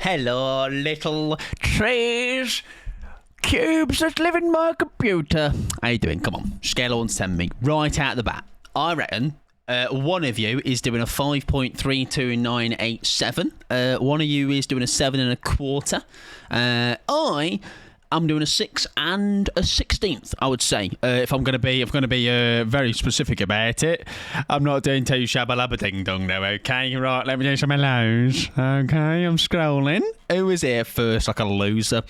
Hello, little trees. Cubes that live in my computer. How you doing? Come on. Scale on, send me. Right out the bat. I reckon one of you is doing a 5.32987. One of you is doing a 7 and a quarter. I'm doing a 6 and a 16th, I would say. If I'm going to be very specific about it. I'm not doing too shabba labba ding dong though, okay? Right, let me do some hellos. Okay, I'm scrolling. Who is here first like a loser?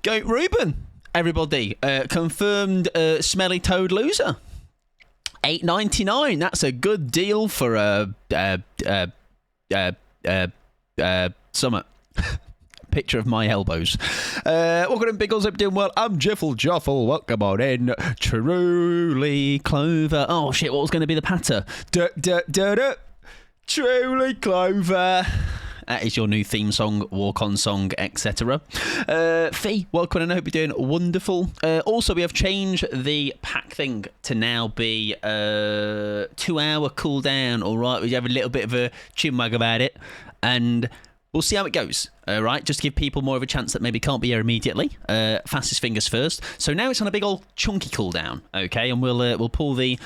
Goat Reuben, everybody. Confirmed smelly toad loser. $8.99. That's a good deal for a summit. Picture of my elbows. Welcome in, Biggles. I'm doing well. I'm Jiffle Joffle. Welcome on in. Truly Clover. Oh shit! What was going to be the patter? Truly Clover. That is your new theme song, walk-on song, etc. Fee, welcome, and I hope you're doing wonderful. Also, we have changed the pack thing to now be 2-hour cooldown. All right, we have a little bit of a chinwag about it, and we'll see how it goes. All right, just to give people more of a chance that maybe can't be here immediately. Fastest fingers first. So now it's on a big old chunky cooldown. Okay, and we'll pull the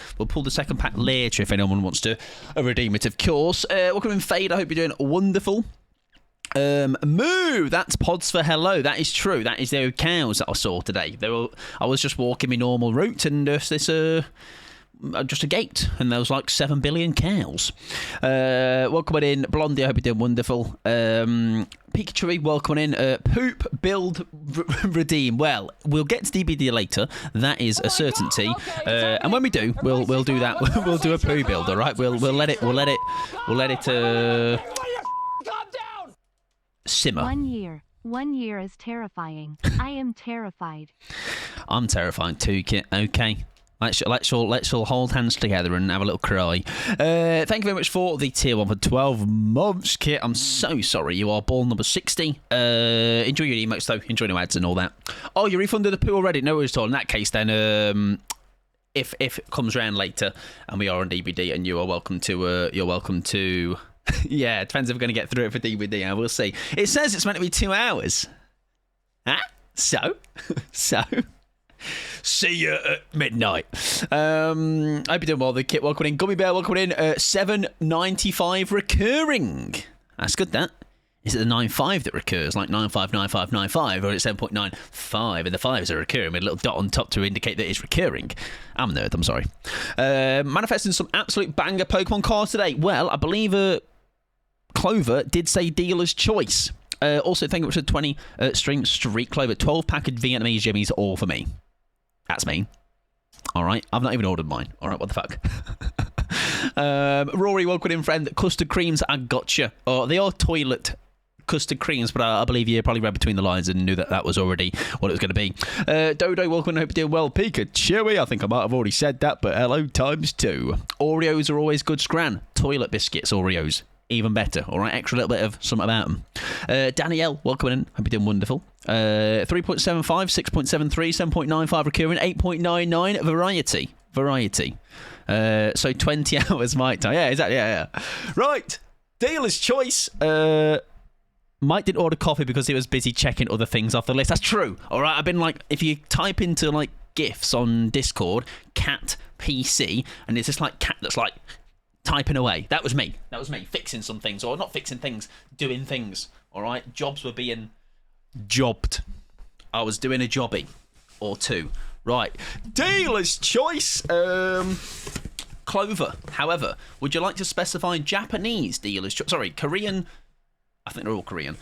second pack later if anyone wants to redeem it, of course. Welcome in, Fade. I hope you're doing wonderful. Moo, that's pods for hello. That is true. That is the cows that I saw today. I was just walking my normal route, and there's this just a gate, and there was like 7 billion cows. Welcome in, Blondie. I hope you're doing wonderful. Pikachu, welcome in. Poop, build, redeem. Well, we'll get to DBD later. That is a certainty. And when we do, we'll do that. We'll do a poo build. All right. We'll let it simmer. 1 year. 1 year is terrifying. I am terrified. I'm terrified too, Kit. Okay. Let's all hold hands together and have a little cry. Thank you very much for the tier 1 for 12 months, Kit. I'm so sorry. You are ball number 60. Enjoy your emotes, though. Enjoy your ads and all that. Oh, you refunded the poo already? No worries at all. In that case, then, if it comes around later and we are on DVD, and you're welcome to... yeah, it depends if we're going to get through it for DVD. I will see. It says it's meant to be 2 hours. Huh? So? See you at midnight. I hope you're doing well. The Kit, welcome in. Gummy Bear, welcome in. 7.95 recurring. That's good, that. Is it the 9.5 that recurs, like 9.59595, or is it 7.95, and the 5s are recurring with a little dot on top to indicate that it's recurring? I'm a nerd, I'm sorry. Manifesting some absolute banger Pokemon cards today. Well, I believe Clover did say dealer's choice. Also, thank you for the 20 string Street Clover. 12 pack of Vietnamese jimmies, all for me. That's me. All right. I've not even ordered mine. All right. What the fuck? Rory, welcome in, friend. Custard creams, I gotcha. Oh, they are toilet custard creams, but I believe you probably read between the lines and knew that was already what it was going to be. Dodo, welcome. I hope you're doing well. Pikachu, I think I might have already said that, but hello times 2. Oreos are always good scran. Toilet biscuits, Oreos. Even better, all right? Extra little bit of something about them. Danielle, welcome in. Hope you're doing wonderful. 3.75, 6.73, 7.95 recurring, 8.99 variety. So 20 hours might time. Yeah, exactly. Yeah. Right. Dealer's choice. Mike didn't order coffee because he was busy checking other things off the list. That's true. All right. I've been like, if you type into like GIFs on Discord, cat PC, and it's just like cat that's like typing away. That was me fixing some things, or not fixing things, doing things. All right, jobs were being jobbed. I was doing a jobby or two. Right, dealer's choice. Clover. However, would you like to specify Japanese dealer's choice? Sorry, Korean. I think they're all Korean.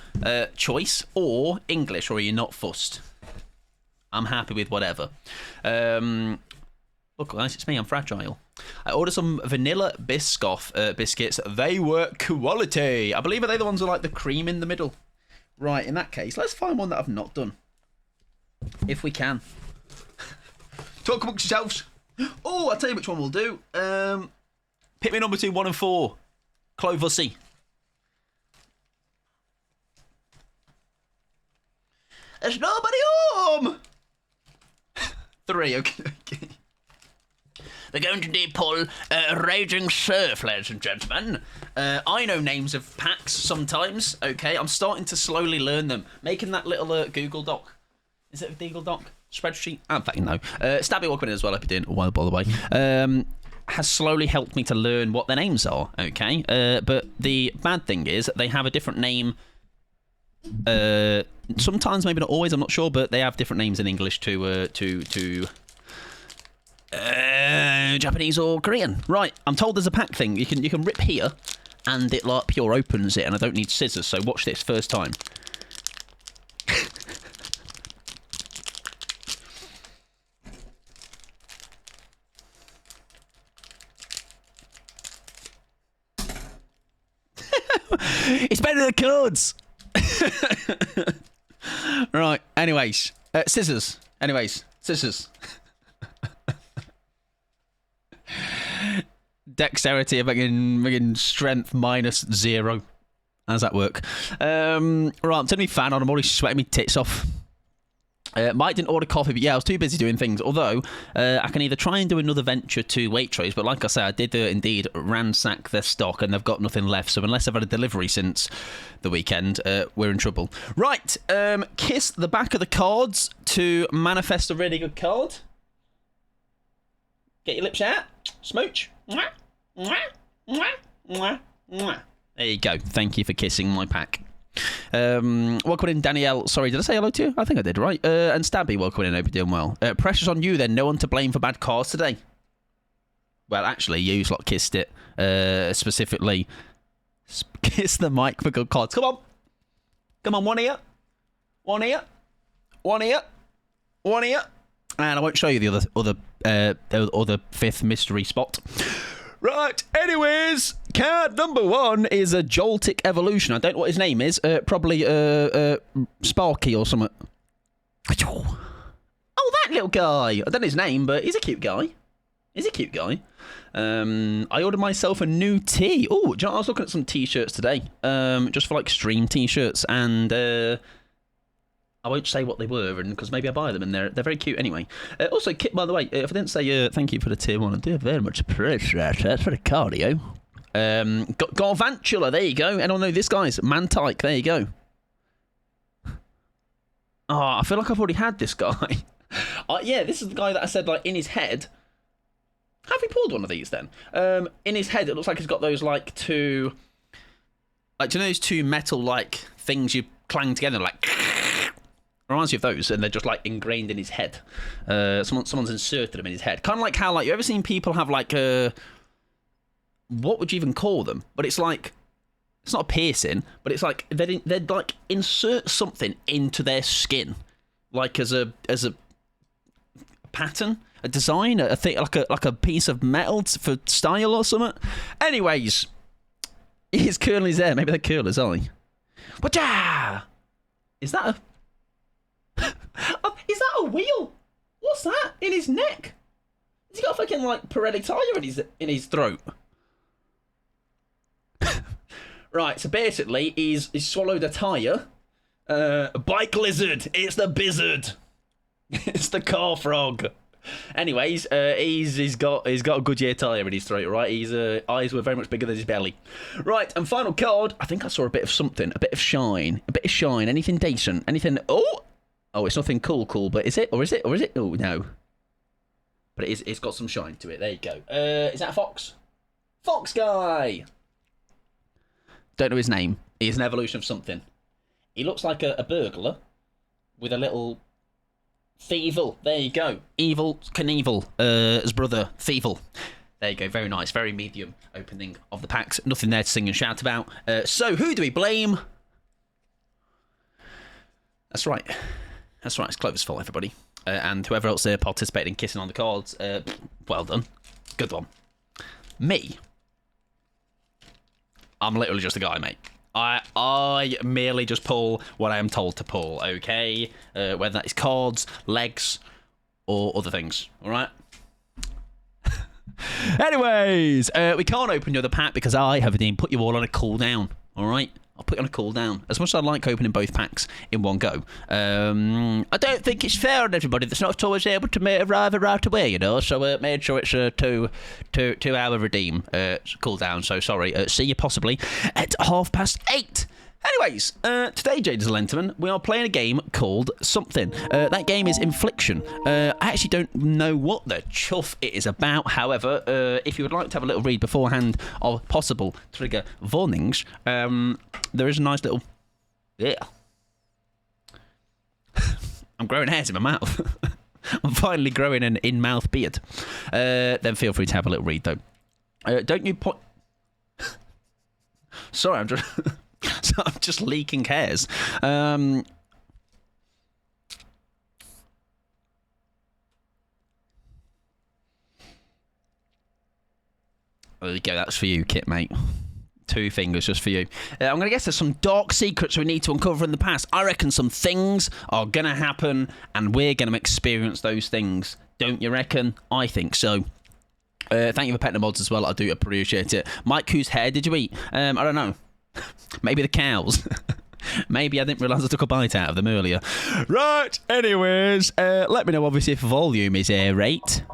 Choice or English, or are you not fussed? I'm happy with whatever. Look, guys, it's me. I'm fragile. I ordered some vanilla Biscoff biscuits. They were quality. I believe are they the ones with like the cream in the middle? Right, in that case, let's find one that I've not done. If we can. Talk amongst yourselves. Oh, I'll tell you which one we'll do. Pick me number 2, 1 and 4. Clover C. There's nobody home. 3, okay. They're going to indeed pull a raging surf, ladies and gentlemen. I know names of packs sometimes, okay? I'm starting to slowly learn them. Making that little Google Doc. Is it a Google Doc? Spreadsheet? I don't fucking know. Stabby Walkman as well, if you're doing well, by the way. Has slowly helped me to learn what their names are, okay? But the bad thing is they have a different name. Sometimes, maybe not always, I'm not sure, but they have different names in English to Japanese or Korean. Right, I'm told there's a pack thing. You can rip here, and it like pure opens it, and I don't need scissors. So watch this first time. It's better than cards. Right. Anyways, scissors. Scissors. Dexterity of fucking strength -0. How does that work? Right, I'm turning my fan on. I'm already sweating my tits off. Mike didn't order coffee, but yeah, I was too busy doing things. Although, I can either try and do another venture to Waitrose, but like I said, I did indeed ransack their stock, and they've got nothing left. So unless I've had a delivery since the weekend, we're in trouble. Right, kiss the back of the cards to manifest a really good card. Get your lips out. Smooch. There you go. Thank you for kissing my pack. Welcome in, Danielle. Sorry, did I say hello to you? I think I did, right? And Stabby, welcome in. Hope you're doing well. Pressure's on you then. No one to blame for bad cards today. Well, actually, you lot kissed it. Specifically, kiss the mic for good cards. Come on. Come on, one here. One here. One here. One here. And I won't show you the other fifth mystery spot. Right, anyways, card number 1 is a Joltik Evolution. I don't know what his name is. Probably Sparky or something. Oh, that little guy. I don't know his name, but he's a cute guy. I ordered myself a new tee. Oh, I was looking at some t-shirts today. Just for like stream t-shirts, and I won't say what they were, and because maybe I buy them, and they're very cute anyway. Also, Kit, by the way, if I didn't say thank you for the tier 1, I do very much appreciate that for the cardio. Garvantula, there you go. And I know this guy's Mantike, there you go. Oh, I feel like I've already had this guy. Yeah, this is the guy that I said, like, in his head. Have we pulled one of these then? In his head, it looks like he's got those, like, two... Like, do you know those two metal, like, things you clang together, like... Reminds you of those, and they're just like ingrained in his head. Someone's inserted them in his head. Kind of like how, like, you ever seen people have like what would you even call them? But it's like, it's not a piercing, but it's like they'd like insert something into their skin, like as a pattern, a design, a thing, like a piece of metal for style or something. Anyways, he's curling his hair. Maybe they're curlers, aren't they? Whatcha? Is that a is that a wheel? What's that in his neck? Has he got a fucking like Pirelli tyre in his throat? Right, so basically he's swallowed a tyre. Bike lizard. It's the bizzard. It's the car frog. Anyways, he's got a Goodyear tyre in his throat, right? His eyes were very much bigger than his belly. Right, and final card. I think I saw a bit of something, a bit of shine, anything decent, anything. Oh, it's nothing cool, but is it? Or is it? Oh, no. But it's got some shine to it. There you go. Is that a fox? Fox guy! Don't know his name. He's an evolution of something. He looks like a burglar with a little Thievel. There you go. Evil Knievel. His brother, Thievel. There you go. Very nice. Very medium opening of the packs. Nothing there to sing and shout about. So, who do we blame? That's right. It's Clover's fault, everybody. And whoever else there participated in kissing on the cards, well done. Good one. Me. I'm literally just a guy, mate. I merely just pull what I am told to pull, okay? Whether that is cards, legs, or other things, alright? Anyways, we can't open the other pack because I have put you all on a cooldown, alright? I'll put it on a cooldown. As much as I like opening both packs in one go, I don't think it's fair on everybody that's not always able to arrive right away, you know. So made sure it's a two-hour redeem cooldown. So sorry. See you possibly at 8:30. Anyways, today, Ladies and gentlemen, we are playing a game called Something. That game is Infliction. I actually don't know what the chuff it is about. However, if you would like to have a little read beforehand of possible trigger warnings, there is a nice little... Yeah. I'm growing hairs in my mouth. I'm finally growing an in-mouth beard. Then feel free to have a little read, though. Don't you point... Sorry, I'm just... So I'm just leaking hairs. There you go, that's for you, Kit, mate. 2 fingers just for you. I'm going to guess there's some dark secrets we need to uncover in the past. I reckon some things are going to happen, and we're going to experience those things. Don't you reckon? I think so. Thank you for petting the mods as well. I do appreciate it. Mike, whose hair did you eat? I don't know. Maybe the cows. Maybe I didn't realise I took a bite out of them earlier. Right, anyways, let me know obviously if volume is right.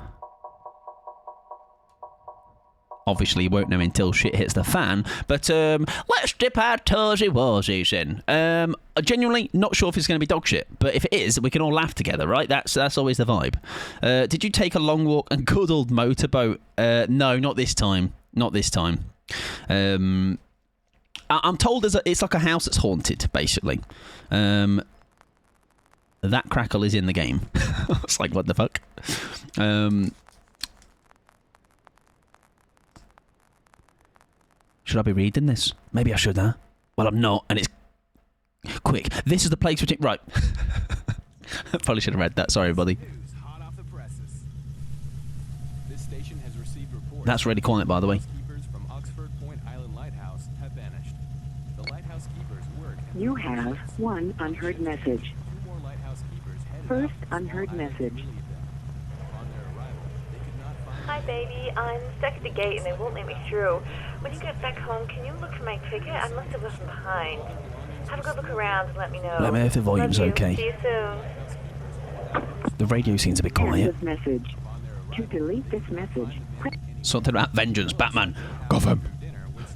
Obviously you won't know until shit hits the fan, but let's dip our toesy warsies in. I'm genuinely not sure if it's going to be dog shit, but if it is, we can all laugh together, right? That's always the vibe. Did you take a long walk and good old motorboat? No, not this time. Not this time. I'm told it's like a house that's haunted, basically. That crackle is in the game. It's like, what the fuck? Should I be reading this? Maybe I should, huh? Well, I'm not, and it's... Quick, this is the place which... Right. Probably should have read that. Sorry, buddy. That's really quiet, by the way. You have 1 unheard message. First unheard message. Hi baby, I'm stuck at the gate and they won't let me through. When you get back home, can you look for my ticket? I must have left it behind. Have a good look around and let me know. Let me know if the volume's okay. See you soon. The radio seems a bit End quiet. of message. To delete this message, Something about vengeance, Batman. Gotham.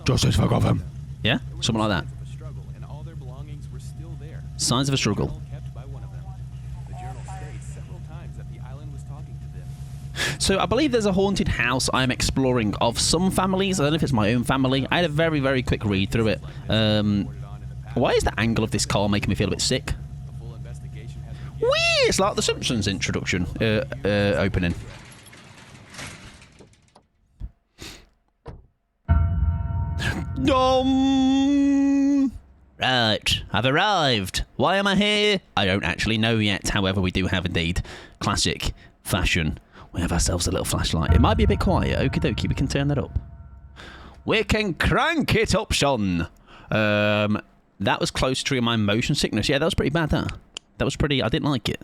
Justice for Gotham. Yeah? Something like that. Signs of a struggle. So I believe there's a haunted house I'm exploring of some families. I don't know if it's my own family. I had a very, very quick read through it. Why is the angle of this car making me feel a bit sick? Whee! It's like the Simpsons introduction opening. Right, I've arrived. Why am I here? I don't actually know yet. However, we do have indeed classic fashion. We have ourselves a little flashlight. It might be a bit quiet. Okie dokie, we can turn that up. We can crank it up, son. That was close to my motion sickness. Yeah, that was pretty bad, that. That was pretty... I didn't like it.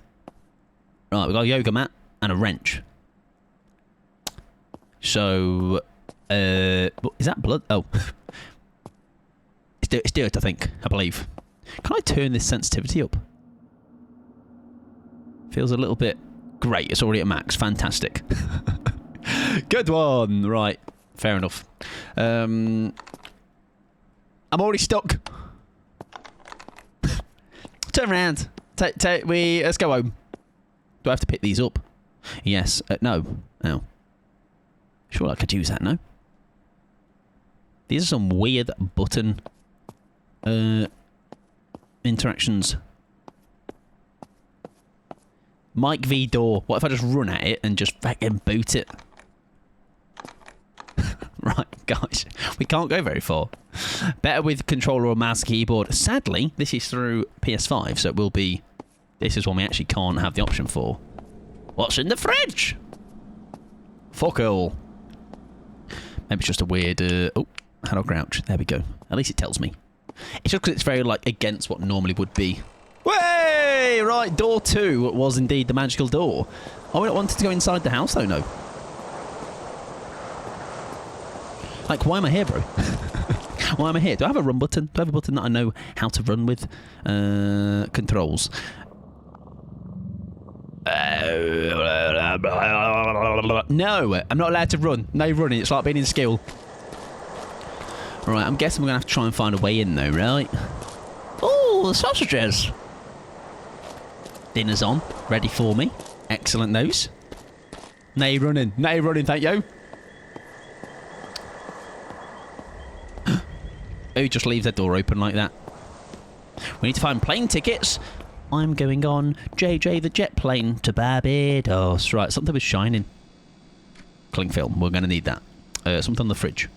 Right, we've got a yoga mat and a wrench. So... is that blood? Oh. It's dirt, I think. I believe. Can I turn this sensitivity up? Feels a little bit... Great, it's already at max. Fantastic. Good one. Right, fair enough. I'm already stuck. Turn around. Let's go home. Do I have to pick these up? Yes. No. No. Sure, I could use that, no? These are some weird button interactions. Mike v door. What if I just run at it and just fucking boot it? Right, guys. We can't go very far. Better with controller or mouse keyboard. Sadly, this is through PS5, so it will be... This is one we actually can't have the option for. What's in the fridge? Fuck all. Maybe it's just a weird... oh, how do I crouch? There we go. At least it tells me. It's just because it's very, like, against what normally would be. Way! Right, door 2 was indeed the magical door. Are we not wanting to go inside the house, though? No. Like, why am I here, bro? Why am I here? Do I have a run button? Do I have a button that I know how to run with? Controls. No, I'm not allowed to run. No running. It's like being in skill. Right, I'm guessing we're going to have to try and find a way in though, right? Oh, the sausages. Dinner's on. Ready for me. Excellent those. No running. No running, thank you. Who just leaves their door open like that? We need to find plane tickets. I'm going on JJ the jet plane to Barbados. Right, something was shining. Cling film. We're going to need that. Something on the fridge.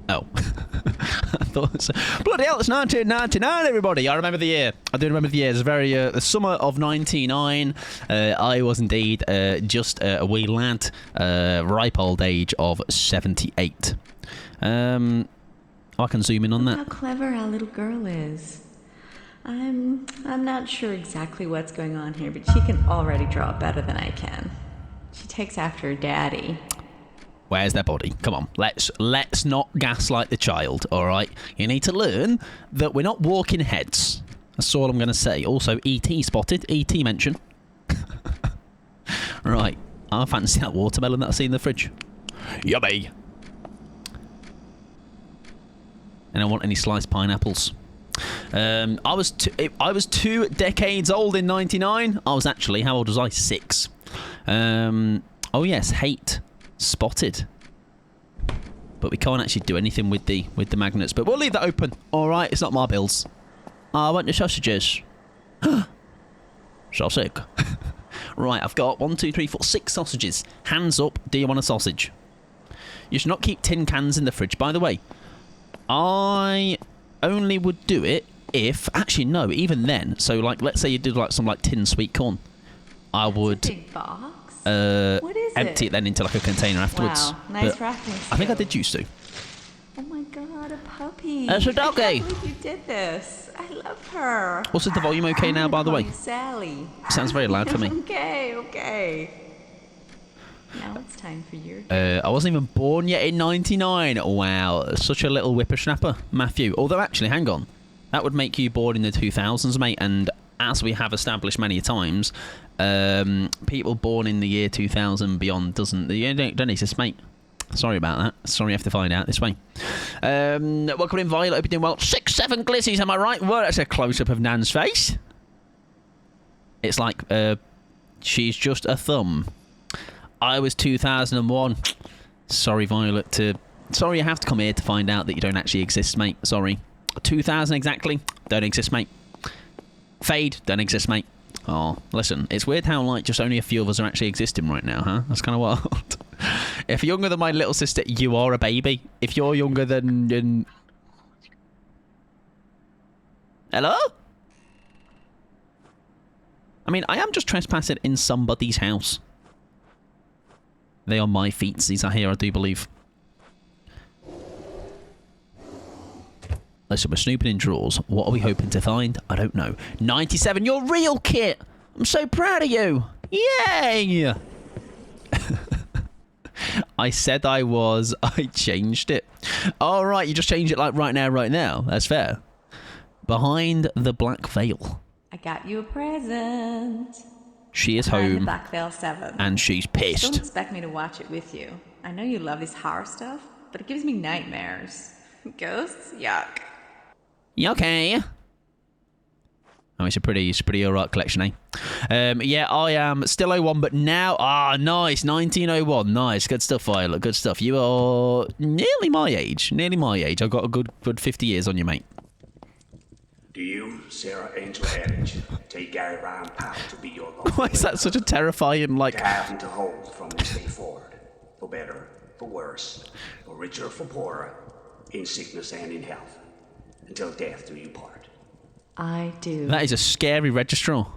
Oh. I thought so. Bloody hell, it's 1999, everybody. I remember the year. I do remember the year. It's very the summer of 99. I was indeed just a wee lad, ripe old age of 78. I can zoom in on that. How clever our little girl is. I'm not sure exactly what's going on here, but she can already draw better than I can. She takes after her daddy. Where's their body? Come on, let's not gaslight the child, all right? You need to learn that we're not walking heads. That's all I'm going to say. Also, E.T. spotted. E.T. mention. Right. I fancy that watermelon that I see in the fridge. Yummy. And I want any sliced pineapples. I was 2 decades old in 99. I was actually, how old was I? 6. Oh yes, hate. Spotted. But we can't actually do anything with the magnets. But we'll leave that open. All right, it's not my bills. I want the sausages. Sausage. Right, I've got 1, 2, 3, 4, 6 sausages. Hands up. Do you want a sausage? You should not keep tin cans in the fridge. By the way, I only would do it if actually no. Even then, so like let's say you did like some like tin sweet corn, I would. Big box. What is empty it then into like a container afterwards. Wow, nice But wrapping. I think I did used to. Oh my god, a puppy. It's a doggy. I can't believe you did this. I love her. Also, is the volume okay now, by the way? Sally. Sounds very loud for me. Okay. Now it's time for your... I wasn't even born yet in 99. Wow, such a little whippersnapper, Matthew. Although, actually, hang on. That would make you born in the 2000s, mate. And as we have established many times, people born in the year 2000 beyond don't exist, mate. Sorry about that. Sorry you have to find out this way. Welcome in, Violet. Hope you're doing well. 6, 7 glizzies, am I right? Well, that's a close-up of Nan's face. It's like she's just a thumb. I was 2001. Sorry, Violet. Sorry you have to come here to find out that you don't actually exist, mate. Sorry. 2000 exactly. Don't exist, mate. Fade. Don't exist, mate. Oh, listen. It's weird how, like, just only a few of us are actually existing right now, huh? That's kind of wild. If you're younger than my little sister, you are a baby. If you're younger than... Hello? I mean, I am just trespassing in somebody's house. They are my feetsies, I hear, I do believe. Listen, we're snooping in drawers. What are we hoping to find? I don't know. 97, your real kit! I'm so proud of you! Yay! I said I was. I changed it. All right, you just changed it like right now. That's fair. Behind the black veil. I got you a present. She is Behind home. the Black Veil 7. And she's pissed. Don't expect me to watch it with you. I know you love this horror stuff, but it gives me nightmares. Ghosts? Yuck. You okay? Oh, it's a pretty alright collection, eh? Yeah, I am still 01, but now... Ah, nice. 1901. Nice. Good stuff, Violet. Good stuff. You are nearly my age. I've got a good 50 years on you, mate. Do you, Sarah Angel Edge, take Gary Ryan Powell to be your lawful Why is that such a terrifying, like... to have and to hold from this day forward, for better, for worse, for richer, for poorer, in sickness and in health, until death do you part? I do. That is a scary registrar.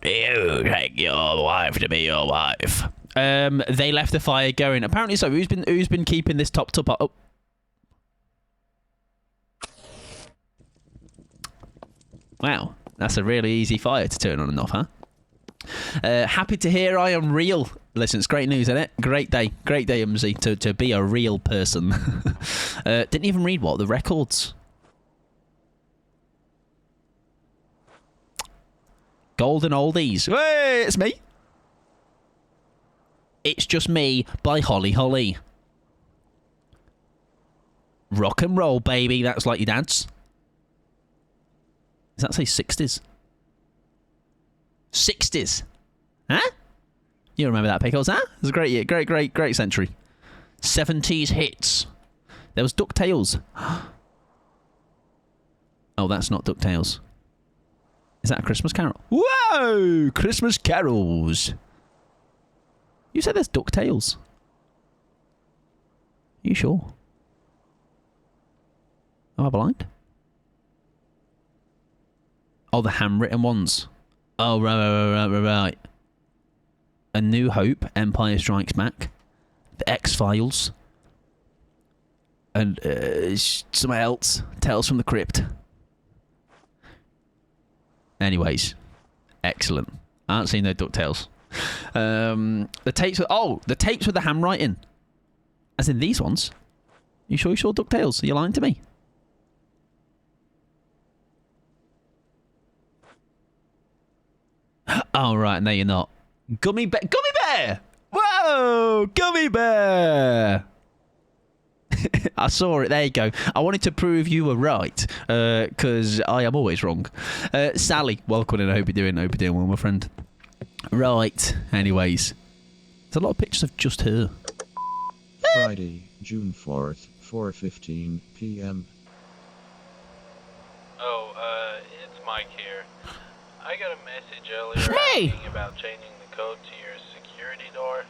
Do you take your wife to be your wife? They left the fire going. Apparently so. Who's been keeping this top up? Oh. Wow, that's a really easy fire to turn on and off, huh? Happy to hear I am real. Listen, it's great news, isn't it? Great day, MZ, to be a real person. Didn't even read what the records. Golden Oldies. Hey, it's me. It's Just Me by Holly Holly. Rock and roll, baby. That's like your dad's. Does that say 60s? 60s. Huh? You remember that, Pickles, huh? It was a great year. Great century. 70s hits. There was DuckTales. Oh, that's not DuckTales. Is that a Christmas Carol? Whoa! Christmas carols. You said there's DuckTales. Are you sure? Am I blind? Oh, the handwritten ones. Oh, right. A New Hope, Empire Strikes Back, The X-Files, and something else, Tales from the Crypt. Anyways, excellent. I haven't seen no DuckTales. The tapes with the handwriting. As in these ones. You sure you saw DuckTales? Are you lying to me? Oh, right. No, you're not. Gummy Bear! Whoa! Gummy Bear! I saw it. There you go. I wanted to prove you were right, because I am always wrong. Sally, welcome in. I hope you're doing well, my friend. Right. Anyways, there's a lot of pictures of just her. Friday, June 4th, 4:15 p.m. Oh, it's Mike here. I got a message earlier asking about changing the code to your security door.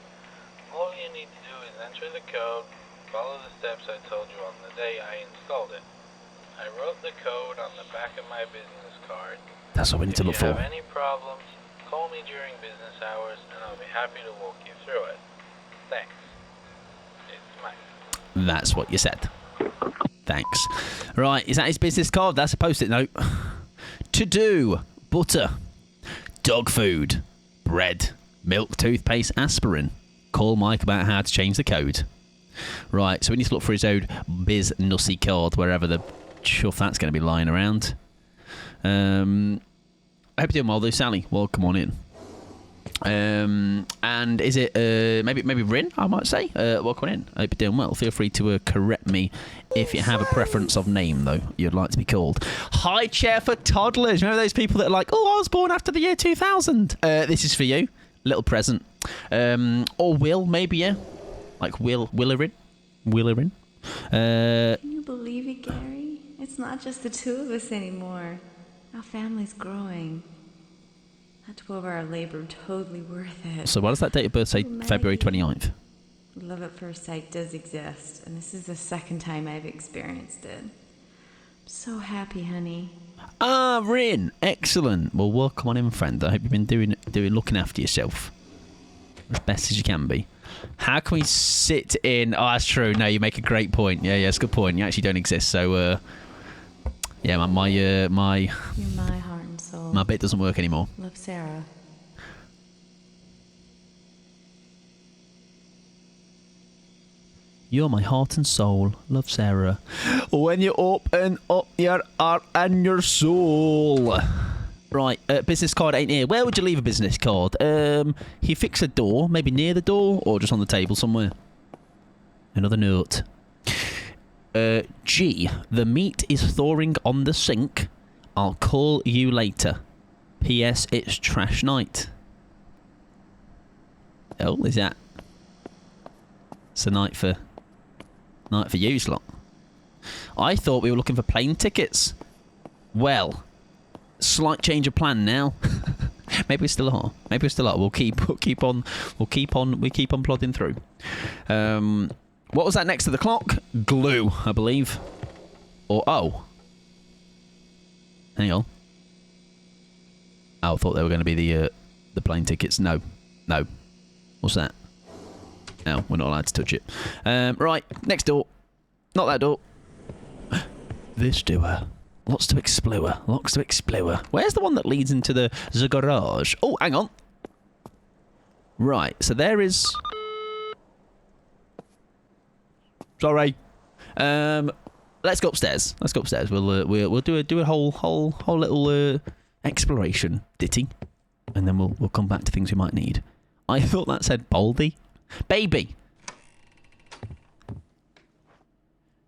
All you need to do is enter the code, follow the steps I told you on the day I installed it. I wrote the code on the back of my business card. That's what we need to look for. If you have any problems, call me during business hours and I'll be happy to walk you through it. Thanks. It's Mike. That's what you said. Thanks. Right, is that his business card? That's a post-it note. To do. Butter. Dog food. Bread. Milk, toothpaste, aspirin. Call Mike about how to change the code. Right, so we need to look for his own businessy card, wherever the chuff that's going to be lying around. I hope you're doing well, though, Sally. Welcome on in. And is it maybe Rin? I might say. Welcome in. I hope you're doing well. Feel free to correct me if you have a preference of name, though, you'd like to be called. High chair for toddlers. Remember those people that are like, oh, I was born after the year 2000. This is for you. Little present. Or Will, maybe, yeah. Like Willerin. Can you believe it, Gary? It's not just the two of us anymore. Our family's growing. That 12-hour labor totally worth it. So why does that date of birth say February 29th? Love at first sight does exist, and this is the second time I've experienced it. I'm so happy, honey. Ah, Rin. Excellent. Well, welcome on in, friend. I hope you've been doing looking after yourself as best as you can be. How can we sit in... Oh, that's true. No, you make a great point. Yeah, it's a good point. You actually don't exist, so... yeah, my You're my heart and soul. my bit doesn't work anymore. Love, Sarah. You're my heart and soul. Love, Sarah. When you open up your heart and your soul. Right, business card ain't here. Where would you leave a business card? He fixed a door, maybe near the door, or just on the table somewhere. Another note. G, the meat is thawing on the sink. I'll call you later. P.S. It's trash night. Oh, is that? It's a night for you lot. I thought we were looking for plane tickets. Well, slight change of plan now. Maybe we still are. We'll keep on plodding through. What was that next to the clock? Glue, I believe. Or oh. Hang on. Oh, I thought they were going to be the plane tickets. No. What's that? No, we're not allowed to touch it. Right, next door. Not that door. This door. Lots to explore. Where's the one that leads into the garage? Oh, hang on. Right, so there is... Sorry. Let's go upstairs. We'll do a whole little exploration, ditty, and then we'll come back to things we might need. I thought that said Baldy. Baby.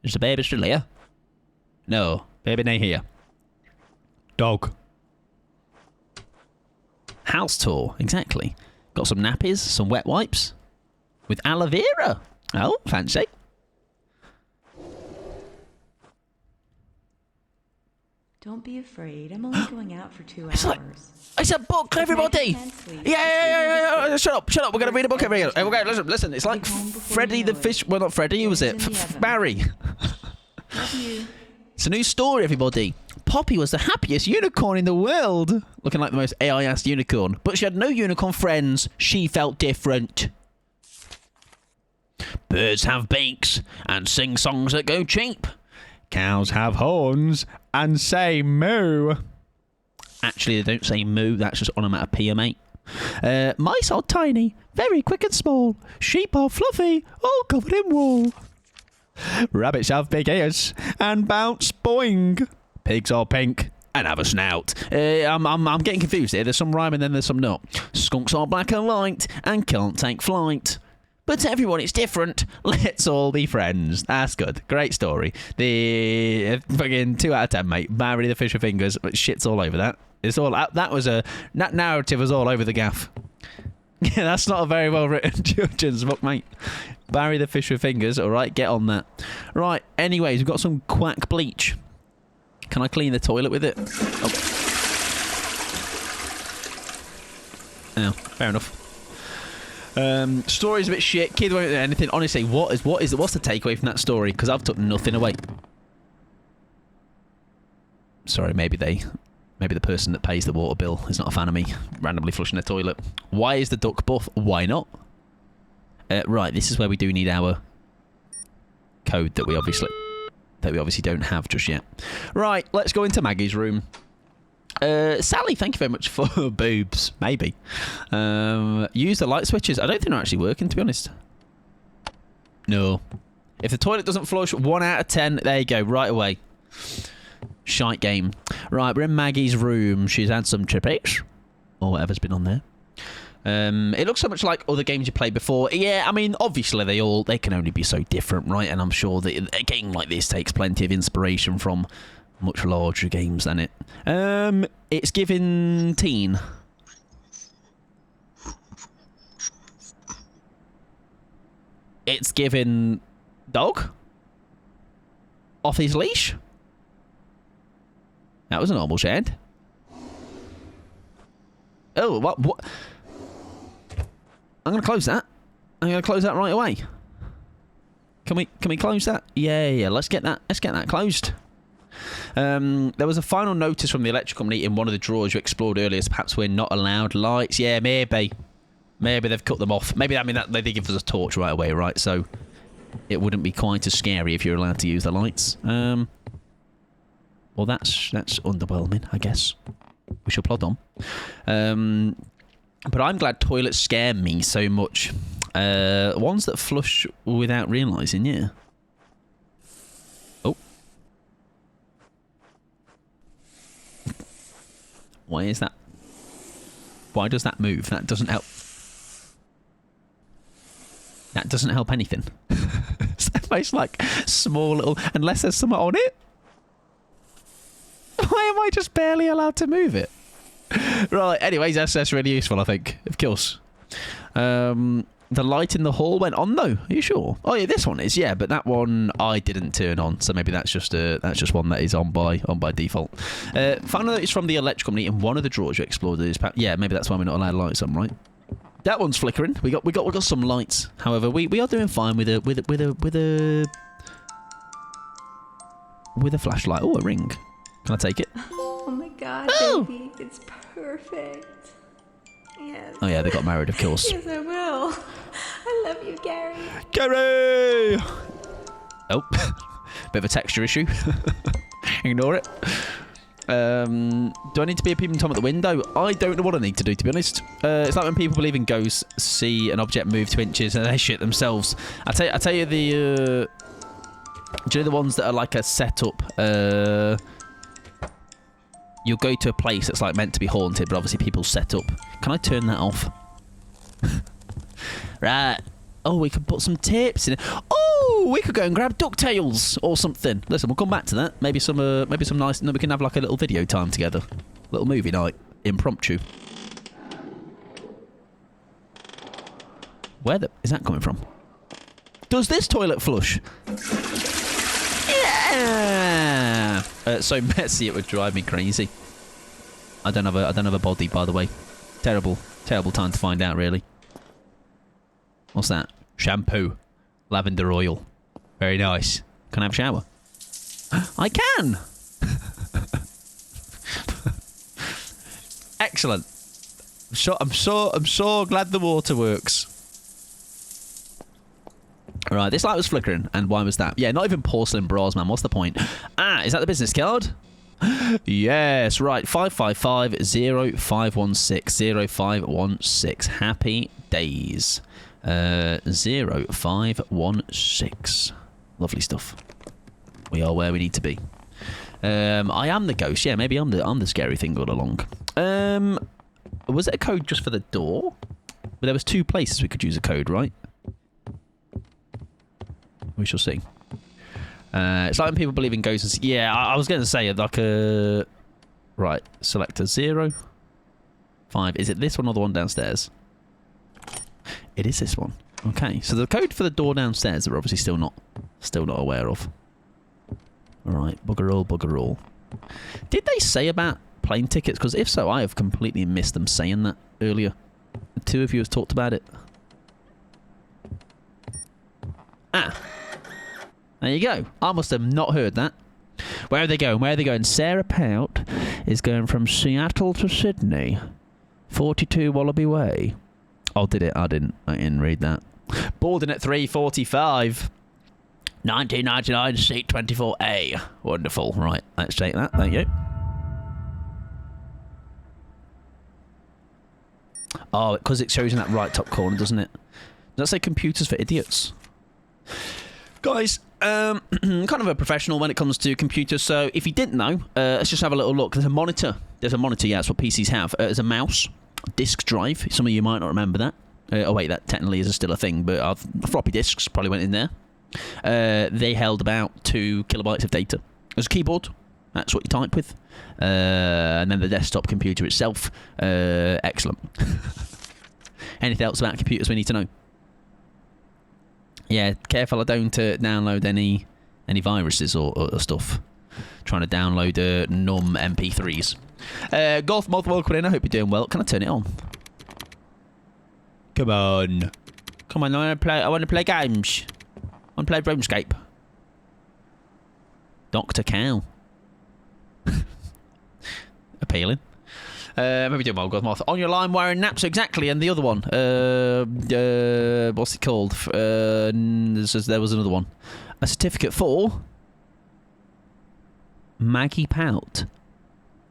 Is the baby still here? No, baby ain't here. Dog. House tour, exactly. Got some nappies, some wet wipes, with aloe vera. Oh, fancy. Don't be afraid. I'm only going out for 2 hours. It's a book, everybody! Yeah. Shut up. We're going to read a book every day. Okay, listen. It's like Freddy the Fish... Well, not Freddy, who was it? Barry. Love you. It's a new story, everybody. Poppy was the happiest unicorn in the world. Looking like the most AI-ass unicorn. But she had no unicorn friends. She felt different. Birds have beaks and sing songs that go cheap. Cows have horns and say moo. Actually, they don't say moo. That's just onomatopoeia, mate. Mice are tiny, very quick and small. Sheep are fluffy, all covered in wool. Rabbits have big ears and bounce boing. Pigs are pink and have a snout. I'm getting confused here. There's some rhyme and then there's some not. Skunks are black and light and can't take flight. But to everyone, it's different. Let's all be friends. That's good. Great story. The fucking 2 out of 10, mate. Barry the Fish with Fingers. Shit's all over that. It's all that narrative was all over the gaff. Yeah, that's not a very well written children's book, mate. Barry the Fish with Fingers. All right, get on that. Right. Anyways, we've got some quack bleach. Can I clean the toilet with it? Oh, fair enough. Story's a bit shit. Kid won't do anything. Honestly, what's the takeaway from that story? Because I've took nothing away. Sorry, maybe the person that pays the water bill is not a fan of me randomly flushing the toilet. Why is the duck buff? Why not? Right, this is where we do need our code that we obviously don't have just yet. Right, let's go into Maggie's room. Sally, thank you very much for boobs. Maybe. Use the light switches. I don't think they're actually working, to be honest. No. If the toilet doesn't flush, 1 out of 10. There you go, right away. Shite game. Right, we're in Maggie's room. She's had some chippies. Or whatever's been on there. It looks so much like other games you played before. Yeah, I mean, obviously they can only be so different, right? And I'm sure that a game like this takes plenty of inspiration from much larger games than it. It's given teen. It's given dog. Off his leash. That was a normal shed. Oh, what? I'm gonna close that. I'm gonna close that right away. Can we close that? Yeah. Let's get that closed. There was a final notice from the electrical company in one of the drawers you explored earlier, as perhaps we're not allowed lights. Yeah, maybe they've cut them off. Maybe I mean that they give us a torch right away, right? So it wouldn't be quite as scary if you're allowed to use the lights. Well, that's underwhelming, I guess. We shall plod on. But I'm glad toilets scare me so much. Ones that flush without realising, yeah. Oh. Why is that? Why does that move? That doesn't help. That doesn't help anything. It's almost like small little... Unless there's something on it. Why am I just barely allowed to move it? Right, anyways, that's really useful, I think. Of course. The light in the hall went on, though. Are you sure? Oh, yeah, this one is, yeah, but that one I didn't turn on, so maybe that's just one that is on by default. Final notice from the electrical company in one of the drawers you explored is... Yeah, maybe that's why we're not allowed lights on, right? That one's flickering. We got some lights. However, we are doing fine with a flashlight. Oh, a ring. Can I take it? Oh my god, baby. It's perfect. Yes. Oh yeah, they got married, of course. Yes, I will. I love you, Gary. Gary! Oh, bit of a texture issue. Ignore it. Do I need to be a peeping Tom at the window? I don't know what I need to do, to be honest. It's like when people believe in ghosts, see an object move 2 inches and they shit themselves. I tell you the... do you know the ones that are like a setup? You'll go to a place that's like meant to be haunted, but obviously people set up. Can I turn that off? Right. Oh, we could put some tapes in it. Oh, we could go and grab DuckTales or something. Listen, we'll come back to that. Maybe some nice... No, we can have like a little video time together. Little movie night. Impromptu. Where is that coming from? Does this toilet flush? Yeah. So messy it would drive me crazy. I don't have a body, by the way. Terrible time to find out, really. What's that? Shampoo. Lavender oil. Very nice. Can I have a shower? I can! Excellent. I'm so glad the water works. Right, this light was flickering, and why was that? Yeah, not even porcelain bras, man. What's the point? Ah, is that the business card? Yes, right. 555-0516-0516. Happy days. 0516. Lovely stuff. We are where we need to be. I am the ghost. Yeah, maybe I'm the scary thing all along. Was it a code just for the door? Well, there was 2 places we could use a code, right? We shall see. It's like when people believe in ghosts. Yeah, I was going to say like a... Right, select a 0. 5. Is it this one or the one downstairs? It is this one. Okay, so the code for the door downstairs are obviously still not aware of. Alright, bugger all. Did they say about plane tickets? Because if so, I have completely missed them saying that earlier. The 2 of you have talked about it. Ah. There you go. I must have not heard that. Where are they going? Sarah Pout is going from Seattle to Sydney. 42 Wallaby Way. Oh, did it? I didn't read that. Boarding at 3:45. 1999, seat 24A. Wonderful. Right, let's take that. Thank you. Oh, because it shows in that right top corner, doesn't it? Does that say computers for idiots? Guys, kind of a professional when it comes to computers, so if you didn't know, let's just have a little look. There's a monitor, yeah, that's what PCs have. There's a mouse, disk drive, some of you might not remember that. Oh wait, that technically is still a thing, but floppy disks probably went in there. They held about 2 kilobytes of data. There's a keyboard, that's what you type with. And then the desktop computer itself, excellent. Anything else about computers we need to know? Yeah, careful I don't download any viruses or stuff. Trying to download numb MP3s. Golf Moth, welcome in. I hope you're doing well. Can I turn it on? Come on, I want to play games. I want to play RuneScape. Dr. Cow. Appealing. Maybe doing well, Golf Moth. On your line wearing naps, exactly, and the other one. What's it called? There was another one. A certificate for Maggie Pout.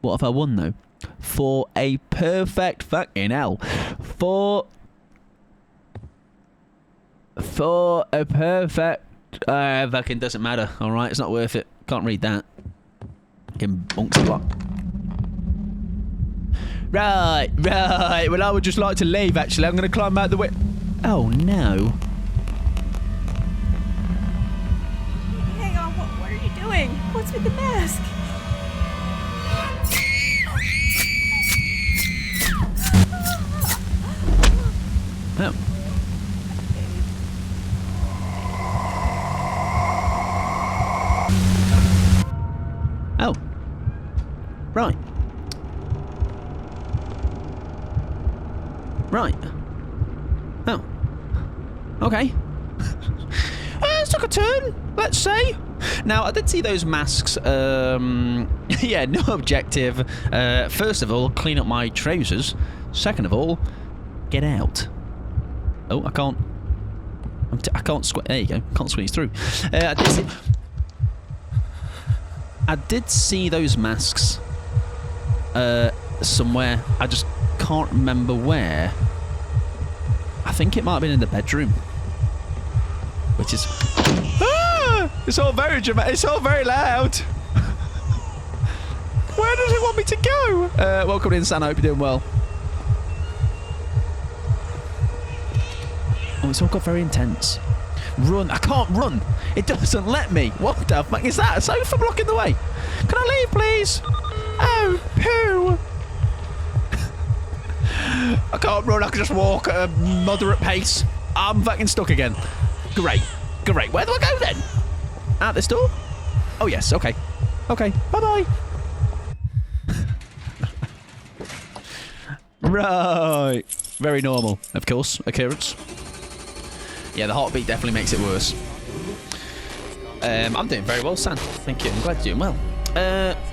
What have I won, though? For a perfect fucking hell. For a perfect... fucking doesn't matter, alright? It's not worth it. Can't read that. Fucking bunks a lot. Right. Well, I would just like to leave, actually. I'm going to climb out the way... Oh, no. Hang on, what are you doing? What's with the mask? Oh. Oh. Right. Oh. Okay. It took a turn, let's say. Now, I did see those masks. Yeah, no objective. First of all, clean up my trousers. Second of all, get out. Oh, I can't. I can't squeeze. There you go. Can't squeeze through. I did see those masks somewhere. I just can't remember where. I think it might have been in the bedroom. Which is... Ah! It's all very dramatic. It's all very loud. Where does it want me to go? Welcome in, San. I hope you're doing well. Oh, it's all got very intense. Run. I can't run. It doesn't let me. What the fuck is that? A sofa blocking the way. Can I leave, please? Oh, poo. I can't run. I can just walk at a moderate pace. I'm fucking stuck again. Great. Great. Where do I go then? Out this door? Oh, yes. Okay. Okay. Bye-bye. Right. Very normal, of course, occurrence. Yeah, the heartbeat definitely makes it worse. I'm doing very well, Sam. Thank you. I'm glad you're doing well.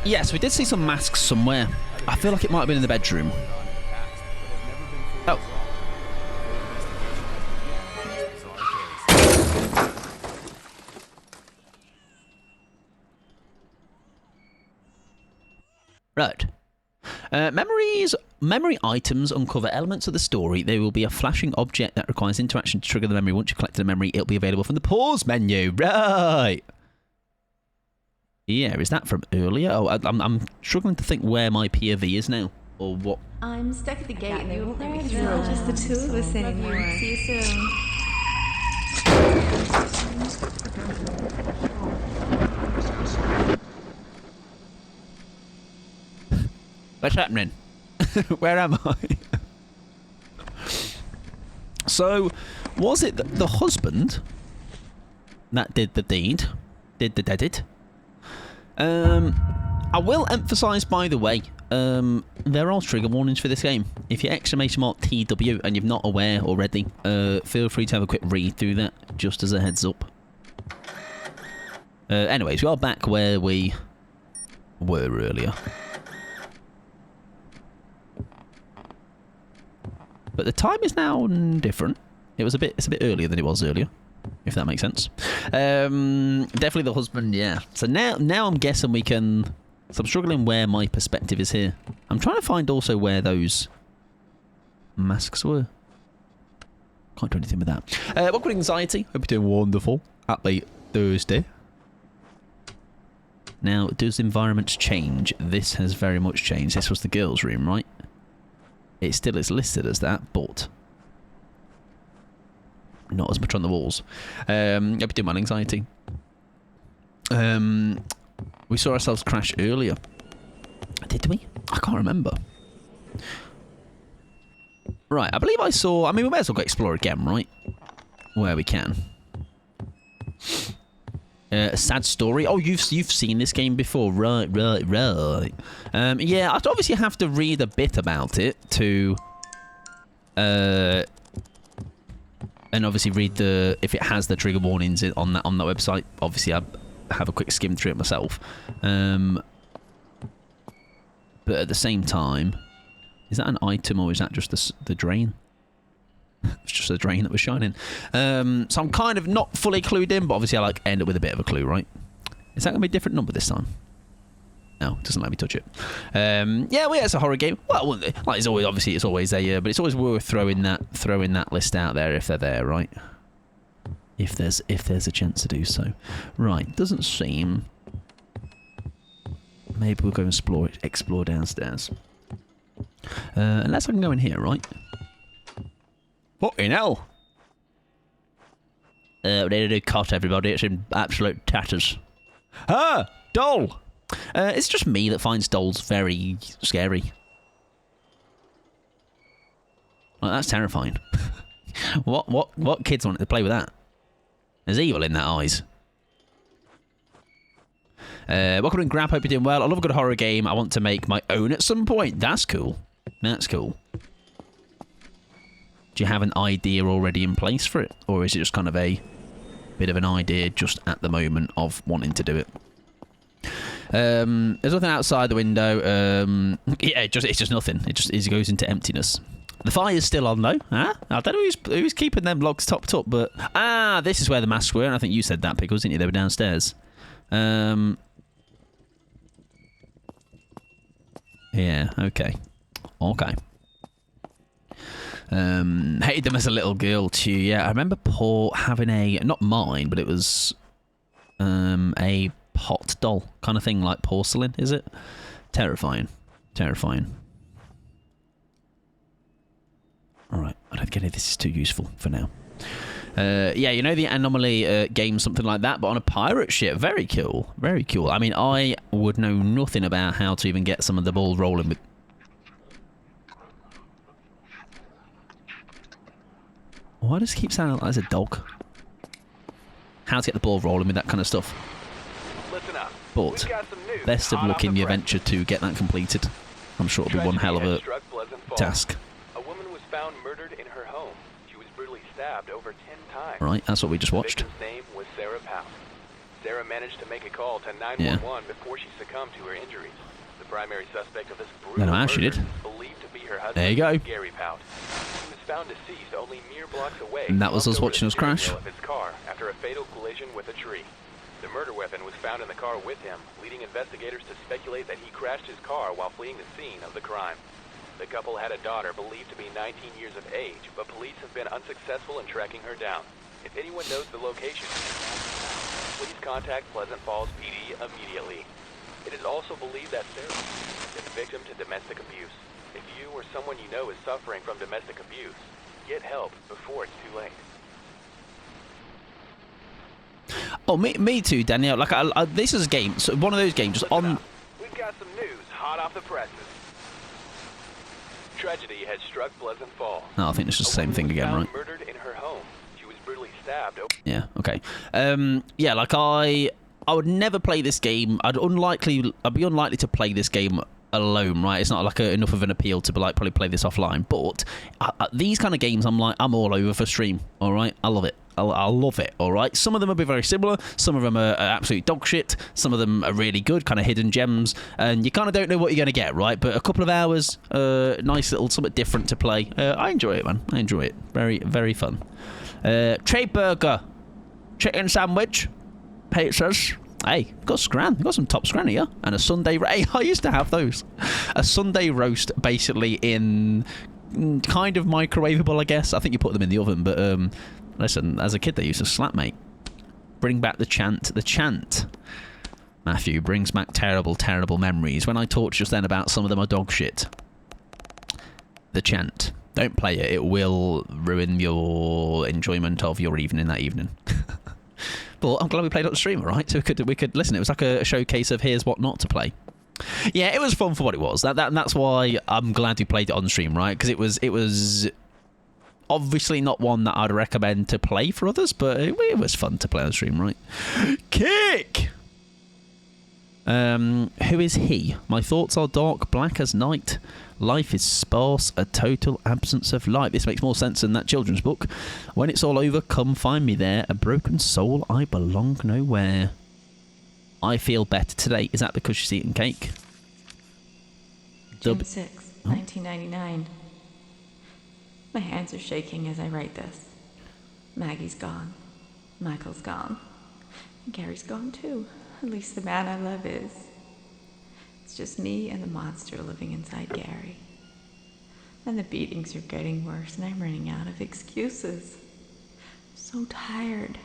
Yes, we did see some masks somewhere. I feel like it might have been in the bedroom. Oh. Right. Memory items uncover elements of the story. There will be a flashing object that requires interaction to trigger the memory. Once you've collected a memory, it'll be available from the pause menu. Right. Yeah, is that from earlier? Oh, I'm struggling to think where my POV is now, or what. I'm stuck at the gate and they won't let me through. Just the two of us anymore. See you soon. What's happening? Where am I? So, was it the husband that did the deed? Did the deaded? I will emphasise, by the way, there are trigger warnings for this game. If you're !TW and you're not aware already, feel free to have a quick read through that, just as a heads up. Anyways, we are back where we were earlier. But the time is now different. It's a bit earlier than it was earlier, if that makes sense. Definitely the husband, yeah. So now I'm guessing we can... So I'm struggling where my perspective is here. I'm trying to find also where those masks were. Can't do anything with that. Welcome to Anxiety. Hope you're doing wonderful. Happy Thursday. Now, does environments change? This has very much changed. This was the girls' room, right? It still is listed as that, but not as much on the walls. I'll be doing my Anxiety. We saw ourselves crash earlier. Did we? I can't remember. Right, I believe I saw... I mean, we may as well go explore again, right? Where we can. A sad story. Oh, you've seen this game before, right? Yeah, I'd obviously have to read a bit about it to, and obviously read if it has the trigger warnings on that website. Obviously, I have a quick skim through it myself. But at the same time, is that an item or is that just the drain? It's just a drain that was shining. So I'm kind of not fully clued in, but obviously I end up with a bit of a clue, right? Is that going to be a different number this time? No, it doesn't let me touch it. Yeah, well, yeah, it's a horror game. Well, like it's always, obviously it's always but it's always worth throwing that list out there if they're there, right? If there's a chance to do so. Right, doesn't seem. Maybe we'll go and explore downstairs. Unless I can go in here, right? Fucking hell. We need a new cot, everybody. It's in absolute tatters. Ah! Doll! It's just me that finds dolls very scary. Well, that's terrifying. What kids want to play with that? There's evil in their eyes. Welcome to Grab, hope you're doing well. I love a good horror game. I want to make my own at some point. That's cool. That's cool. Do you have an idea already in place for it? Or is it just kind of a bit of an idea just at the moment of wanting to do it? There's nothing outside the window. Yeah, it's just nothing. It goes into emptiness. The fire's still on though. Huh? I don't know who's keeping them logs topped up, but... Ah, this is where the masks were, and I think you said that, Pickles, didn't you? They were downstairs. Yeah, okay. Okay. Hated them as a little girl too. Yeah, I remember Paul having a, not mine, but it was a pot doll kind of thing, like porcelain, is it? Terrifying. Terrifying. Alright, I don't think any of this is too useful for now. Yeah, you know the Anomaly game, something like that, but on a pirate ship. Very cool. Very cool. I mean, I would know nothing about how to even get some of the ball rolling with... Why does it keep sounding like there's a dog? How to get the ball rolling with that kind of stuff. Listen up. But best of luck in your venture to get that completed. I'm sure it'll be one hell of a task. A woman was found murdered in her home. She was brutally stabbed over 10 times. Right, that's what we just watched. The victim's name was Sarah Powell. Sarah managed to make a call to 911 before she succumbed to her injuries. The primary suspect of this brutal murder is believed to be her husband, there you go. Gary Powell. He was found deceased only mere blocks away. And that was us watching us crash. Of his car after a fatal collision with a tree. The murder weapon was found in the car with him, leading investigators to speculate that he crashed his car while fleeing the scene of the crime. The couple had a daughter believed to be 19 years of age, but police have been unsuccessful in tracking her down. If anyone knows the location, please contact Pleasant Falls PD immediately. It is also believed that Sarah is a victim to domestic abuse. If you or someone you know is suffering from domestic abuse, get help before it's too late. Oh, me too, Danielle. Like, this is a game. So one of those games just on. We've got some news hot off the presses. Tragedy has struck Pleasant Falls. No, I think it's just the same thing again, right? Murdered in her home. She was brutally stabbed. Yeah. Okay. Yeah. Like I would never play this game. I'd be unlikely to play this game alone, right? It's not like enough of an appeal to probably play this offline. But these kind of games, I'm all over for stream. All right, I love it. I love it. All right. Some of them will be very similar. Some of them are absolute dog shit. Some of them are really good, kind of hidden gems, and you kind of don't know what you're going to get, right? But a couple of hours, nice little something different to play. I enjoy it, man. I enjoy it. Very, very fun. Trade burger, chicken sandwich, pizzas. Hey, got scran. Got some top scran here, and a Sunday. Hey, I used to have those. A Sunday roast, basically in kind of microwavable, I guess. I think you put them in the oven, but listen, as a kid, they used to slap, mate. Bring back the chant. The chant, Matthew, brings back terrible, terrible memories. When I talked just then about some of them are dog shit. The chant. Don't play it. It will ruin your enjoyment of your evening that evening. But I'm glad we played it on stream, right? So we could listen. It was like a showcase of here's what not to play. Yeah, it was fun for what it was. That's why I'm glad we played it on stream, right? Because it was obviously not one that I'd recommend to play for others, but it was fun to play on stream, right? Kick! Who is he? My thoughts are dark, black as night. Life is sparse, a total absence of light. This makes more sense than that children's book. When it's all over, come find me there. A broken soul, I belong nowhere. I feel better today. Is that because she's eating cake? June 6, 1999. My hands are shaking as I write this. Maggie's gone. Michael's gone. And Gary's gone too. At least the man I love is. It's just me and the monster living inside Gary. And the beatings are getting worse and I'm running out of excuses. I'm so tired.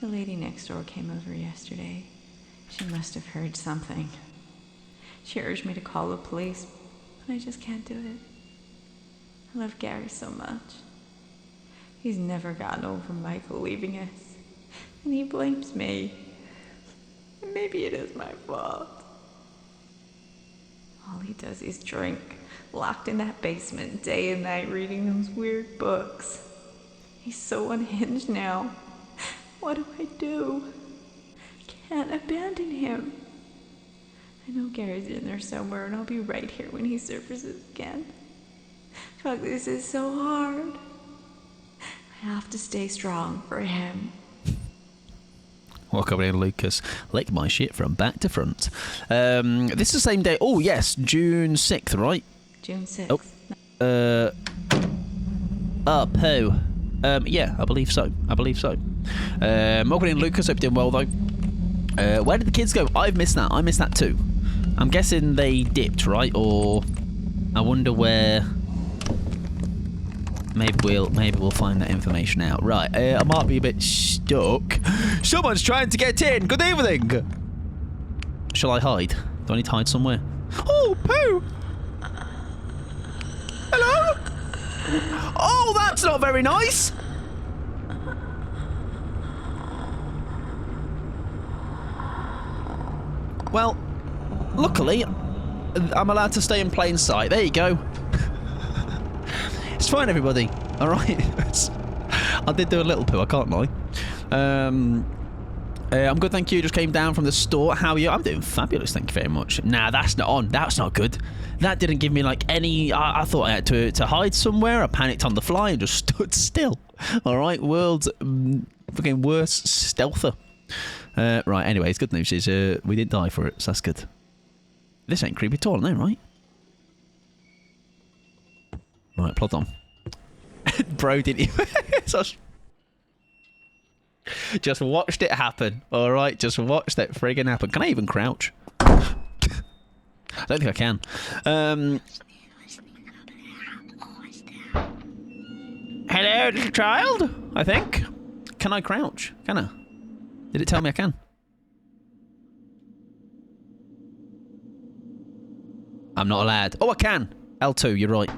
The lady next door came over yesterday. She must have heard something. She urged me to call the police, but I just can't do it. I love Gary so much. He's never gotten over Michael leaving us, and he blames me. And maybe it is my fault. All he does is drink, locked in that basement day and night reading those weird books. He's so unhinged now. What do I do? I can't abandon him. I know Gary's in there somewhere and I'll be right here when he surfaces again. Fuck, this is so hard. I have to stay strong for him. Welcome in, Lucas. Lick my shit from back to front. This is the same day. Oh, yes, June 6th, right? June 6th. Pooh. Yeah, I believe so. Welcome in, Lucas. Hope you're doing well, though. Where did the kids go? I've missed that. I missed that too. I'm guessing they dipped, right? Or I wonder where. Maybe we'll find that information out. Right, I might be a bit stuck. Someone's trying to get in. Good evening. Shall I hide? Do I need to hide somewhere? Oh, poo! Hello? Oh, that's not very nice. Well, luckily, I'm allowed to stay in plain sight. There you go. It's fine, everybody. All right. I did do a little poo. I can't lie. I'm good, thank you. Just came down from the store. How are you? I'm doing fabulous, thank you very much. Nah, that's not on. That's not good. That didn't give me like any. I thought I had to hide somewhere. I panicked on the fly and just stood still. All right, world's fucking worst stealther. Right. Anyways, good news is we didn't die for it, so that's good. This ain't creepy at all, no, right? Right, plod on. Bro, didn't you? Just watched it happen. Alright, just watched that friggin' happen. Can I even crouch? I don't think I can. Hello, little child? I think. Can I crouch? Can I? Did it tell me I can? I'm not allowed. Oh, I can. L2, you're right.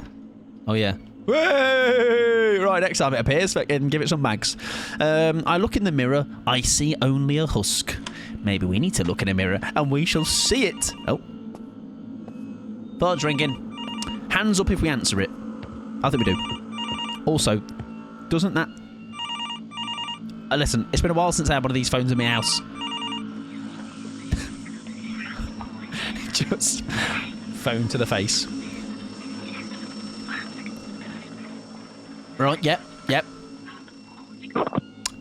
Oh, yeah. Whey! Right, next time it appears, fucking give it some mags. I look in the mirror. I see only a husk. Maybe we need to look in a mirror and we shall see it. Oh. Phone's ringing. Hands up if we answer it. I think we do. Also, doesn't that... listen, it's been a while since I had one of these phones in my house. Just... phone to the face. Right, yep.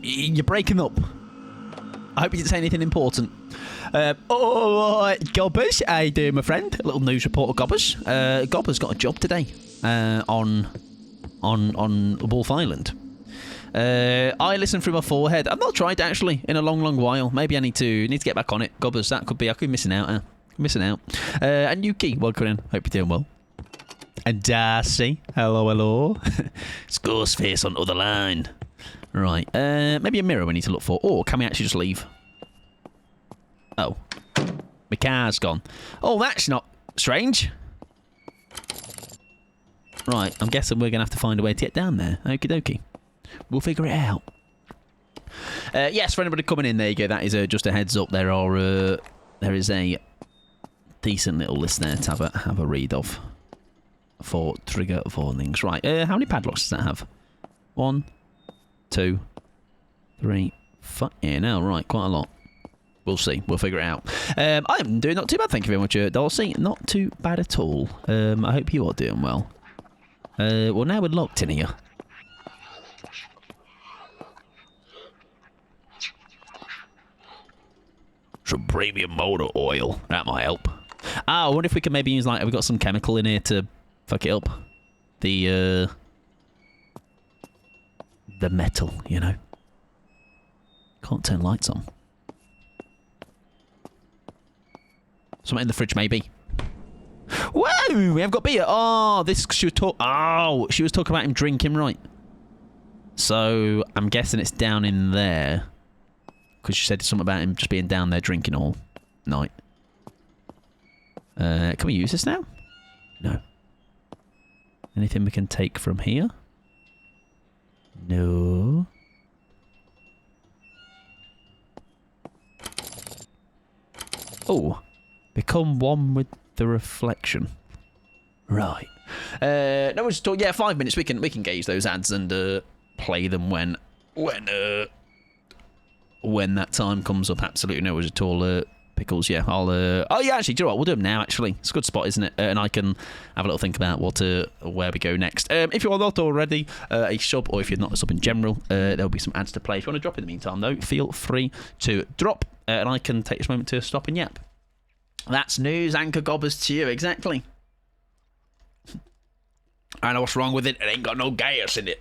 You're breaking up. I hope you didn't say anything important. Alright, Gobbers, how you doing, my friend? A little news report of Gobbers. Gobbers got a job today on Wolf Island. I listen through my forehead. I've not tried actually in a long while. Maybe I need to get back on it. Gobbers, that could be. I could be missing out. And Yuki, welcome in. Hope you're doing well. And Darcy, hello. It's Ghostface on the other line. Right, maybe a mirror we need to look for. Or can we actually just leave? Oh. My car's gone. Oh, that's not strange. Right, I'm guessing we're going to have to find a way to get down there. Okie dokie. We'll figure it out. Yes, for anybody coming in, there you go. That is just a heads up. There is a decent little list there to have a read of for trigger warnings. Right, how many padlocks does that have? 1, 2, 3, 4. Yeah, now, right, quite a lot. We'll see. We'll figure it out. I'm doing not too bad, thank you very much, Darcy. Not too bad at all. I hope you are doing well. Well, now we're locked in here. Some premium motor oil. That might help. I wonder if we can maybe use, like, have we got some chemical in here to fuck it up? The metal, you know. Can't turn lights on. Something in the fridge, maybe. Whoa! We have got beer. Oh, she was talking about him drinking, right? So I'm guessing it's down in there because she said something about him just being down there drinking all night. Can we use this now? No. Anything we can take from here? No. Oh. Become one with the reflection. Right. No, we'll just talk. Yeah, 5 minutes. We can gauge those ads and play them when that time comes up. Absolutely no worries at all. Pickles. Yeah, I'll. Oh yeah, actually, do you know what? We'll do them now. Actually, it's a good spot, isn't it? And I can have a little think about where we go next. If you are not already a sub, or if you're not a sub in general, there'll be some ads to play. If you want to drop in the meantime, though, feel free to drop, and I can take this moment to stop and yap. That's news, Anchor Gobbers to you, exactly. I know what's wrong with it. It ain't got no gas in it.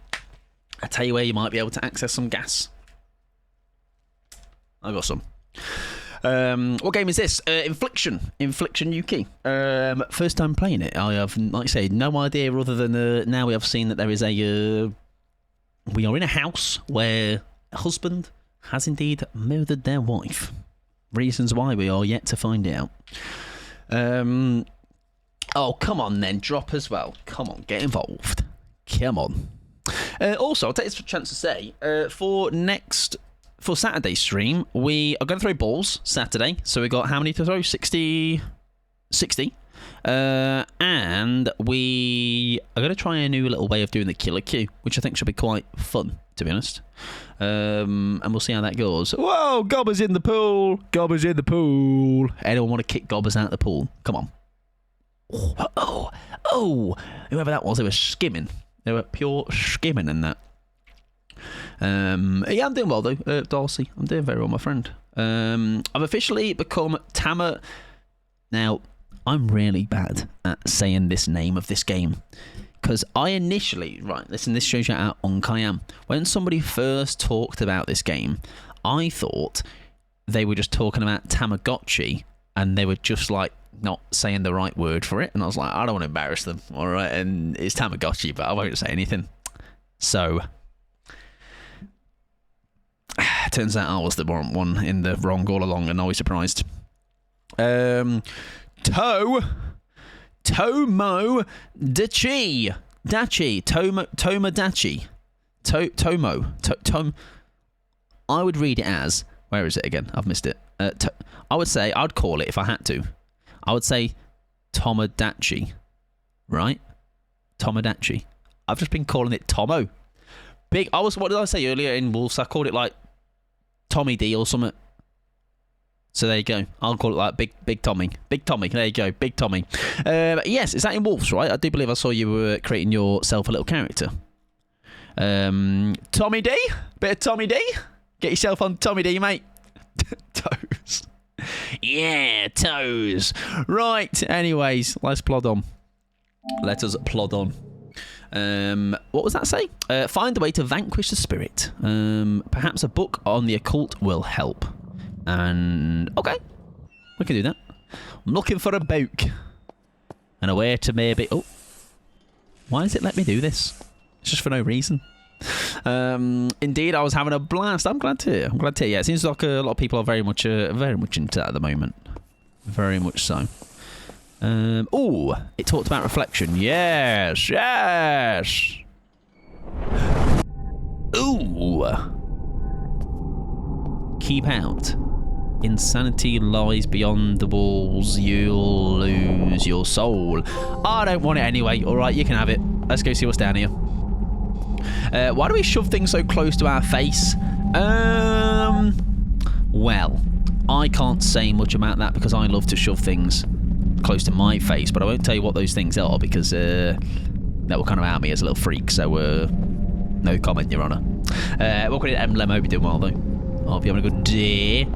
I tell you where you might be able to access some gas. I got some. What game is this? Infliction Yuki. First time playing it. I have, like I say, no idea other than now we have seen that there is a... we are in a house where a husband has indeed murdered their wife. Reasons why we are yet to find out. Oh, come on then. Drop as well. Come on, get involved. Come on. Also, I'll take this chance to say, for Saturday's stream, we are going to throw balls Saturday. So we got how many to throw? 60. And we are going to try a new little way of doing the killer queue, which I think should be quite fun, to be honest. And we'll see how that goes. Whoa, Gobber's in the pool. Gobber's in the pool. Anyone want to kick Gobbers out of the pool? Come on. Oh, whoever that was, they were skimming. They were pure skimming in that. Yeah, I'm doing well though, Darcy. I'm doing very well, my friend. I've officially become Tama. Now, I'm really bad at saying this name of this game. Because I initially... Right, listen, this shows you how unk I am. When somebody first talked about this game, I thought they were just talking about Tamagotchi, and they were just like not saying the right word for it. And I was like, I don't want to embarrass them, all right? And it's Tamagotchi, but I won't say anything. So... turns out I was the one in the wrong all along, and I was surprised. Tomodachi. I would read it as... Where is it again? I've missed it. I would say... I'd call it, if I had to. I would say Tomodachi. Right? Tomodachi. I've just been calling it Tomo. What did I say earlier in Wolves? I called it like Tommy D or something. So there you go. I'll call it like Big Tommy. Big Tommy. There you go. Big Tommy. Yes, is that in Wolves, right? I do believe I saw you were creating yourself a little character. Tommy D? Bit of Tommy D? Get yourself on Tommy D, mate. Toes. Yeah, toes. Right. Anyways, let's plod on. Let us plod on. What was that say? Find a way to vanquish the spirit. Perhaps a book on the occult will help. And okay, we can do that. I'm looking for a book and a way to maybe... Oh, why does it let me do this? It's just for no reason. Indeed, I was having a blast. I'm glad to hear. Yeah, it seems like a lot of people are very much into that at the moment. Very much so. Oh, it talked about reflection. Yes. Ooh. Keep out. Insanity lies beyond the walls. You'll lose your soul. I don't want it anyway. All right, you can have it. Let's go see what's down here. Why do we shove things so close to our face? Well, I can't say much about that because I love to shove things close to my face, but I won't tell you what those things are because that will kind of out me as a little freak, so no comment, Your Honour. Welcome to M. Lemo, be doing well though. I hope you're having a good day.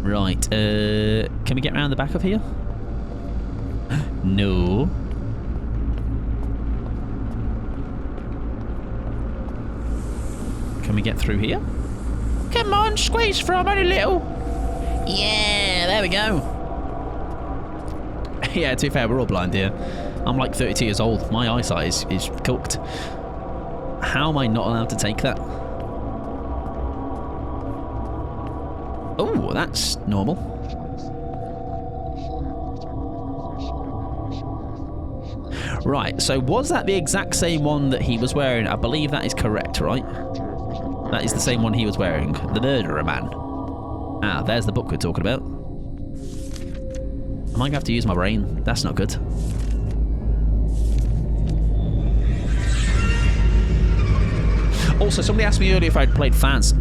Right, can we get around the back of here? No. Can we get through here? Come on, squeeze from only little. Yeah, there we go. Yeah, to be fair, we're all blind here. I'm like 32 years old. My eyesight is cooked. How am I not allowed to take that? Oh, that's normal. Right, so was that the exact same one that he was wearing? I believe that is correct, right? That is the same one he was wearing. The murderer man. Ah, there's the book we're talking about. I might have to use my brain. That's not good. Also, somebody asked me earlier if I'd played Faz.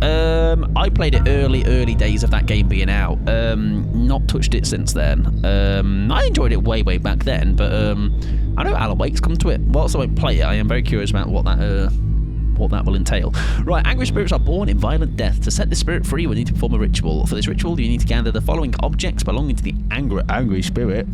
I played it early days of that game being out. Not touched it since then. I enjoyed it way back then, but I know Alan Wake's come to it. Whilst I won't play it, I am very curious about what that will entail. Right, angry spirits are born in violent death. To set the spirit free, we need to perform a ritual. For this ritual, you need to gather the following objects belonging to the angry spirit.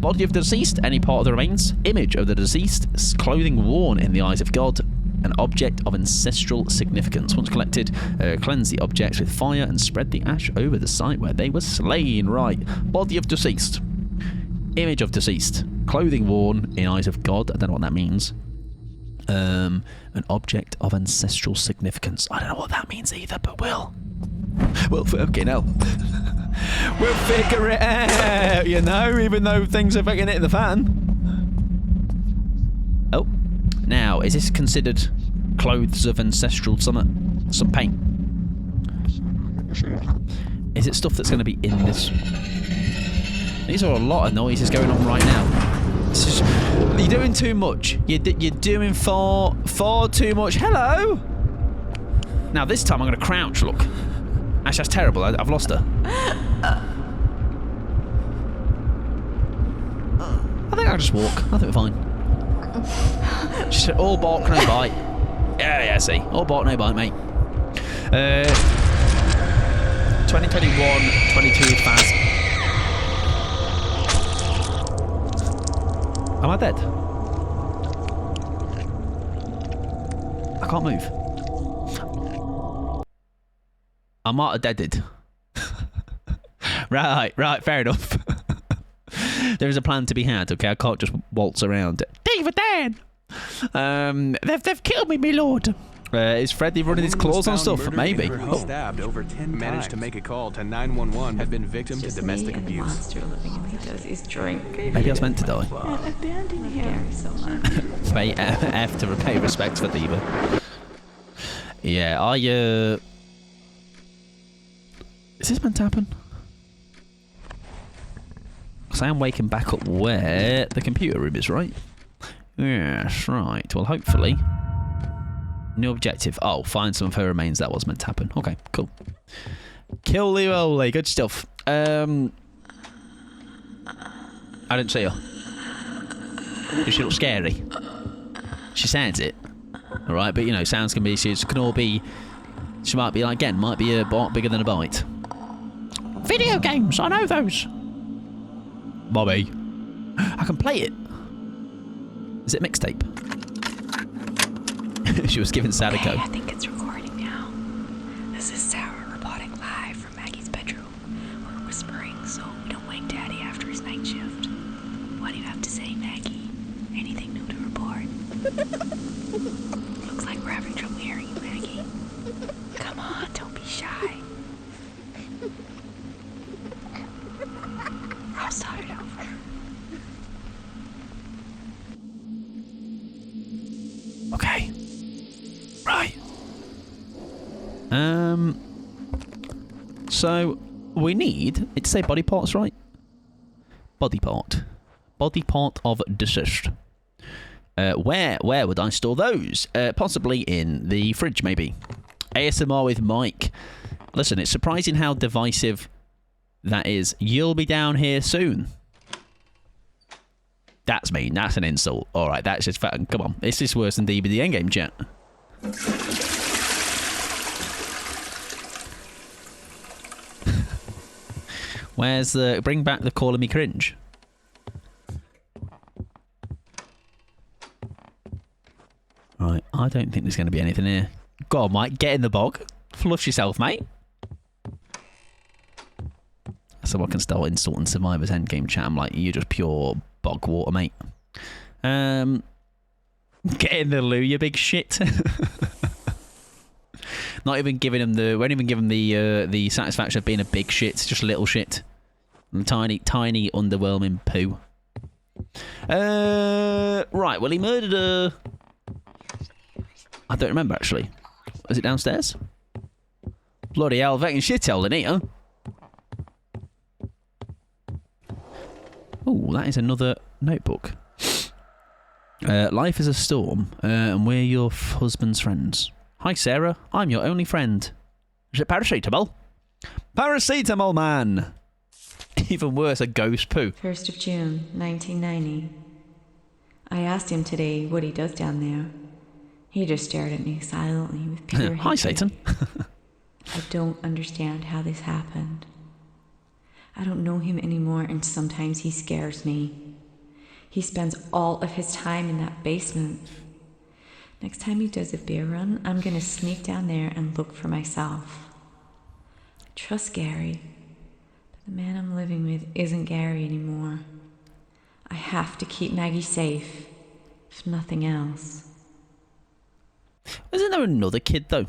Body of the deceased, any part of the remains, image of the deceased, clothing worn in the eyes of God, An object of ancestral significance. Once collected, cleanse the objects with fire and spread the ash over the site where they were slain. Right. Body of deceased. Image of deceased. Clothing worn in eyes of God. I don't know what that means. An object of ancestral significance. I don't know what that means either, but we'll fucking hell. We'll figure it out, you know, even though things are fucking hitting the fan. Oh. Now, is this considered clothes of ancestral some paint? Is it stuff that's going to be in this? These are a lot of noises going on right now. It's just, you're doing too much. You're doing far too much. Hello. Now this time I'm going to crouch. Look. Actually, that's terrible. I've lost her. I think I'll just walk. I think we're fine. She said, all bark, no bite. Yeah, see. All bark, no bite, mate. 2021, 22 Faz. Am I dead? I can't move. I might have deaded. Right, fair enough. There is a plan to be had, okay? I can't just waltz around. David Dan! They've killed me, my lord. Is Freddy running his claws on stuff? Maybe. Stabbed over 10 managed to make a call to 911. Had been victim to domestic abuse. Monster living in me does his drink. Maybe I was meant to die. Abandon him so much. Pay F to repay respects for Diva. Yeah, is this meant to happen? Because I am waking back up where the computer room is, right? Yes, right. Well, hopefully. New objective. Oh, find some of her remains. That was meant to happen. Okay, cool. Kill the Ole. Good stuff. I didn't see her. Does she look scary? She sounds it. Alright, but you know, sounds can be... She can all be... She might be, like, again, might be a bark bigger than a bite. Video games! I know those! Bobby. I can play it. Is it mixtape? She was given Sadako. Okay, I think it's recording now. This is Sarah reporting live from Maggie's bedroom. We're whispering so we don't wake Daddy after his night shift. What do you have to say, Maggie? Anything new to report? Looks like we're having trouble hearing you, Maggie. Come on, don't be shy. I'll start it over. Okay. Right. So we need it to say body parts, right? Body part. Body part of deceased. Where would I store those? Possibly in the fridge, maybe. ASMR with Mike. Listen, it's surprising how divisive that is. You'll be down here soon. That's mean. That's an insult. All right, that's just fat. Come on, this is worse than DBD Endgame chat. Where's the... Bring back the calling me cringe. Right, I don't think there's going to be anything here. Go on, Mike, get in the bog. Flush yourself, mate. So I can start insulting Survivor's Endgame chat. I'm like, you're just pure bog water, mate. Get in the loo, you big shit. Not even giving him the... Won't even give him the satisfaction of being a big shit. It's just a little shit. Tiny, tiny, underwhelming poo. Right, well, he murdered a... I don't remember, actually. Was it downstairs? Bloody hell, fucking shithole in here. Oh, that is another notebook. Life is a storm, and we're your husband's friends. Hi, Sarah. I'm your only friend. Is it paracetamol? Paracetamol, man! Even worse, a ghost poo. 1st of June, 1990. I asked him today what he does down there. He just stared at me silently with pure Hi, hatred. Satan. I don't understand how this happened. I don't know him anymore, and sometimes he scares me. He spends all of his time in that basement. Next time he does a beer run, I'm gonna sneak down there and look for myself. I trust Gary, but the man I'm living with isn't Gary anymore. I have to keep Maggie safe, if nothing else. Isn't there another kid, though?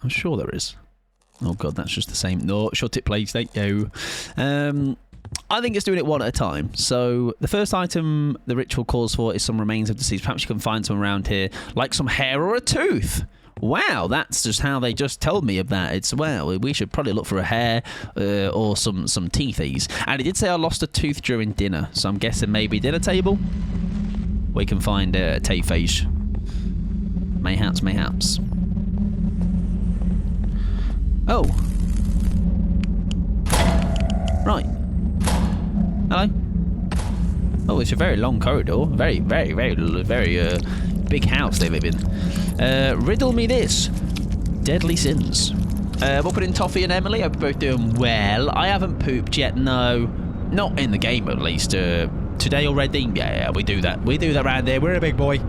I'm sure there is. Oh, God, that's just the same. No, shut it, please. Thank you. I think it's doing it one at a time. So the first item the ritual calls for is some remains of deceased. Perhaps you can find some around here, like some hair or a tooth. Wow, that's just how they just told me about it. So, well, we should probably look for a hair or some teethies. And he did say I lost a tooth during dinner, so I'm guessing maybe dinner table. We can find a tape face. Mayhaps. Oh. Right. Hello. Oh, it's a very long corridor. Very big house they live in. Riddle me this. Deadly Sins. We'll put in Toffee and Emily. Hope you're both doing well. I haven't pooped yet, no. Not in the game, at least. Today already? Yeah, we do that. We do that around there. We're a big boy.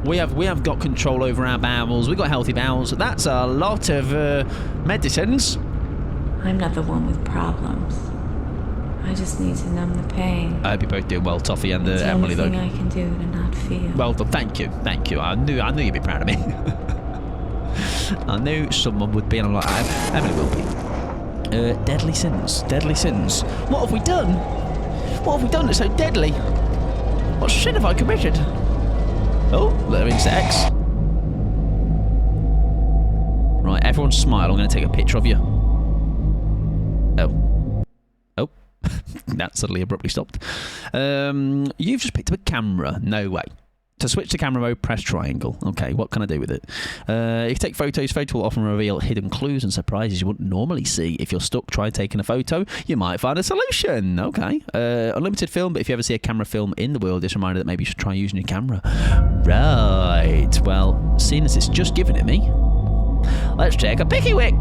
We have got control over our bowels. We've got healthy bowels. That's a lot of medicines. I'm not the one with problems. I just need to numb the pain. I hope you both doing well, Toffee and Emily, though. It's the only thing I can do to not feel. Well done. Thank you. I knew you'd be proud of me. I knew someone would be, and I'm like, Emily will be. Deadly Sins. What have we done? What have we done that's so deadly? What sin have I committed? Oh, they're in sex. Right, everyone smile. I'm going to take a picture of you. Oh. That suddenly abruptly stopped. You've just picked up a camera. No way. To switch to camera mode, press triangle. Okay, what can I do with it? If you take photos, photo will often reveal hidden clues and surprises you wouldn't normally see. If you're stuck trying taking a photo, you might find a solution. Okay. Unlimited film, but if you ever see a camera film in the world, it's a reminder that maybe you should try using your camera. Right. Well, seeing as it's just given it me, let's take a picky-wick.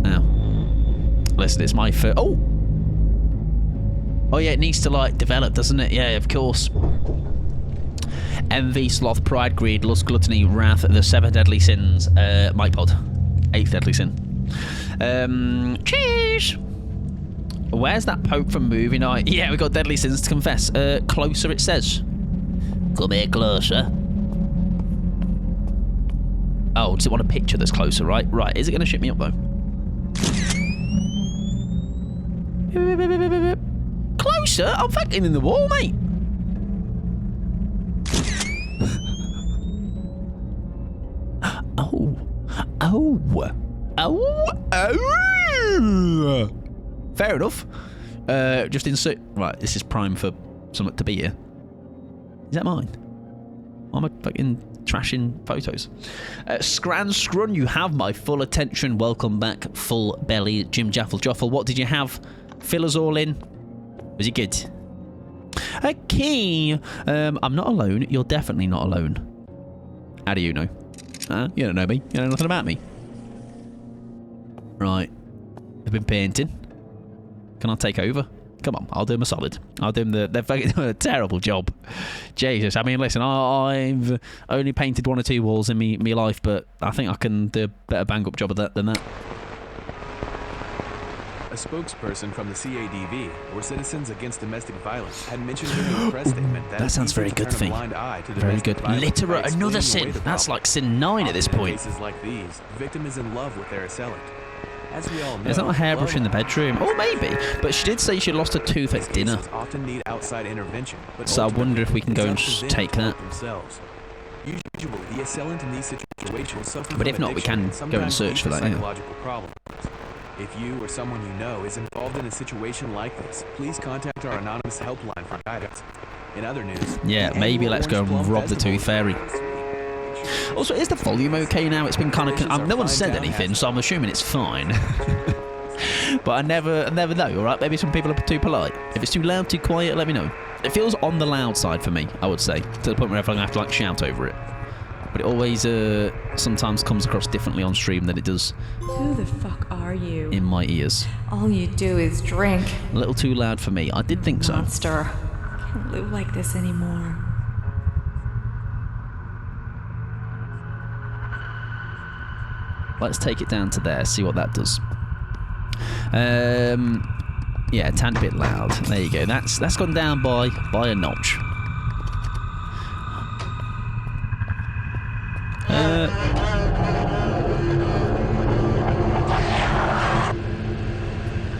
Now, listen, it's my first... Oh, yeah, it needs to, like, develop, doesn't it? Yeah, of course. Envy, sloth, pride, greed, lust, gluttony, wrath, the 7 deadly sins. My pod. 8th deadly sin. Cheers! Where's that Pope from movie night? Yeah, we got deadly sins to confess. Closer, it says. Come here closer. Oh, does it want a picture that's closer, right? Right, is it going to ship me up, though? Closer? I'm fucking in the wall, mate. Oh. Fair enough. Just insert... Right, this is prime for something to be here. Is that mine? Why am I fucking trashing photos? Scrun, you have my full attention. Welcome back, full belly. Jim Jaffle Joffle, what did you have? Fill us all in. Was it good? Okay. I'm not alone. You're definitely not alone. How do you know? You don't know me. You know nothing about me. Right. I've been painting. Can I take over? Come on, I'll do them a solid. I'll do them they're fucking doing a terrible job. Jesus, I mean, listen, I've only painted 1 or 2 walls in me life, but I think I can do a better bang-up job of that than that. A spokesperson from the CADV, or Citizens Against Domestic Violence, had mentioned in a press statement that sounds very good for me. Very good. Litter, another sin. That's like sin 9 at this point. In cases like these, the victim is in love with their assailant. As we all know, is that a hairbrush in the bedroom? Oh, maybe. But she did say she lost a tooth at dinner. Often need outside intervention, but so I wonder if we can go and take that. Usually, the assailant in these situations suffer. But if not, we can go and search for that. Psychological problems. If you or someone you know is involved in a situation like this, please contact our anonymous helpline for guidance. In other news, yeah, maybe let's go and rob the Tooth Fairy. Also, is the volume okay now? It's been kind of... no one said anything, so I'm assuming it's fine. But I never know, alright? Maybe some people are too polite. If it's too loud, too quiet, let me know. It feels on the loud side for me, I would say. To the point where I'm going to have to, like, shout over it. but it always sometimes comes across differently on stream than it does Who the fuck are you? in my ears. All you do is drink. A little too loud for me. I did think so. Monster. I can't live like this anymore. Let's take it down to there, see what that does. Yeah, a tad bit loud. There you go. That's gone down by a notch.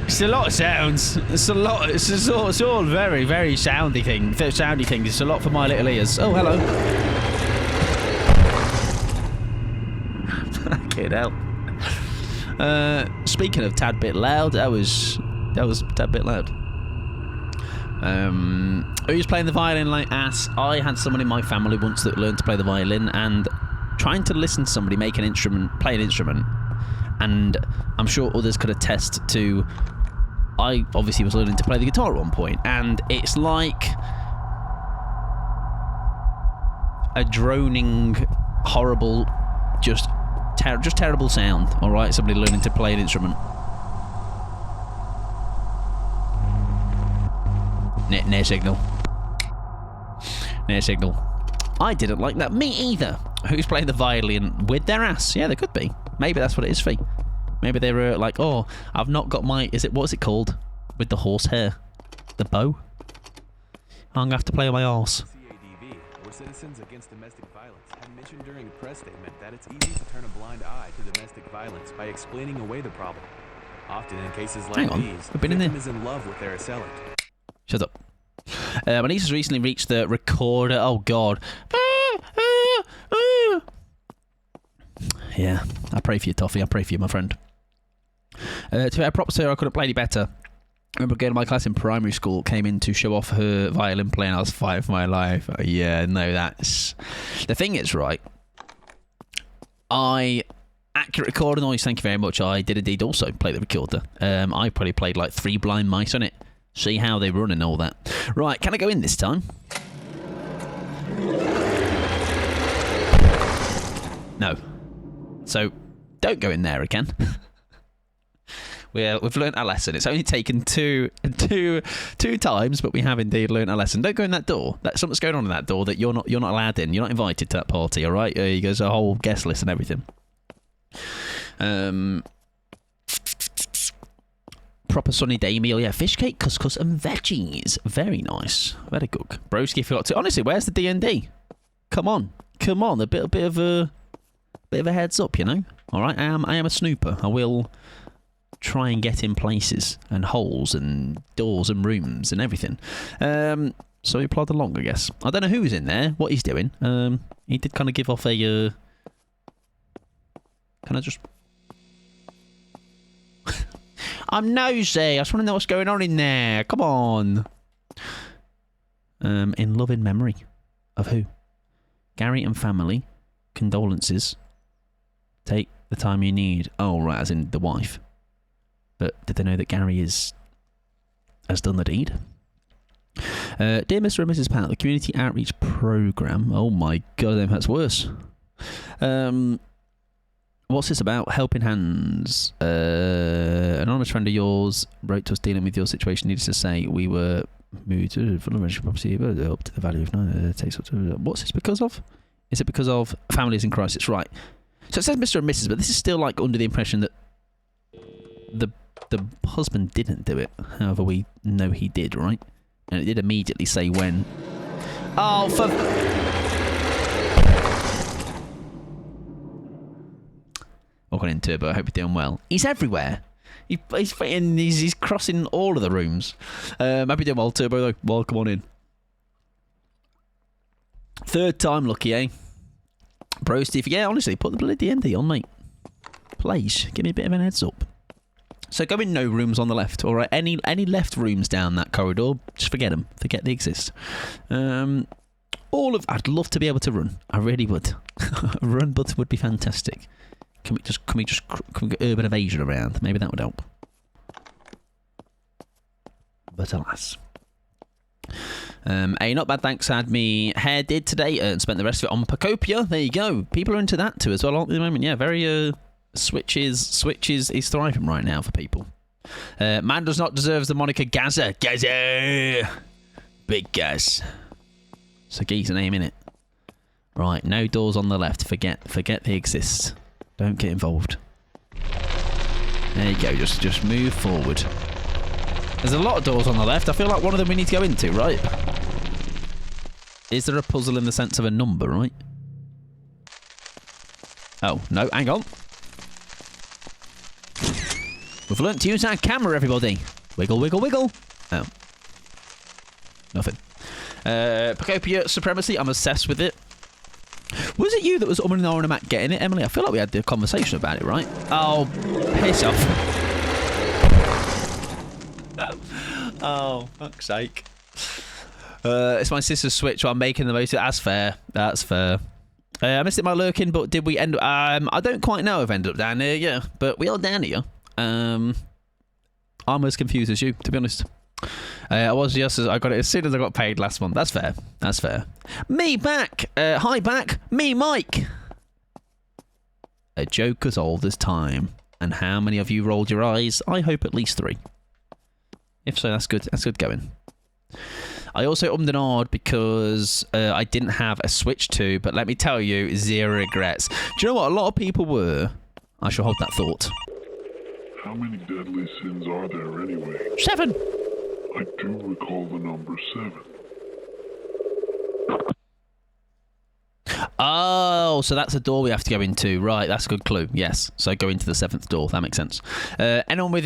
It's a lot of sounds. It's a lot. It's all very, very soundy things. It's a lot for my little ears. Oh, hello. Fucking hell. Speaking of tad bit loud, that was tad bit loud. Who's playing the violin like ass? I had someone in my family once that learned to play the violin, and trying to listen to somebody play an instrument, and I'm sure others could attest to. I obviously was learning to play the guitar at one point, and it's like a droning, horrible, just terrible sound. All right, somebody learning to play an instrument. Near signal. Near signal. I didn't like that. Me either. Who's playing the violin with their ass? Yeah, they could be. Maybe that's what it is, Fee. Maybe they were like, oh, I've not got my... What's it called? With the horsehair? The bow? I'm going to have to play with my arse. CADV, or Citizens Against Domestic Violence, had mentioned during a press statement that it's easy to turn a blind eye to domestic violence by explaining away the problem. Often in cases like these, the victim is in love with their assailant. Shut up. My niece has recently reached the recorder. Oh, God. Yeah, I pray for you, Toffee. I pray for you, my friend. To be props to her, I couldn't play any better. I remember a girl in my class in primary school came in to show off her violin playing. I was fighting for my life. Oh, yeah, no, that's... The thing is, right, accurate recorder noise, thank you very much. I did indeed also play the recorder. I probably played like 3 blind mice on it. See how they run and all that. Right, can I go in this time? No. So, don't go in there again. We've learnt our lesson. It's only taken two times, but we have indeed learnt our lesson. Don't go in that door. Something's going on in that door that you're not allowed in. You're not invited to that party, all right? There's a whole guest list and everything. Proper sunny day meal. Yeah, fish cake, couscous, and veggies. Very nice. Very good. Broski forgot to... Honestly, where's the D&D? Come on. A bit of a heads up, you know? All right, I am a snooper. I will try and get in places and holes and doors and rooms and everything. So we plod along, I guess. I don't know who's in there, what he's doing. He did kind of give off a... Can I just... I'm nosy. I just want to know what's going on in there. Come on. In loving memory of who? Gary and family. Condolences. Take the time you need. Oh, right, as in the wife. But did they know that Gary has done the deed? Dear Mr. and Mrs. Pat, the community outreach program. Oh my god, that's worse. What's this about? Helping Hands. Anonymous friend of yours wrote to us dealing with your situation. Needless to say, we were moved to property up to the value of 9. What's this because of? Is it because of families in crisis? Right. So it says Mr. and Mrs., but this is still like under the impression that the husband didn't do it. However, we know he did, right? And it did immediately say when. Oh, for... Walking in Turbo, I hope you're doing well. He's everywhere. He's crossing all of the rooms. Hope you're doing well, Turbo, though. Welcome on in. 3rd time lucky, eh? Bro, Steve, yeah, honestly, put the bloody DMD on, mate. Please, give me a bit of an heads up. So go in no rooms on the left, all right? Any left rooms down that corridor, just forget them. Forget they exist. I'd love to be able to run. I really would. Run, but would be fantastic. Can we get urban evasion around? Maybe that would help. But alas. A not bad thanks had me hair did today and spent the rest of it on Pacopia. There you go. People are into that too as well at the moment. Yeah, very Switch is thriving right now for people. Man does not deserve the moniker Gaza. Gaza! Big Gaz. It's a geezer name, innit? Right, no doors on the left. Forget they exist. Don't get involved. There you go, just move forward. There's a lot of doors on the left. I feel like one of them we need to go into, right? Is there a puzzle in the sense of a number, right? Oh, no, hang on. We've learnt to use our camera, everybody. Wiggle, wiggle, wiggle. Oh. Nothing. Pacopia Supremacy, I'm obsessed with it. Was it you that was umming and ahhing about getting it, Emily? I feel like we had the conversation about it, right? Oh, piss off. Oh, fuck's sake. It's my sister's Switch, so I'm making the most of it. That's fair. That's fair. I missed it by lurking, but did we end up... I don't quite know if I ended up down here, yeah. But we are down here. I'm as confused as you, to be honest. I was just as I got it as soon as I got paid last month. That's fair. That's fair. Me back. Hi back. Me Mike. A joke as old as time. And how many of you rolled your eyes? I hope at least 3. If so, that's good. That's good going. I also ummed and ahed because I didn't have a Switch 2, but let me tell you, 0 regrets. Do you know what? A lot of people were. I shall hold that thought. How many deadly sins are there anyway? 7. I do recall the number 7. Oh, so that's a door we have to go into. Right, that's a good clue. Yes, so go into the 7th door. That makes sense. Anyone with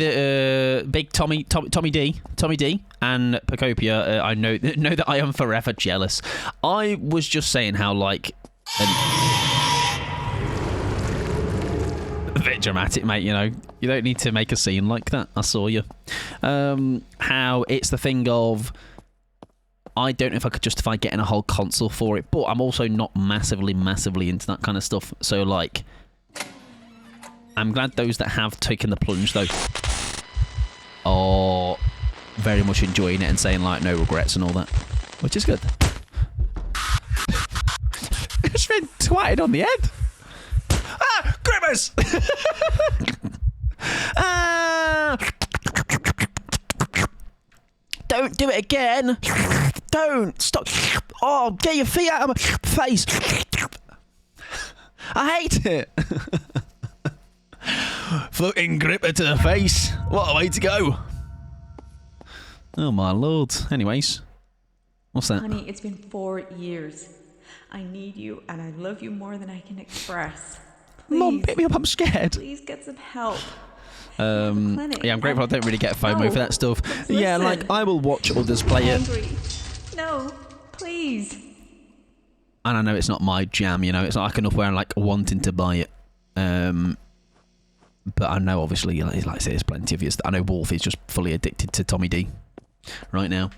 big Tommy D, and Pacopia, I know that I am forever jealous. I was just saying how, like... a bit dramatic, mate, you know. You don't need to make a scene like that. I saw you. How it's the thing of... I don't know if I could justify getting a whole console for it, but I'm also not massively into that kind of stuff. So, like, I'm glad those that have taken the plunge, though, are very much enjoying it and saying, like, no regrets and all that, which is good. It's been twatted on the head. Ah, grimace! Don't do it again. Don't stop. Oh, get your feet out of my face. I hate it. Fucking gripper to the face. What a way to go. Oh my lord. Anyways, what's that? Honey, it's been 4 years. I need you and I love you more than I can express. Please, Mom, pick me up. I'm scared. Please get some help. Yeah, I'm grateful I don't really get FOMO for that stuff. Yeah, like, I will watch others play it. No, please. And I know it's not my jam, you know. It's not like enough where I'm, like, wanting to buy it. But I know, obviously, like I say, there's plenty of you. I know Wolf is just fully addicted to Tommy D right now.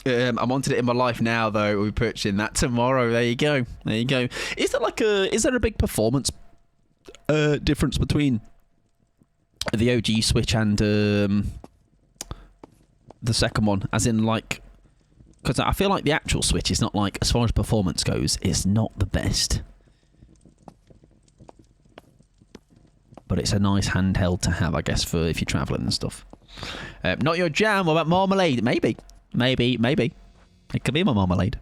I wanted it in my life now, though. We'll be purchasing that tomorrow. There you go. There you go. Is there a big performance difference between the OG Switch and the second one, as in, like, because I feel like the actual Switch is not, like, as far as performance goes, it's not the best, but it's a nice handheld to have, I guess, for if you're traveling and stuff. Not your jam. What about marmalade? Maybe it could be my marmalade.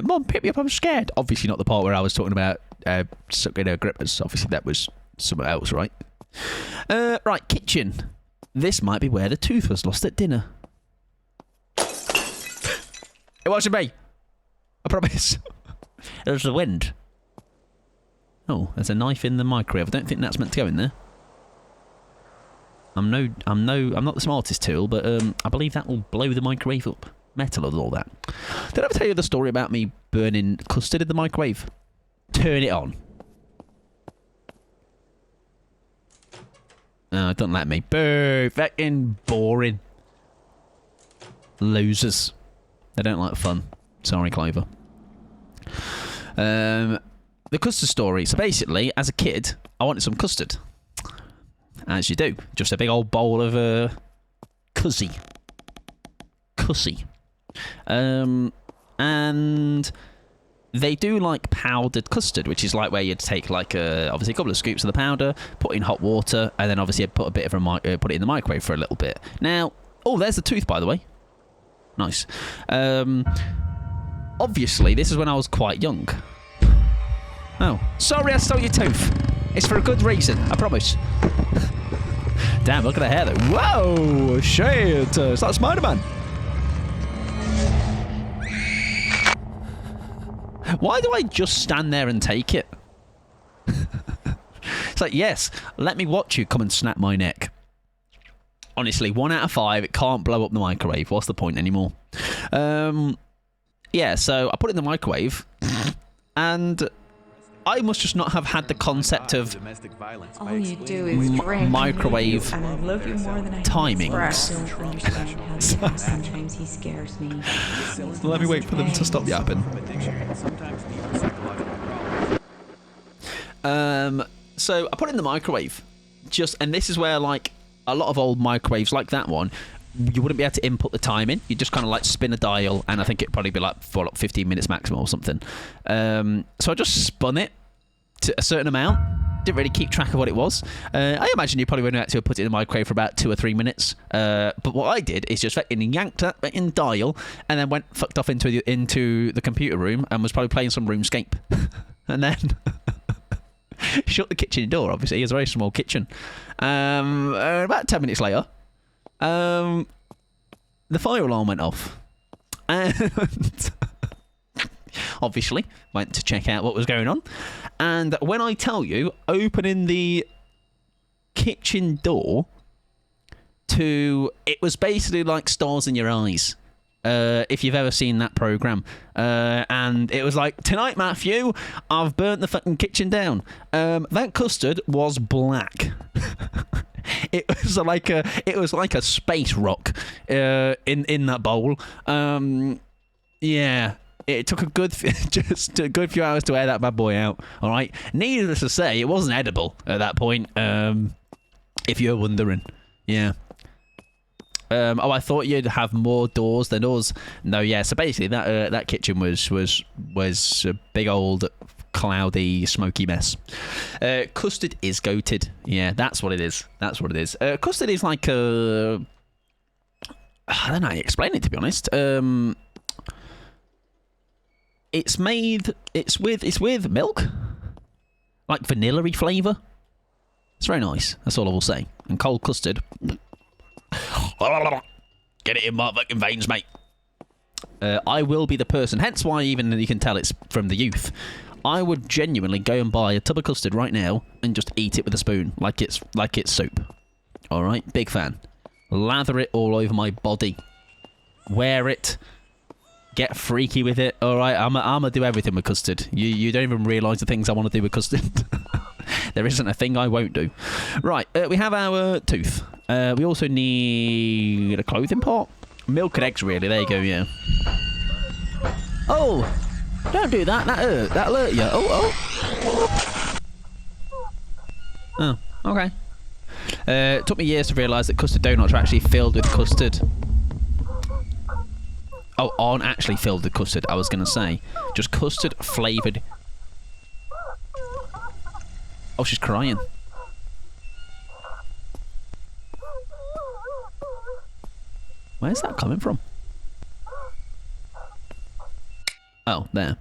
Mom, pick me up, I'm scared. Obviously not the part where I was talking about sucking her grippers. Obviously that was somewhere else, right? Right, kitchen. This might be where the tooth was lost at dinner. It wasn't me. I promise. It was the wind. Oh, there's a knife in the microwave. I don't think that's meant to go in there. I'm not the smartest tool, but I believe that will blow the microwave up. Metal and all that. Did I ever tell you the story about me burning custard in the microwave? Turn it on. Oh, don't let me. Boo! Fucking boring. Losers. They don't like fun. Sorry, Clover. The custard story. So basically, as a kid, I wanted some custard. As you do. Just a big old bowl of cussy. And they do like powdered custard, which is like where you'd take like obviously a couple of scoops of the powder, put in hot water, and then obviously put a bit of put it in the microwave for a little bit. Now, oh, there's the tooth, by the way. Nice. Obviously, this is when I was quite young. Oh, sorry I stole your tooth. It's for a good reason, I promise. Damn, look at the hair though. Whoa, shit. It's like Spider-Man. Why do I just stand there and take it? It's like, yes, let me watch you come and snap my neck. Honestly, 1 out of 5, it can't blow up the microwave. What's the point anymore? Yeah, so I put it in the microwave, and I must just not have had the concept of All you do is drink. microwave And I love you more than I timings. don't understand how sometimes he scares me. Let me wait for them to stop yapping. So I put it in the microwave, and this is where like a lot of old microwaves like that one, you wouldn't be able to input the time in. You just kind of like spin a dial, and I think it'd probably be like for like 15 minutes maximum or something. So I just spun it to a certain amount. Didn't really keep track of what it was. I imagine you probably wouldn't have to put it in the microwave for about 2 or 3 minutes. But what I did is just fucking yanked that in dial, and then went fucked off into the computer room and was probably playing some RuneScape. And then shut the kitchen door. Obviously, it's a very small kitchen. About 10 minutes later, the fire alarm went off, and obviously went to check out what was going on. And when I tell you, opening the kitchen door it was basically like Stars in Your Eyes, if you've ever seen that program. And it was like, tonight, Matthew, I've burnt the fucking kitchen down. That custard was black. It was like a space rock in that bowl. Yeah, it took a good few hours to air that bad boy out. All right, needless to say, it wasn't edible at that point. If you're wondering, yeah. I thought you'd have more doors than us. No, yeah. So basically, that kitchen was a big old cloudy, smoky mess. Custard is goated. Yeah, that's what it is. That's what it is. Custard is like a... I don't know how to explain it, to be honest. It's with milk, like vanilla-y flavour. It's very nice. That's all I will say. And cold custard. Get it in my fucking veins, mate. I will be the person. Hence why even you can tell it's from the youth. I would genuinely go and buy a tub of custard right now and just eat it with a spoon, like it's soup. All right, big fan. Lather it all over my body. Wear it. Get freaky with it. All right, I'm gonna do everything with custard. You don't even realise the things I want to do with custard. There isn't a thing I won't do. Right, we have our tooth. We also need a clothing pot. Milk and eggs, really. There you go, yeah. Oh! Don't do that. That'll hurt you. Oh, okay. It took me years to realise that custard donuts are actually filled with custard. Oh, aren't actually filled with custard, I was going to say. Just custard flavoured. Oh, she's crying. Where's that coming from? Oh, there.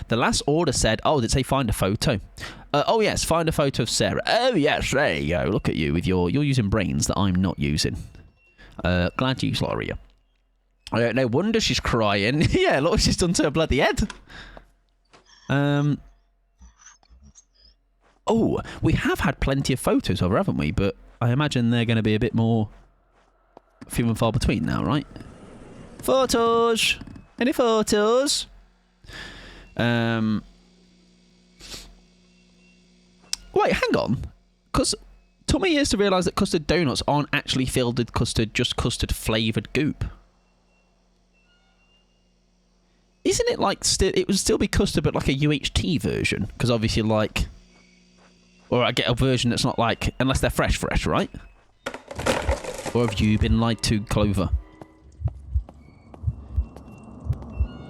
The last order said, oh, did it say find a photo? Oh, yes, find a photo of Sarah. Oh, yes, there you go. Look at you with you're using brains that I'm not using. Glad you, Gloria. No wonder she's crying. Yeah, look what she's done to her bloody head. Oh, we have had plenty of photos of her, haven't we? But I imagine they're going to be a bit more few and far between now, right? Photos! Any photos? Wait, hang on. Because it took me years to realise that custard donuts aren't actually filled with custard, just custard flavoured goop. Isn't it like it would still be custard, but like a UHT version? Because obviously, like, or I get a version that's not like, unless they're fresh, right? Or have you been lied to, Clover?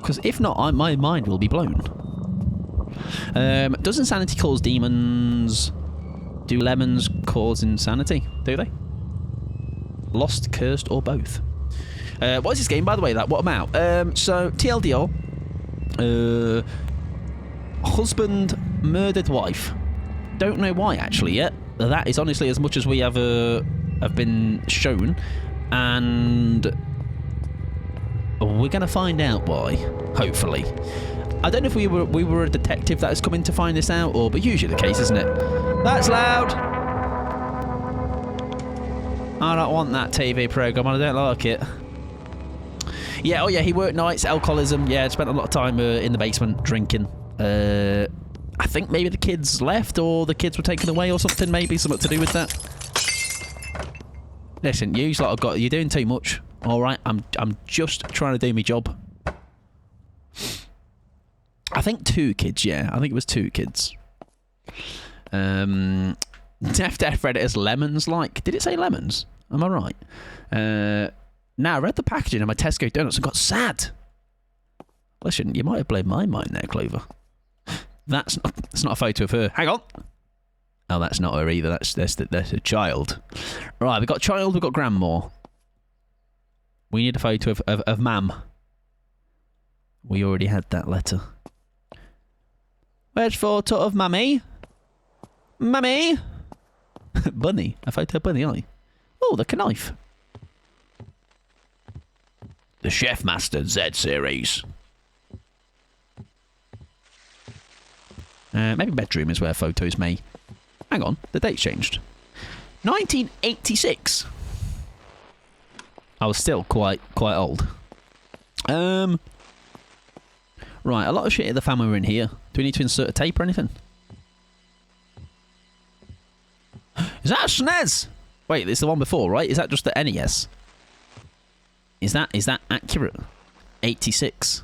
Because if not, my mind will be blown. Does insanity cause demons? Do lemons cause insanity? Do they? Lost, cursed, or both? What is this game, by the way? What about? So, TLDR. Husband murdered wife. Don't know why, actually, yet. That is honestly as much as we have been shown. And we're going to find out why, hopefully. I don't know if we were a detective that has come in to find this out, but usually the case, isn't it? That's loud! I don't want that TV programme, I don't like it. Yeah, oh yeah, he worked nights, alcoholism, yeah, spent a lot of time in the basement drinking. I think maybe the kids left, or the kids were taken away or something, maybe something to do with that. Listen, you're doing too much. Alright, I'm just trying to do my job. I think 2 kids, yeah. I think it was 2 kids. Death read it as lemons, like. Did it say lemons? Am I right? Now, I read the packaging of my Tesco donuts and got sad. Listen, you might have blown my mind there, Clover. That's not a photo of her. Hang on. Oh, that's not her either. That's a child. Right, we've got child, we've got grandma. We need a photo of Mam. We already had that letter. Where's photo of Mummy? Mummy? Bunny. A photo of Bunny, aye. Oh, the knife. The Chef Master Z series. Maybe bedroom is where photos may... Hang on, the date's changed. 1986. I was still quite old. Right, a lot of shit at the family were in here. Do we need to insert a tape or anything? Is that a SNES? Wait, it's the one before, right? Is that just the NES? Is that accurate? 86.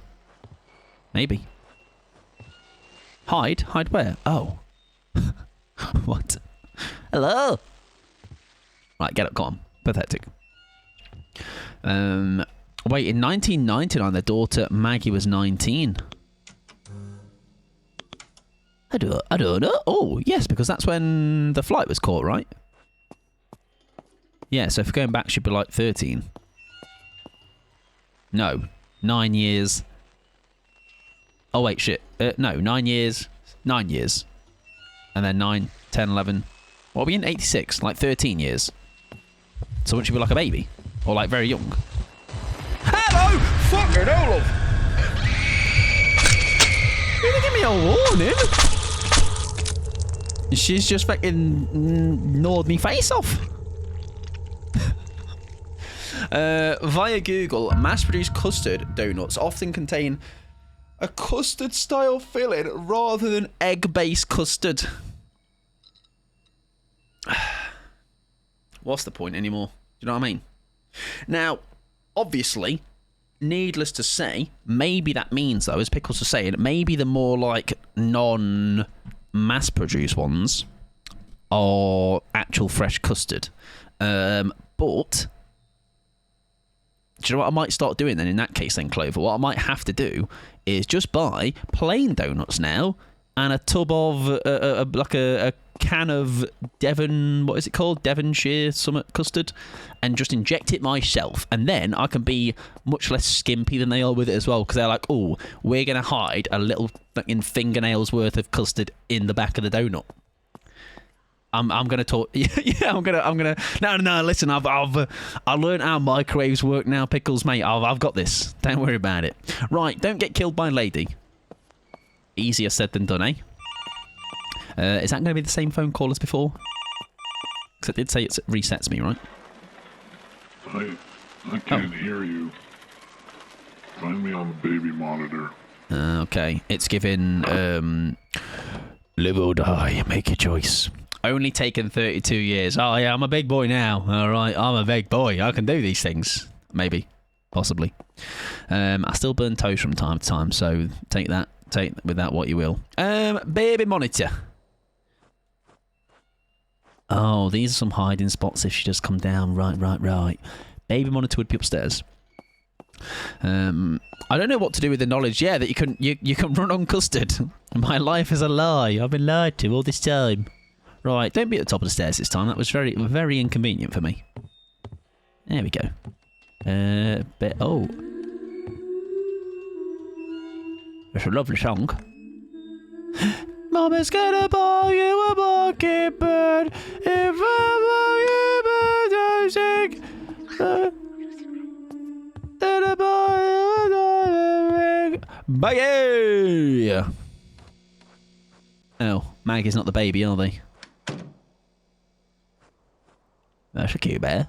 Maybe. Hide? Hide where? Oh. What? Hello? Right, get up, come on. Pathetic. Wait, in 1999, their daughter Maggie was 19. I don't know. Oh, yes, because that's when the flight was caught, right? Yeah, so if we're going back, she'd be like 13. No, 9 years. Oh, wait, shit. No, 9 years. 9 years. And then 9, 10, 11. What are we in? 86? Like 13 years. So wouldn't she be like a baby? Or like very young? Hello! Fucking hell, love! You didn't give me a warning! She's just fucking gnawed me face off. Via Google, mass-produced custard donuts often contain a custard-style filling rather than egg-based custard. What's the point anymore? Do you know what I mean? Now, obviously, needless to say, maybe that means, though, as Pickles was saying, maybe the more, like, non-mass-produced ones are actual fresh custard. But... do you know what I might start doing then in that case then, Clover? What I might have to do is just buy plain donuts now and a tub of, a can of Devon, what is it called? Devonshire Summit custard, and just inject it myself. And then I can be much less skimpy than they are with it as well, because they're like, oh, we're going to hide a little fucking fingernails worth of custard in the back of the donut. I'm gonna talk. Yeah, I'm gonna. No. Listen, I've learned how microwaves work now, Pickles, mate. I've got this. Don't worry about it. Right, don't get killed by a lady. Easier said than done, eh? Is that gonna be the same phone call as before? Because it did say it resets me, right? I can't hear you. Find me on the baby monitor. Okay, it's given live or die. Make a choice. Only taken 32 years. Oh, yeah, I'm a big boy now. All right, I'm a big boy. I can do these things. Maybe. Possibly. I still burn toast from time to time, so take with that what you will. Baby monitor. Oh, these are some hiding spots if she does come down. Right. Baby monitor would be upstairs. I don't know what to do with the knowledge. Yeah, that you can run on custard. My life is a lie. I've been lied to all this time. Right, don't be at the top of the stairs this time. That was very, very inconvenient for me. There we go. Oh. It's a lovely song. Mama's gonna buy you a mockingbird if I buy you music. Maggie! Oh, Maggie's not the baby, are they? That's a cute bear.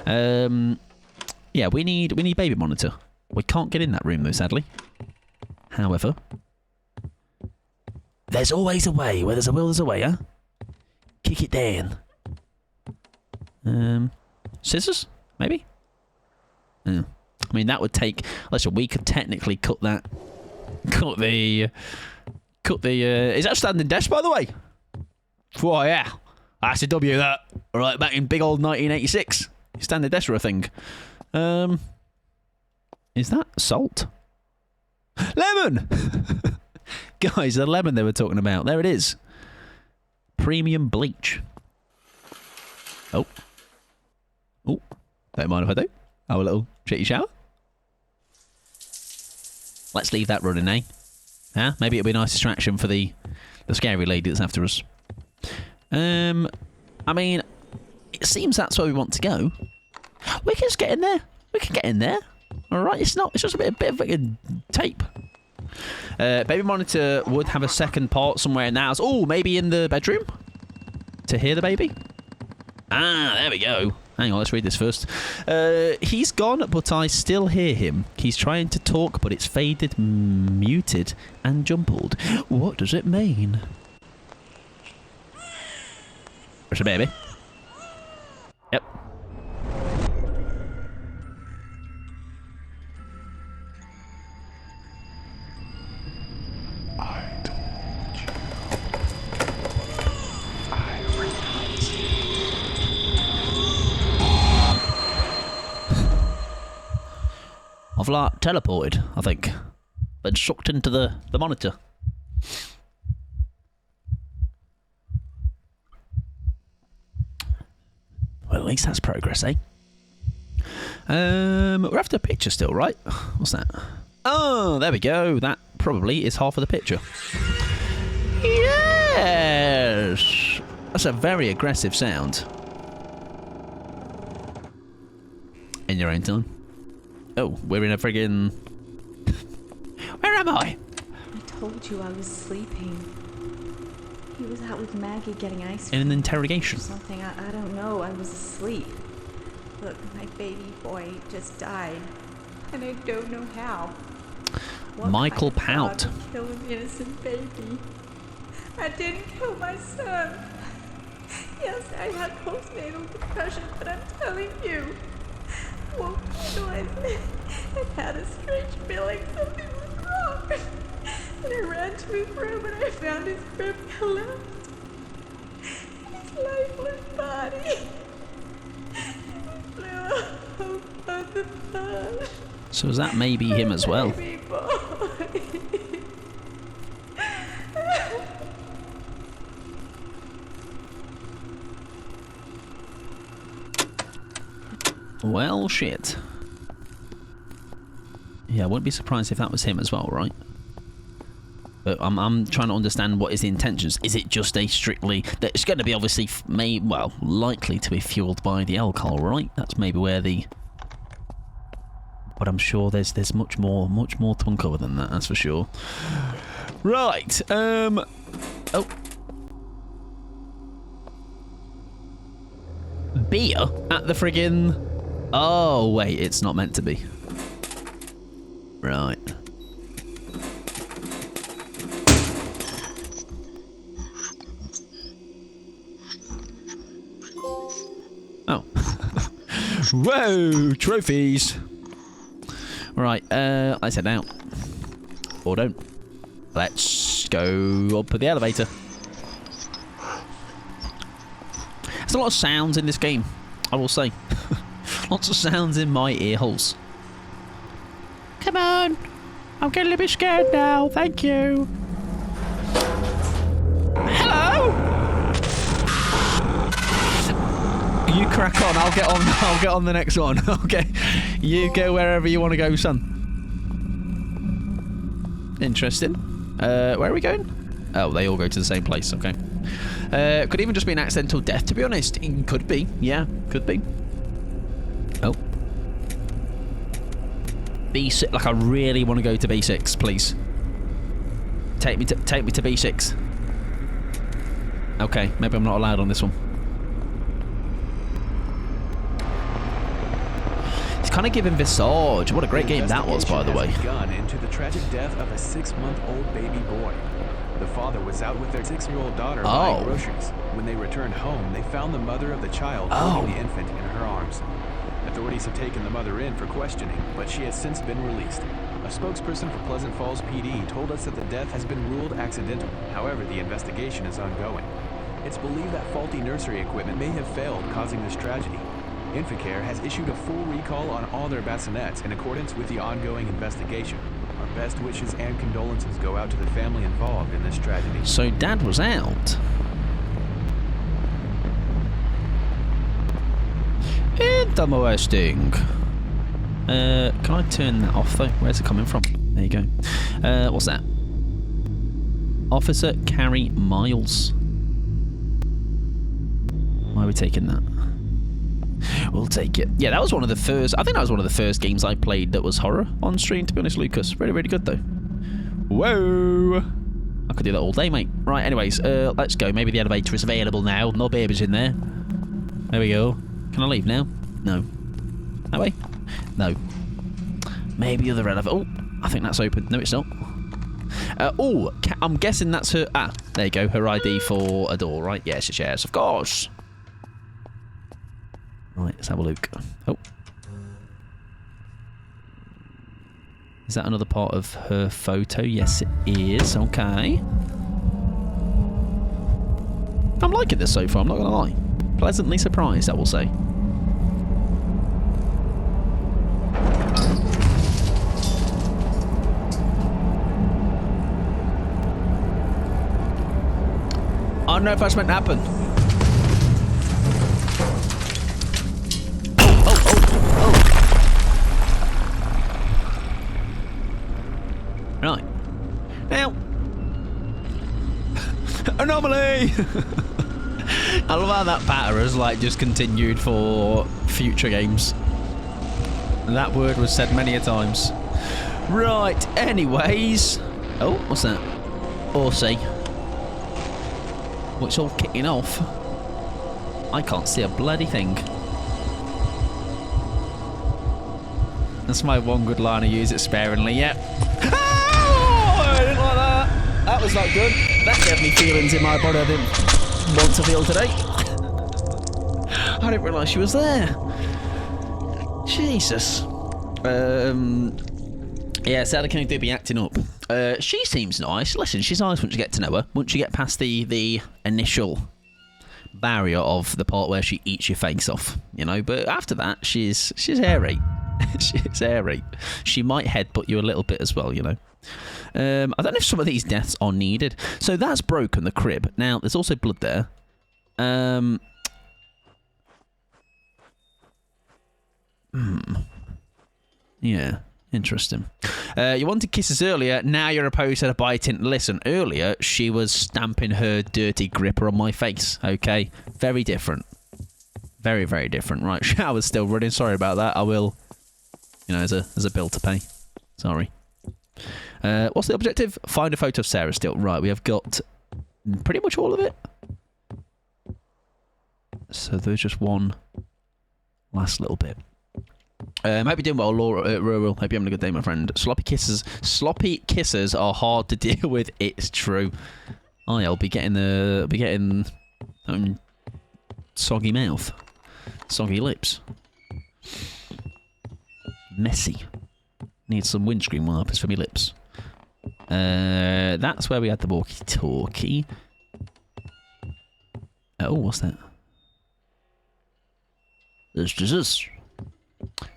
Yeah, we need baby monitor. We can't get in that room though, sadly. However, there's always a way. Where there's a will, there's a way, huh? Kick it down. Scissors, maybe. I mean, that would take. Listen, we could technically cut the. Is that a standing desk, by the way? Oh yeah, that's a W. That right back in big old 1986. Standing desk for a thing. Is that salt? Lemon. Guys, the lemon they were talking about. There it is. Premium bleach. Oh. Oh. Don't mind if I do. Have a little shitty shower. Let's leave that running, eh? Huh? Maybe it'll be a nice distraction for the scary lady that's after us. I mean, it seems that's where we want to go. We can just get in there. We can get in there. Alright, it's just a bit of tape. Baby monitor would have a second part somewhere in the house. Oh, maybe in the bedroom? To hear the baby? Ah, there we go. Hang on, let's read this first. He's gone, but I still hear him. He's trying to talk, but it's faded, muted, and jumbled. What does it mean? There's a baby. Yep. I've like teleported, I think. Been sucked into the monitor. Well, at least that's progress, eh? We're after a picture still, right? What's that? Oh, there we go. That probably is half of the picture. Yes! That's a very aggressive sound. In your own time. Oh, we're in a friggin'... Where am I? I told you I was sleeping. He was out with Maggie getting ice cream. In an interrogation. Or something, I don't know. I was asleep. Look, my baby boy just died. And I don't know how. What Michael kind of Pout. God would kill an innocent baby. I didn't kill my son. Yes, I had postnatal depression, but I'm telling you. Woke noise. I had a strange feeling something was wrong. And I ran to his room and I found his crib collapsed. His lifeless body. Flew off of the bus. So is that maybe him as well? Baby boy. Well, shit. Yeah, I wouldn't be surprised if that was him as well, right? But I'm trying to understand what is the intentions. Is it just a strictly... that it's going to be obviously, likely to be fueled by the alcohol, right? That's maybe where the... But I'm sure there's much more to uncover than that, that's for sure. Right, oh. Beer at the friggin'... Oh, wait, it's not meant to be. Right. Oh. Whoa, trophies. Right, let's head out. Or don't. Let's go up with the elevator. There's a lot of sounds in this game, I will say. Lots of sounds in my ear holes. Come on. I'm getting a little bit scared now. Thank you. Hello. You crack on. I'll get on. I'll get on the next one. Okay. You go wherever you want to go, son. Interesting. Where are we going? Oh, they all go to the same place. Okay. Could even just be an accidental death, to be honest. It could be. Yeah, could be. Oh. B6. Like, I really want to go to B6, please. Take me to B6. Okay, maybe I'm not allowed on this one. It's kind of giving Visage. What a great game that was, by the way. Begun into the tragic death of a 6-month-old baby boy. The father was out with their 6-year-old daughter buying groceries. When they returned home, they found the mother of the child holding the infant in her arms. Authorities have taken the mother in for questioning, but she has since been released. A spokesperson for Pleasant Falls PD told us that the death has been ruled accidental. However, the investigation is ongoing. It's believed that faulty nursery equipment may have failed, causing this tragedy. Infocare has issued a full recall on all their bassinets in accordance with the ongoing investigation. Our best wishes and condolences go out to the family involved in this tragedy. So Dad was out. Interesting. Can I turn that off though? Where's it coming from? There you go. What's that? Officer Carrie Miles. Why are we taking that? We'll take it. Yeah, that was one of the first. I think that was one of the first games I played that was horror on stream, to be honest, Lucas. Really, really good though. Whoa! I could do that all day, mate. Right, anyways, let's go. Maybe the elevator is available now. No babies in there. There we go. Can I leave now? No. That way? No. Maybe other elevator. Oh, I think that's open. No, it's not. Oh, I'm guessing that's her. Ah, there you go. Her ID for a door, right? Yes, yes, of course. Right, let's have a look. Oh. Is that another part of her photo? Yes, it is. Okay. I'm liking this so far, I'm not going to lie. Pleasantly surprised, I will say. I don't know if that's meant to happen. Right. Now. Anomaly! I love how that patter has like just continued for future games. That word was said many a times. Right, anyways. Oh, what's that? Horsey. Well, it's all kicking off. I can't see a bloody thing. That's my one good line. I use it sparingly, yep. I didn't like that. That was not good. That gave me feelings in my body I didn't want to feel today. I didn't realise she was there. Jesus. Yeah, Sarah King do be acting up. She seems nice. Listen, she's nice once you get to know her. Once you get past the initial barrier of the part where she eats your face off, you know. But after that, she's airy. She's airy. She might headbutt you a little bit as well, you know. I don't know if some of these deaths are needed. So that's broken, the crib. Now, there's also blood there. Yeah, interesting. You wanted kisses earlier, now you're opposed to the biting. Listen, earlier, she was stamping her dirty gripper on my face, okay? Very different. Very, very different. Right, shower's still running. Sorry about that. I will, you know, there's a bill to pay. Sorry. What's the objective? Find a photo of Sarah still. Right, we have got pretty much all of it. So there's just one last little bit. Hope you're doing well, Laura. Rural. Hope you're having a good day, my friend. Sloppy kisses are hard to deal with. It's true. I'll be getting soggy mouth, soggy lips, messy. Need some windscreen wipers for my lips. That's where we had the walkie-talkie. Oh, what's that? This.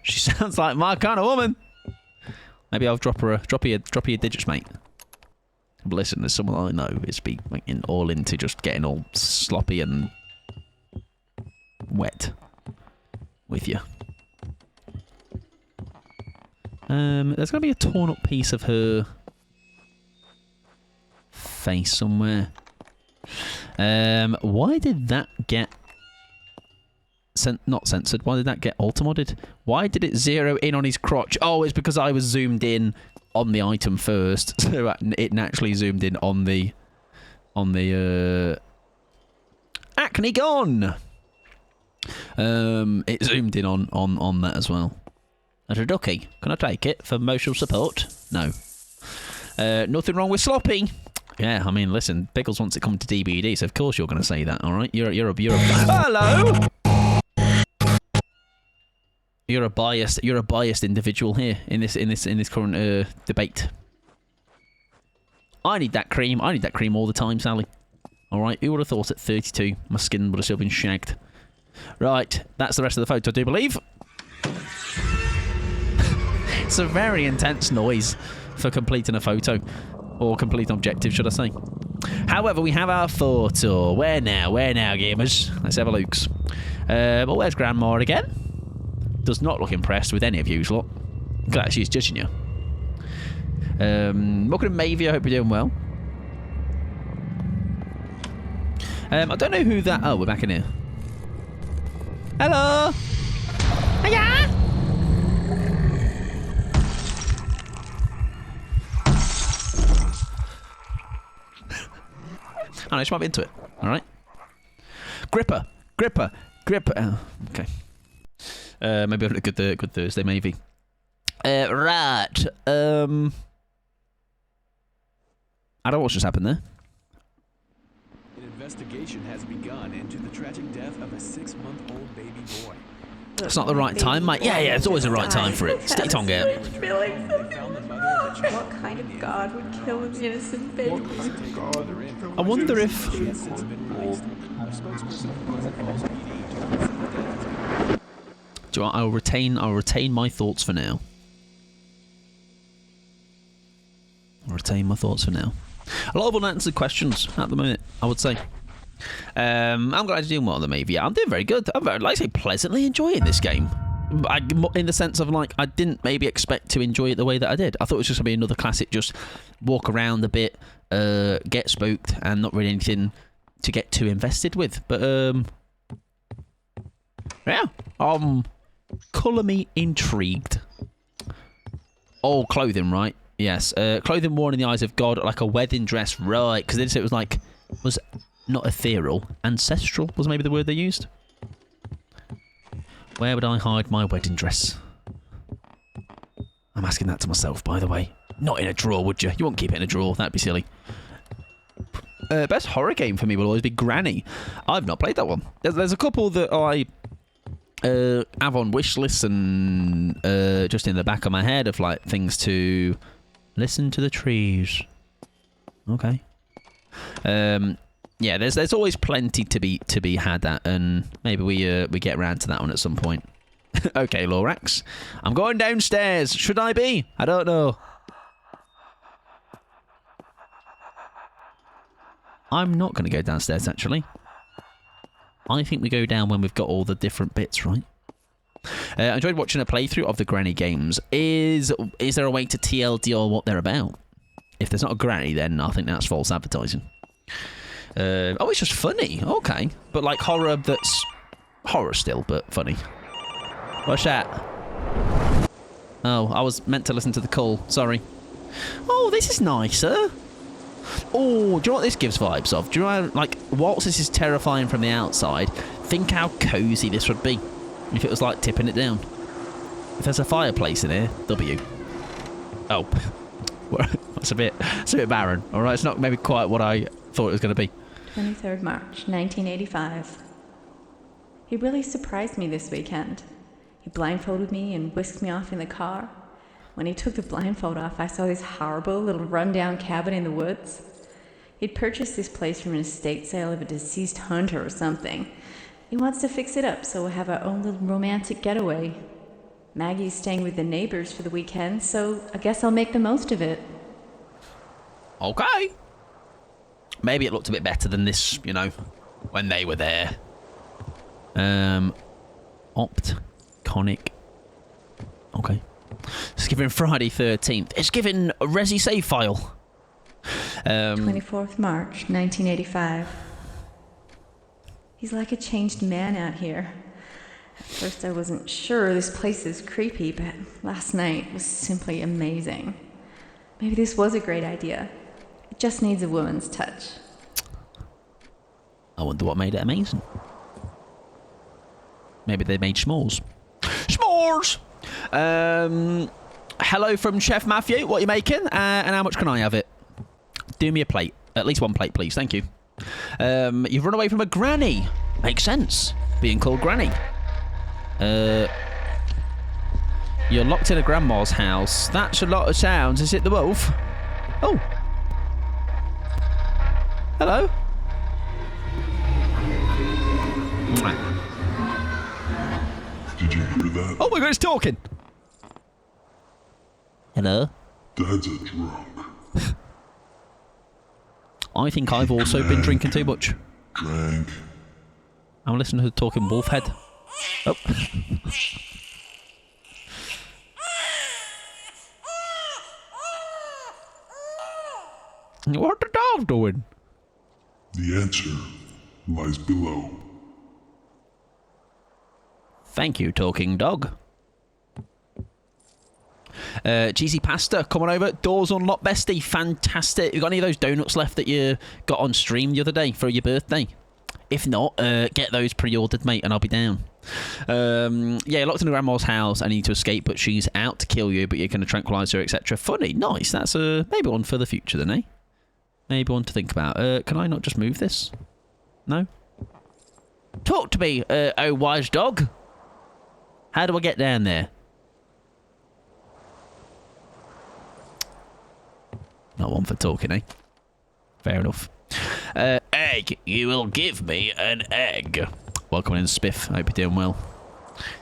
She sounds like my kind of woman. Maybe I'll drop you your digits, mate. But listen, there's someone I know is all into just getting all sloppy and wet with you. There's going to be a torn up piece of her face somewhere. Why did that get not censored? Why did that get auto-modded? Why did it zero in on his crotch? Oh, it's because I was zoomed in on the item first, so it naturally zoomed in on the acne gone. It zoomed in on that as well. As a ducky, can I take it for emotional support? No. Nothing wrong with sloppy. Yeah, I mean, listen, Pickles wants it coming to DBD, so of course you're going to say that. All right, you're a hello. You're a biased individual here in this current debate. I need that cream. I need that cream all the time, Sally. All right, who would have thought at 32 my skin would have still been shagged? Right, that's the rest of the photo, I do believe. It's a very intense noise for completing a photo. Or complete objective, should I say. However, we have our photo. Where now, gamers? Let's have a look. But where's Grandma again? Does not look impressed with any of you lot. Glad she's judging you. Welcome to Mavie, I hope you're doing well. I don't know who that... Oh, we're back in here. Hello! Hiya! Oh, no, she might be into it. All right. Gripper. Oh, okay. Maybe on a good Thursday, maybe. Right. I don't know what's just happened there. An investigation has begun into the tragic death of a 6-month-old baby boy. It's not the right time, mate. Yeah, it's always the right time for it. Stick your tongue out. What kind of God would kill an innocent baby? I wonder if... Do you want, I'll retain my thoughts for now. A lot of unanswered questions at the moment, I would say. I'm glad you're doing well on the Mavie. I'm doing very good. I'm very, like I say, pleasantly enjoying this game. In the sense of, like, I didn't maybe expect to enjoy it the way that I did. I thought it was just going to be another classic, just walk around a bit, get spooked, and not really anything to get too invested with. But, yeah. Colour me intrigued. Oh, clothing, right? Yes. Clothing worn in the eyes of God, like a wedding dress, right? Because they said it was like... was not ethereal. Ancestral was maybe the word they used. Where would I hide my wedding dress? I'm asking that to myself, by the way. Not in a drawer, would you? You won't keep it in a drawer. That'd be silly. Best horror game for me will always be Granny. I've not played that one. There's a couple that I have on wish lists and just in the back of my head of like things to listen to the trees. Okay. Yeah, there's always plenty to be had at, and maybe we get around to that one at some point. Okay, Lorax, I'm going downstairs. Should I be? I don't know. I'm not going to go downstairs, actually. I think we go down when we've got all the different bits, right? I enjoyed watching a playthrough of the Granny games. Is there a way to TLDR what they're about? If there's not a Granny, then I think that's false advertising. Oh, it's just funny. Okay. But like horror that's... horror still, but funny. What's that? Oh, I was meant to listen to the call. Sorry. Oh, this is nicer. Oh, do you know what this gives vibes of? Do you know how, like, whilst this is terrifying from the outside, think how cosy this would be if it was like tipping it down. If there's a fireplace in here, W. Oh. It's a bit barren. All right, it's not maybe quite what I thought it was going to be. 23rd March, 1985. He really surprised me this weekend. He blindfolded me and whisked me off in the car. When he took the blindfold off, I saw this horrible little rundown cabin in the woods. He'd purchased this place from an estate sale of a deceased hunter or something. He wants to fix it up so we'll have our own little romantic getaway. Maggie's staying with the neighbors for the weekend, so I guess I'll make the most of it. Okay. Maybe it looked a bit better than this, you know, when they were there. Optconic. Okay. It's given Friday 13th. It's given a Resi save file. 24th March, 1985. He's like a changed man out here. At first I wasn't sure this place is creepy, but last night was simply amazing. Maybe this was a great idea. It just needs a woman's touch. I wonder what made it amazing. Maybe they made s'mores. S'mores! Hello from Chef Matthew. What are you making? And how much can I have it? Do me a plate. At least one plate, please. Thank you. You've run away from a granny. Makes sense. Being called granny. You're locked in a grandma's house. That's a lot of sounds. Is it the wolf? Oh. Hello. Did you hear that? Oh my god, it's talking. Hello. Dad's a drunk. I think I've also been drinking too much. Drank. I'm listening to the talking wolf head. Oh. What the dog doing? The answer lies below. Thank you, talking dog. Cheesy pasta, come on over. Doors unlocked, bestie. Fantastic. You got any of those donuts left that you got on stream the other day for your birthday? If not, get those pre-ordered, mate, and I'll be down. Yeah, locked in a grandma's house. I need to escape, but she's out to kill you, but you're going to tranquilise her, etc. Funny. Nice. That's maybe one for the future then, eh? Maybe one to think about. Can I not just move this? No? Talk to me, oh wise dog. How do I get down there? Not one for talking, eh? Fair enough. Egg, you will give me an egg. Welcome in, Spiff. Hope you're doing well.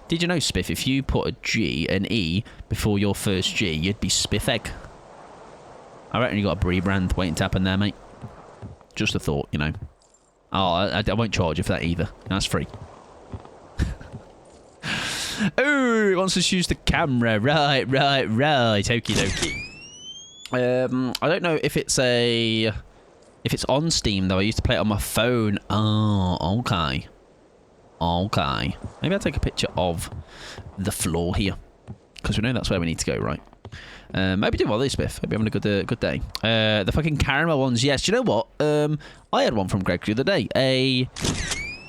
Did you know, Spiff, if you put a G and E before your first G, you'd be Spiff Egg? I reckon you got a rebrand waiting to happen there, mate. Just a thought, you know. Oh, I won't charge you for that either. That's free. Oh, it wants us to use the camera. Right. Okie dokie. I don't know if it's on Steam though. I used to play it on my phone. Oh, okay. Maybe I'll take a picture of the floor here, because we know that's where we need to go, right? Maybe do all this, Biff. Hope you're having a good day. The fucking caramel ones, yes. Do you know what? I had one from Greg the other day. A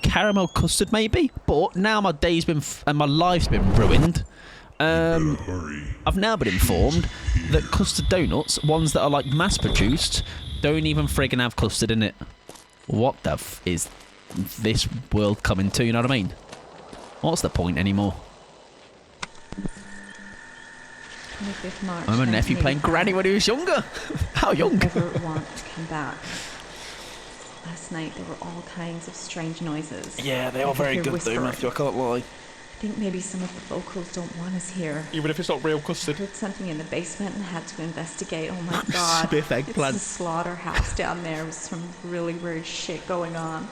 caramel custard, maybe. But now my day's been and my life's been ruined. I've now been informed that custard donuts, ones that are like mass-produced, don't even friggin' have custard in it. What the f is this world coming to? You know what I mean? What's the point anymore? 25th March. I'm a nephew playing Granny when he was younger. How young? Never want to come back. Last night there were all kinds of strange noises. Yeah, they are very good though, Matthew. I can't lie. I think maybe some of the locals don't want us here. Even if it's not real custard. I heard something in the basement and had to investigate. Oh my god. Spiff eggplant. It's a slaughterhouse down there with some really weird shit going on.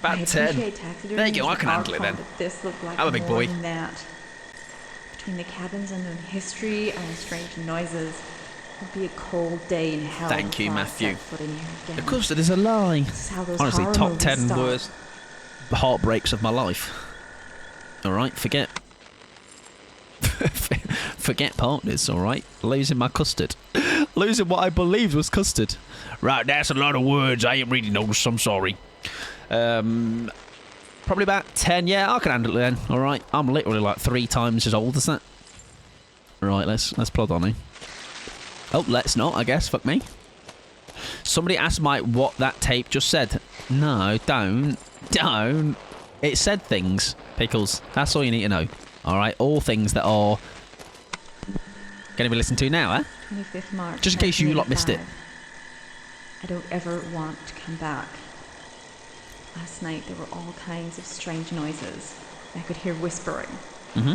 About 10. There you go, I can handle it then. This looked like I'm a big boy. more than that. Between the cabins and the history and the strange noises, it would be a cold day in hell. Thank you, before I Matthew. set foot in here again. The custard is a lie. This is how those Honestly, horror top movies 10 start. worst heartbreaks of my life. Alright, forget partners, alright? Losing my custard. Losing what I believed was custard. Right, that's a lot of words. I ain't reading those, I'm sorry. Probably about 10. Yeah, I can handle it then. Alright, I'm literally like 3 times as old as that. Right, let's plod on, eh? Oh, let's not, I guess. Fuck me. Somebody asked Mike what that tape just said. No, don't. It said things, Pickles. That's all you need to know. Alright, all things that are going to be listened to now, eh? 25th March. Just in case you lot missed it. I don't ever want to come back. Last night there were all kinds of strange noises. I could hear whispering. Mm-hmm.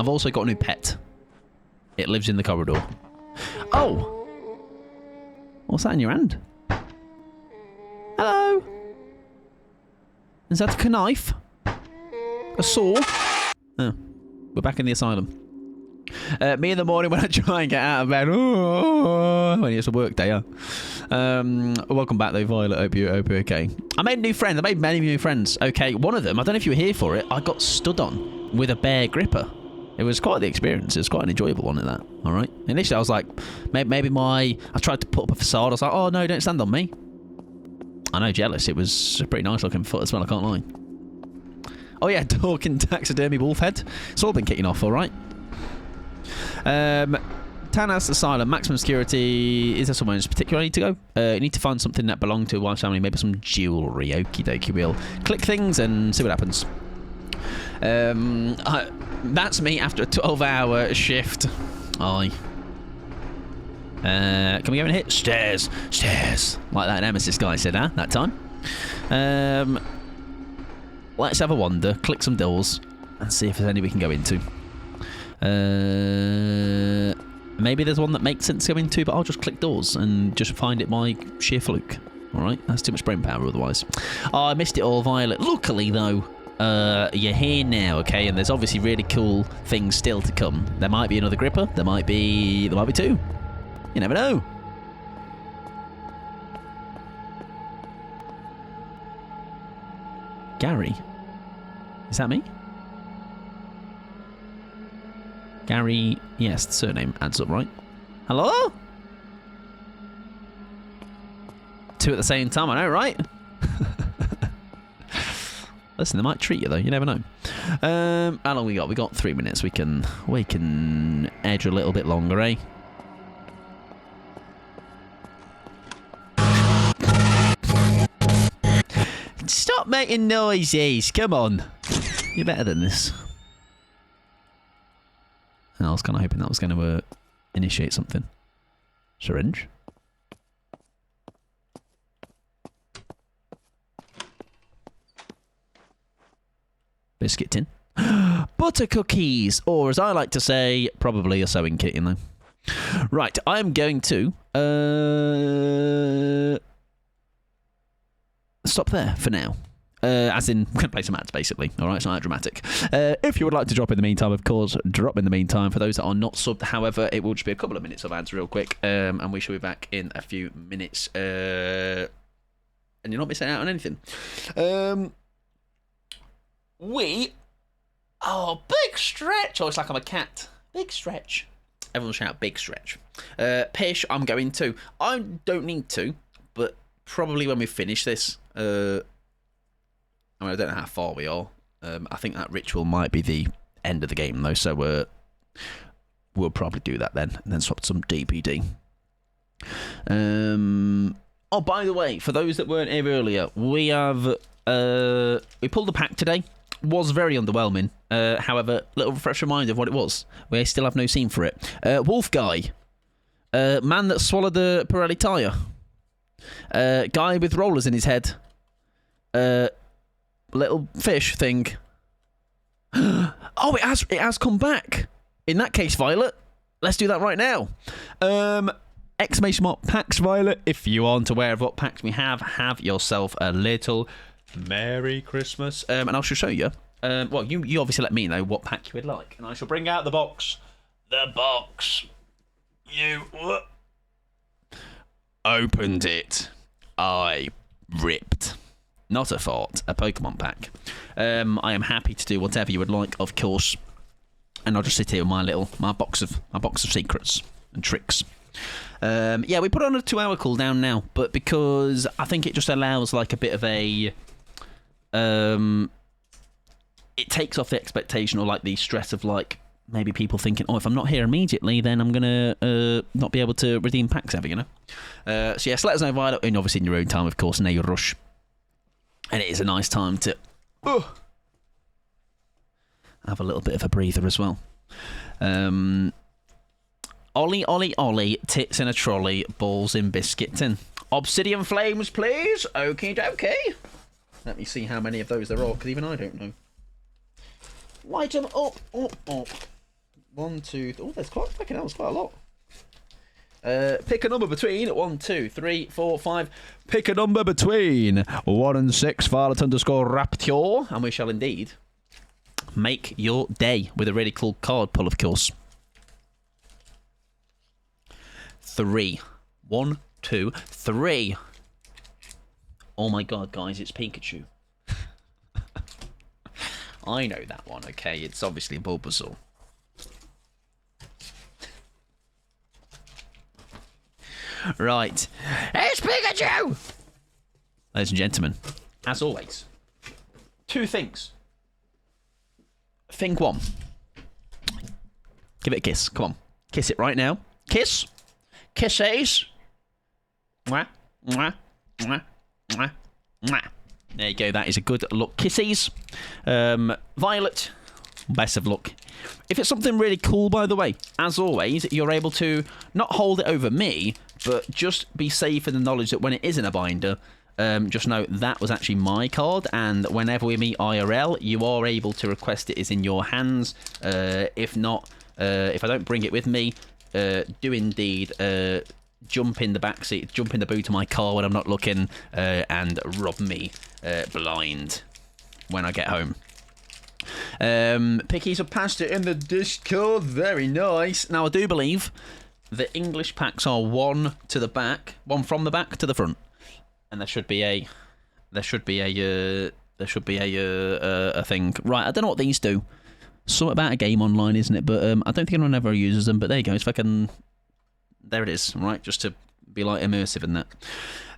I've also got a new pet. It lives in the corridor. Oh! What's that in your hand? Hello? Is that a knife? A saw? Oh, we're back in the asylum. Me in the morning when I try and get out of bed. When it's a work day, yeah. Welcome back though, Violet. Hope you're okay. I made new friends. I made many new friends. Okay, one of them, I don't know if you were here for it, I got stood on with a bear gripper. It was quite the experience. It was quite an enjoyable one at that. All right. Initially, I was like, maybe I tried to put up a facade. I was like, oh no, don't stand on me. I know, jealous. It was a pretty nice looking foot as well, I can't lie. Oh yeah, talking taxidermy wolf head. It's all been kicking off, all right. Tanas Asylum, maximum security. Is there somewhere in particular I need to go? You need to find something that belonged to a wife's family, maybe some jewellery. Okie dokie, we'll click things and see what happens. That's me after a 12-hour shift. Aye. Can we go and hit? Stairs. Stairs. Like that Nemesis guy said, huh? That time. Let's have a wander, click some doors, and see if there's any we can go into. Maybe there's one that makes sense to go into, but I'll just click doors and just find it by sheer fluke. Alright, that's too much brain power otherwise. Oh, I missed it all, Violet. Luckily, though, you're here now, okay? And there's obviously really cool things still to come. There might be another gripper. There might be two. You never know. Gary? Is that me? Gary, yes, the surname adds up, right? Hello? Two at the same time, I know, right? Listen, they might treat you though, you never know. How long we got? We got 3 minutes. We can edge a little bit longer, eh? Stop making noises, come on. You're better than this. I was kind of hoping that was going to initiate something. Syringe. Biscuit tin. Butter cookies, or as I like to say, probably a sewing kit, you know. Right, I'm going to stop there for now. As in, we're going to play some ads, basically. All right, it's not that dramatic. If you would like to drop in the meantime, of course, drop in the meantime. For those that are not subbed, however, it will just be a couple of minutes of ads real quick, and we shall be back in a few minutes. And you're not missing out on anything. Big stretch. Oh, it's like I'm a cat. Big stretch. Everyone shout big stretch. Pish, I'm going to. I don't need to, but probably when we finish this, I don't know how far we are. I think that ritual might be the end of the game, though, so we'll probably do that then, and then swap to some DPD. Oh, by the way, for those that weren't here earlier, we have we pulled the pack today. Was very underwhelming. However, little fresh reminder of what it was. We still have no scene for it. Wolf guy, man that swallowed the Pirelli tyre, guy with rollers in his head. Little fish thing. Oh, it has come back. In that case, Violet, let's do that right now. Exclamation mark packs, Violet. If you aren't aware of what packs we have yourself a little Merry Christmas. And I shall show you. Well, you obviously let me know what pack you would like, and I shall bring out the box. The box. You opened it. I ripped. Not a fart, a Pokemon pack. I am happy to do whatever you would like, of course. And I'll just sit here with my box of secrets and tricks. Yeah, we put on a 2-hour cooldown now, but because I think it just allows like a bit of a it takes off the expectation or like the stress of like maybe people thinking, oh, if I'm not here immediately, then I'm gonna not be able to redeem packs ever, you know. So yes, let us know, Violet, and obviously in your own time, of course, no rush. And it is a nice time to have a little bit of a breather as well. Ollie, Ollie, Ollie, tits in a trolley, balls in biscuit tin. Obsidian flames, please. Okie dokie. Let me see how many of those there are, because even I don't know. Light them up, up, up. 1, 2. Oh, there's quite fucking hell. It's quite a lot. Pick a number between 1, 2, 3, 4, 5. Pick a number between 1 and 6. Violet_Rapture, and we shall indeed make your day with a really cool card pull, of course. 3. 1, 2, 3. Oh my god, guys, it's Pikachu. I know that one, okay? It's obviously Bulbasaur. Right. It's Pikachu! Ladies and gentlemen, as always, 2 things. Thing 1. Give it a kiss. Come on. Kiss it right now. Kiss. Kisses. Mwah. Mwah. Mwah. Mwah. Mwah. There you go. That is a good look. Kisses. Violet. Best of luck. If it's something really cool, by the way, as always, you're able to not hold it over me, but just be safe in the knowledge that when it is in a binder, just know that was actually my card, and whenever we meet IRL, you are able to request it is in your hands. If not, if I don't bring it with me, do indeed jump in the backseat, jump in the boot of my car when I'm not looking, and rob me blind when I get home. Pickies have passed it in the Discord. Very nice. Now I do believe the English packs are 1 to the back, 1 from the back to the front, and there should be a thing. Right, I don't know what these do. Something about a game online, isn't it? But I don't think anyone ever uses them. But there you go. It's fucking. There it is. Right, just to be like immersive in that.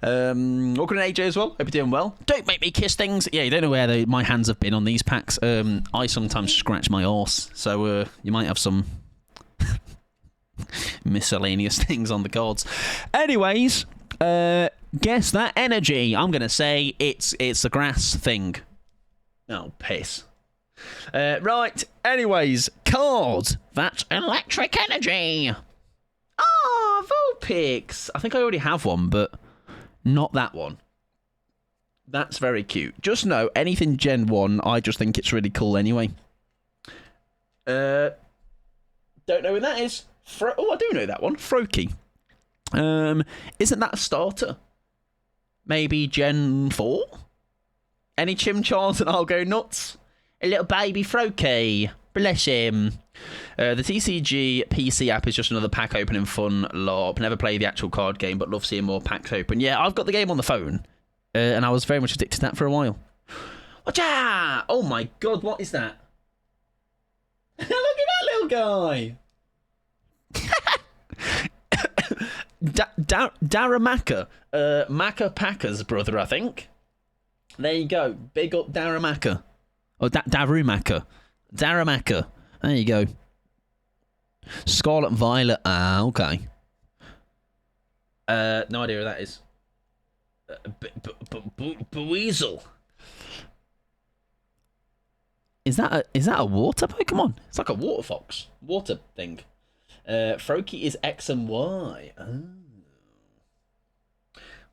Welcome to AJ as well. Hope you're doing well. Don't make me kiss things. Yeah, you don't know where my hands have been on these packs. I sometimes scratch my arse, so you might have some miscellaneous things on the cards. Anyways, guess that energy. I'm gonna say it's a grass thing. Oh, piss. Right. Anyways, card that electric energy. Oh, Vulpix. I think I already have one, but not that one. That's very cute. Just know, anything Gen 1, I just think it's really cool anyway. Don't know who that is. Oh, I do know that one. Froakie. Isn't that a starter? Maybe Gen 4? Any Chimchars and I'll go nuts. A little baby Froakie. Bless him. The TCG PC app is just another pack opening fun LARP. Never play the actual card game, but love seeing more packs open. Yeah, I've got the game on the phone, and I was very much addicted to that for a while. Watcha! Oh my god, what is that? Look at that little guy! Daramaka. Maka Paka's brother, I think. There you go. Big up Daramaka. Oh, Darumaka. Daramaka. There you go. Scarlet Violet. Ah, okay. No idea who that is. Buizel. Is that a water Pokemon? It's like a water fox. Water thing. Froakie is X and Y. Oh.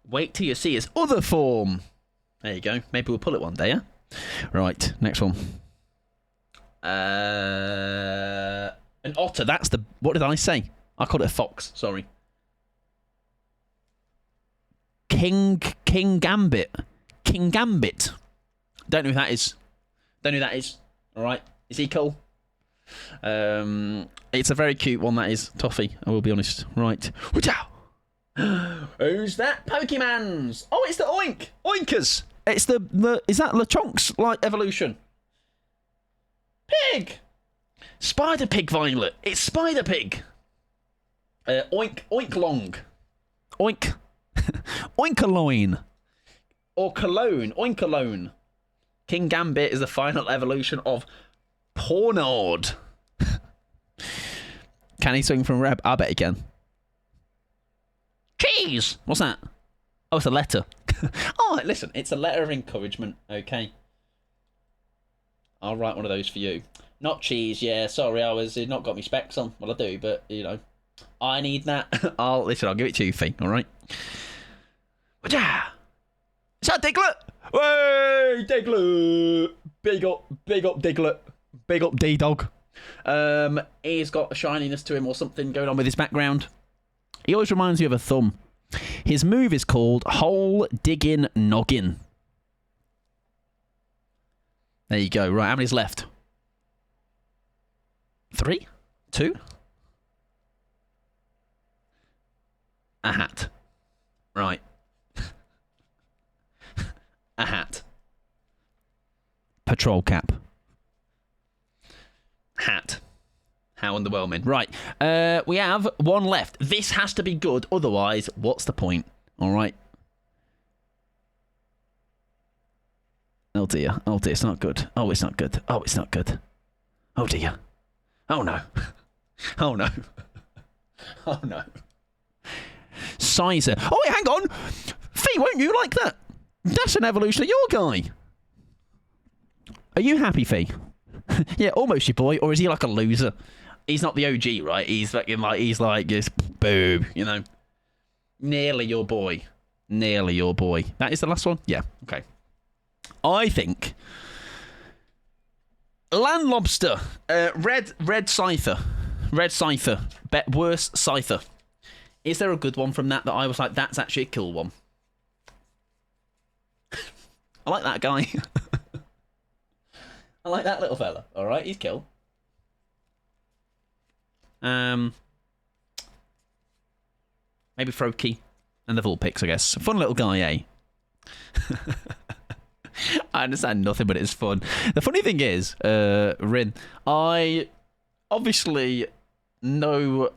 Wait till you see its other form. There you go. Maybe we'll pull it one day, yeah? Right, next one. An otter. That's the... What did I say? I called it a fox. Sorry. King Gambit. King Gambit. Don't know who that is. Don't know who that is. All right. Is he cool? It's a very cute one, that is. Toffee, I will be honest. Right. Who's that? Pokemans. Oh, it's the Oink. Oinkers. It's the is that Lechonk's like evolution? Pig. Spider Pig Violet. It's Spider Pig. Oink Long. Oink. Oinkaloin. Or Cologne. Oinkalogne. King Gambit is the final evolution of Pornord. Can he swing from Reb? I bet he can. Cheese! What's that? Oh, it's a letter. Oh, listen, it's a letter of encouragement, okay? I'll write one of those for you. Not cheese, yeah, sorry, I've not got my specs on. Well, I do, but, you know, I need that. I'll give it to you, Fee, alright? Is that Diglett? Hey, Diglett! Big up Diglett. Big up D-Dog. He's got a shininess to him or something going on with his background. He always reminds me of a thumb. His move is called Hole Digging Noggin. There you go. Right, how many's left? 3? 2? A hat. Right. A hat. Patrol cap. Hat. How underwhelming. Right. We have one left. This has to be good. Otherwise, what's the point? All right. Oh, dear. Oh, dear. It's not good. Oh, it's not good. Oh, it's not good. Oh, dear. Oh, no. Oh, no. Oh, no. Sizer. Oh, wait, hang on. Fee, won't you like that? That's an evolution of your guy. Are you happy, Fee? Yeah, almost your boy. Or is he like a loser? He's not the OG, right? He's like just boob, you know. Nearly your boy. Nearly your boy. That is the last one? Yeah, okay. I think Land Lobster, Red Scyther. Red Scyther. Worse Scyther. Is there a good one from that I was like, that's actually a cool one? I like that guy. I like that little fella. All right, he's cool. Maybe Froakie and the Vulpix, I guess. Fun little guy, eh? I understand nothing, but it's fun. The funny thing is, Rin, I obviously know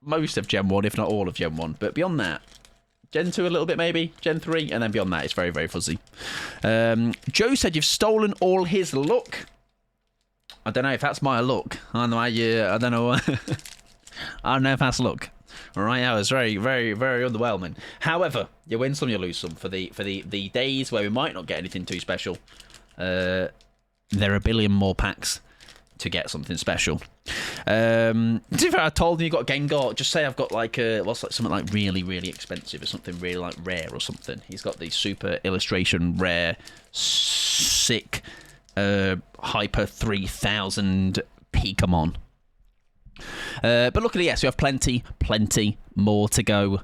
most of Gen 1, if not all of Gen 1, but beyond that, Gen 2 a little bit maybe, Gen 3, and then beyond that, it's very, very fuzzy. Joe said you've stolen all his luck. I don't know if that's my luck. I don't know. I don't know. I don't know if that's luck. All right, that was very, very, very underwhelming. However, you win some, you lose some. For the days where we might not get anything too special, there are a billion more packs to get something special. To be fair, I told him you got Gengar. Just say I've got like something like really, really expensive or something really like rare or something. He's got the super illustration rare, sick, hyper 3000 Pokemon. But luckily, yes, we have plenty more to go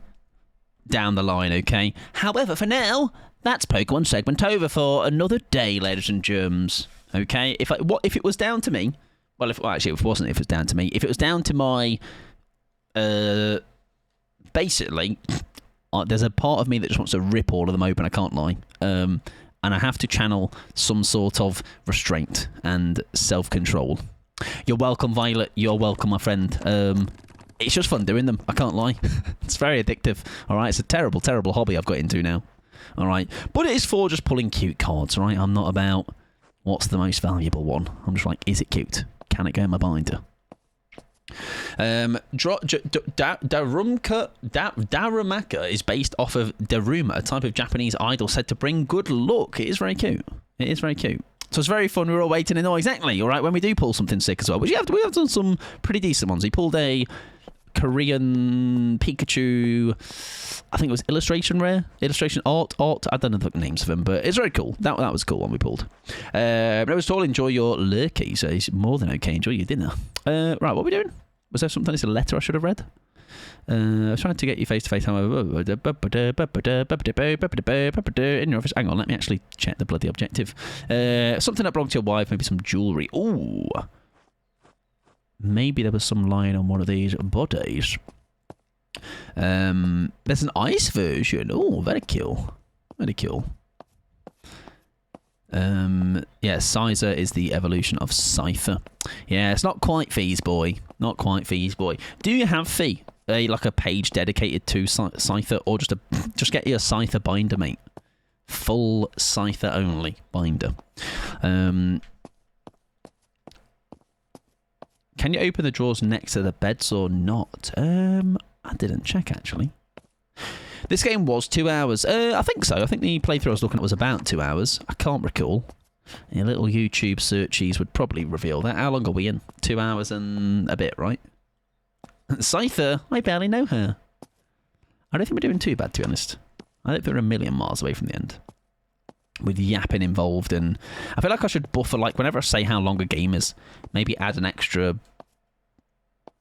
down the line, okay? However, for now, that's Pokemon segment over for another day, ladies and germs. Okay? If it was down to me, if it was down to me, if it was down to my, basically, there's a part of me that just wants to rip all of them open, I can't lie. And I have to channel some sort of restraint and self-control. You're welcome, Violet. You're welcome, my friend. It's just fun doing them. I can't lie. It's very addictive. All right, it's a terrible, terrible hobby I've got into now. All right, but it is for just pulling cute cards. All right, I'm not about what's the most valuable one. I'm just like, is it cute? Can it go in my binder? Darumaka is based off of Daruma, a type of Japanese idol said to bring good luck. It is very cute. It is very cute. So it's very fun. We're all waiting to know exactly, all right, when we do pull something sick as well. Which we have done some pretty decent ones. We pulled a Korean Pikachu, I think it was illustration art. I don't know the names of them, but it's very cool. That was a cool one we pulled. But it was all enjoy your lurkey, so it's more than okay. Enjoy your dinner. Right, what are we doing? Was there something? It's a letter I should have read. I was trying to get you face to face. In your office. Hang on, let me actually check the bloody objective. Something that belonged to your wife, maybe some jewellery. Ooh. Maybe there was some lying on one of these bodies. There's an ice version. Oh, very cool. Very cool. Yeah, Sizer is the evolution of Scyther. Yeah, it's not quite Fee's boy. Not quite Fee's boy. Do you have Fee? Like a page dedicated to Scyther, or just get your Scyther binder, mate. Full Scyther only binder. Can you open the drawers next to the beds or not? I didn't check actually. This game was 2 hours. I think so. I think the playthrough I was looking at was about 2 hours. I can't recall. A little YouTube searchies would probably reveal that. How long are we in? 2 hours and a bit, right? Scyther, I barely know her. I don't think we're doing too bad, to be honest. I don't think we're a million miles away from the end. with yapping involved, and I feel like I should buffer, like, whenever I say how long a game is, maybe add an extra,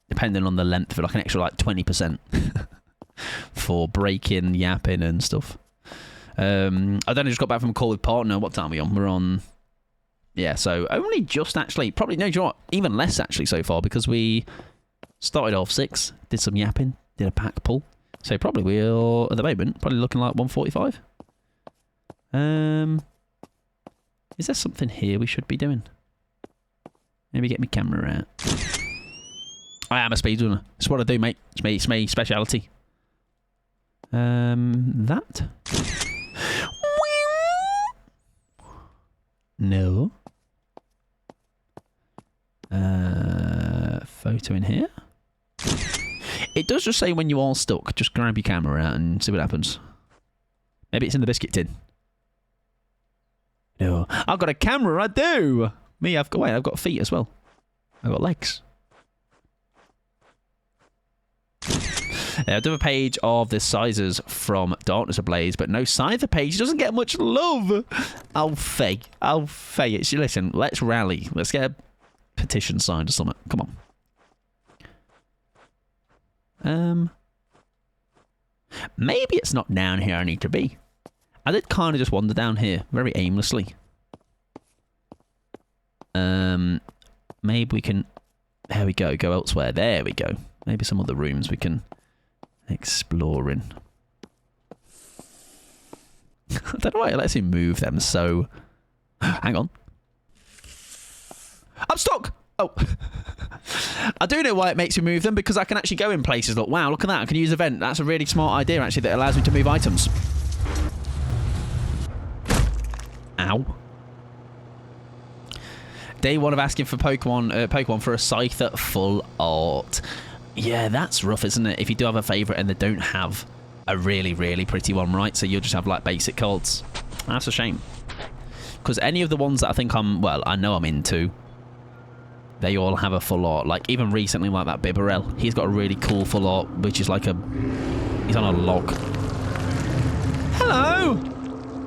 depending on the length of it, like an extra, like, 20% for breaking, yapping, and stuff. I've only just got back from a call with partner. What time are we on? We're on... Yeah, so only just actually... Probably, no, do you know what? Even less, actually, so far, because we started off 6, did some yapping, did a pack pull. So probably we're, at the moment, probably looking like 1:45. Is there something here we should be doing? Maybe get my camera out. I am a speedrunner. It's what I do, mate. It's my speciality. That. No. Photo in here. It does just say when you are stuck, just grab your camera out and see what happens. Maybe it's in the biscuit tin. No. I've got a camera, I do! I've got feet as well. I've got legs. I do have a page of the sizes from Darkness Ablaze, but no Scyther page. It doesn't get much love. I'll Faye. Listen, let's rally. Let's get a petition signed or something. Come on. Maybe it's not down here I need to be. I did kind of just wander down here very aimlessly. Maybe we can... There we go. Go elsewhere. There we go. Maybe some other rooms we can explore in. I don't know why it lets me move them, so... Hang on. I'm stuck! Oh. I do know why it makes me move them, because I can actually go in places. Look, wow, look at that. I can use a vent. That's a really smart idea, actually, that allows me to move items. Ow. Day 1 of asking for Pokemon for a Scyther full art. Yeah, that's rough, isn't it? If you do have a favourite and they don't have a really, really pretty one, right? So you'll just have, like, basic cards. That's a shame. Because any of the ones that I think I know I'm into, they all have a full art. Like, even recently, like that Bibarel, he's got a really cool full art, which is like he's on a log. Hello!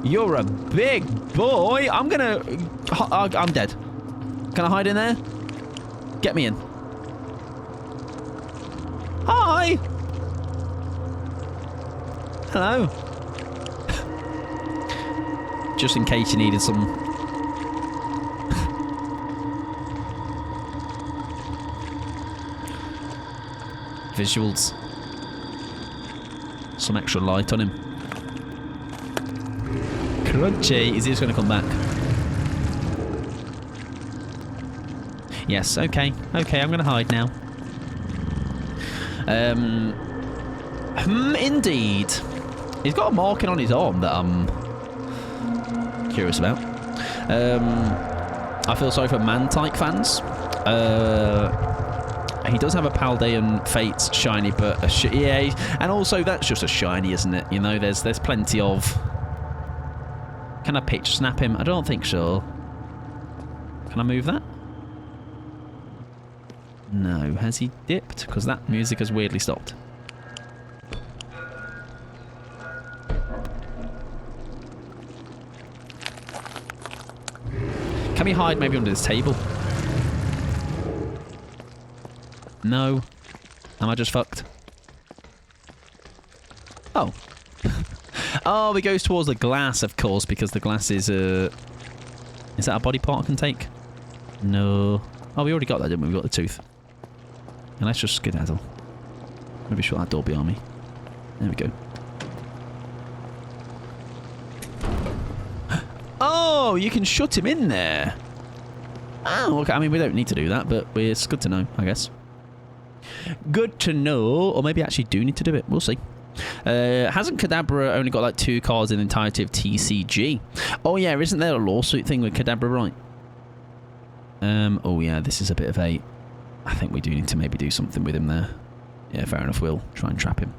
You're a big boy. I'm dead. Can I hide in there? Get me in. Hi! Hello. Just in case you needed some... visuals. Some extra light on him. Crunchy. Is he just going to come back? Yes, okay. Okay, I'm going to hide now. Indeed. He's got a marking on his arm that I'm curious about. I feel sorry for Mantike fans. He does have a Paldean Fates shiny, but yeah, and also that's just a shiny, isn't it? You know, there's plenty of... Can I pitch snap him? I don't think so. Can I move that? No. Has he dipped? Because that music has weirdly stopped. Can we hide maybe under this table? No. Am I just fucked? Oh. Oh, he goes towards the glass, of course, because the glass is Is that a body part I can take? No. Oh, we already got that, didn't we? We got the tooth. And let's just skedaddle. Maybe shut that door behind me. There we go. Oh, you can shut him in there. Oh, okay. I mean, we don't need to do that, but it's good to know, I guess. Good to know. Or maybe I actually do need to do it. We'll see. Hasn't Kadabra only got like 2 cards in the entirety of TCG? Oh, yeah. Isn't there a lawsuit thing with Kadabra, right? Oh, yeah. This is a bit of a... I think we do need to maybe do something with him there. Yeah, fair enough. We'll try and trap him.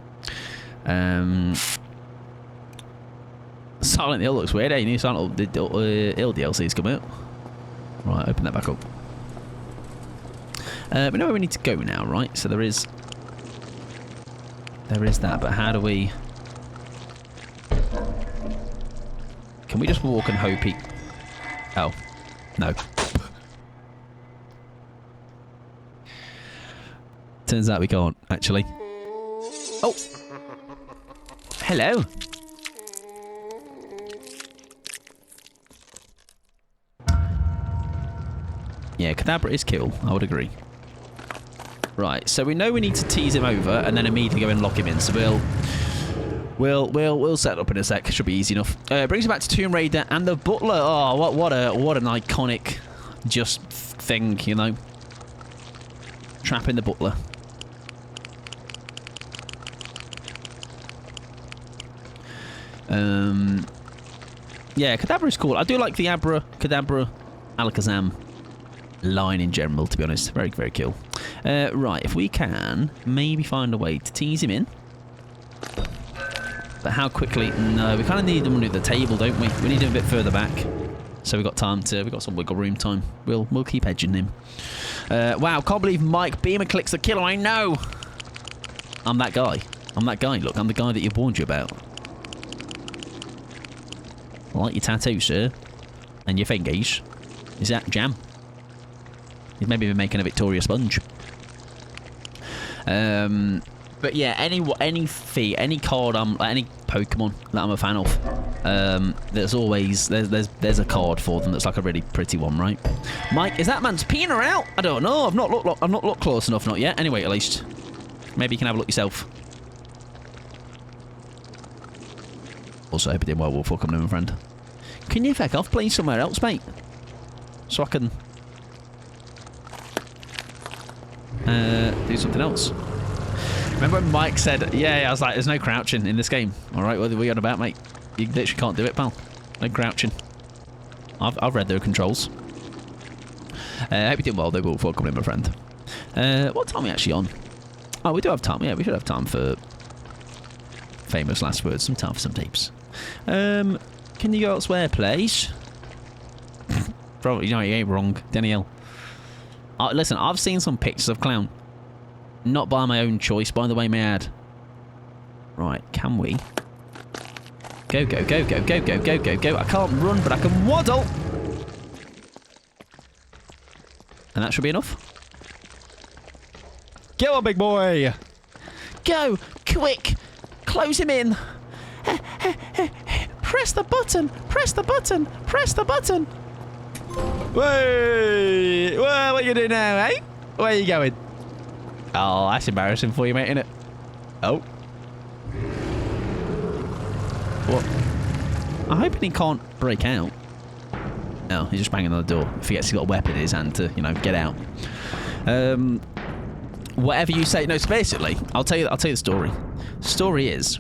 Silent Hill looks weird, eh? New Silent Hill DLC's come out. Right, open that back up. We know where we need to go now, right? So there is that, but how do we... Can we just walk and hope he... Oh. No. Turns out we can't, actually. Oh! Hello! Yeah, Kadabra is kill, I would agree. Right, so we know we need to tease him over and then immediately go and lock him in, so we'll set up in a sec. Should be easy enough. Brings us back to Tomb Raider and the Butler. Oh, what an iconic just thing, you know. Trapping the Butler. Yeah, Kadabra is cool. I do like the Kadabra, Alakazam line in general, to be honest. Very, very cool. Right, if we can maybe find a way to tease him in. But how quickly? No, we kind of need him under the table, don't we? We need him a bit further back. So we've got some wiggle room time. We'll keep edging him. Wow, can't believe Mike Beamer clicks the killer. I know. I'm that guy. Look, I'm the guy that you warned you about. I like your tattoo, sir. And your fingers. Is that jam? He's maybe been making a Victoria Sponge. But yeah, any card, any Pokemon that I'm a fan of, there's always there's a card for them that's like a really pretty one, right? Mike, is that man's peeing out? I don't know. I've not looked close enough, not yet. Anyway, at least maybe you can have a look yourself. Also, I hope you did well. We'll fuck up, my friend. Can you fuck off, please, somewhere else, mate? So I can do something else. Remember when Mike said, yeah, I was like, there's no crouching in this game. Alright, what are we on about, mate? You literally can't do it, pal. No crouching. I've read their controls. I hope you're doing well, though. We'll welcome in, my friend. What time are we actually on? Oh, we do have time. Yeah, we should have time for famous last words. Some time for some tapes. Can you go elsewhere, please? Probably, you ain't wrong, Danielle. Listen, I've seen some pictures of Clown. Not by my own choice, by the way, may I add. Right, can we? Go. I can't run, but I can waddle. And that should be enough. Go on, big boy. Go, quick. Close him in. Press the button. Wait, well, what are you doing now, eh? Where are you going? Oh, that's embarrassing for you, mate, isn't it? Oh. What? I'm hoping he can't break out. No, he's just banging on the door. Forgets he's got a weapon in his hand to, get out. Whatever you say. No, so basically, I'll tell you the story. Story is,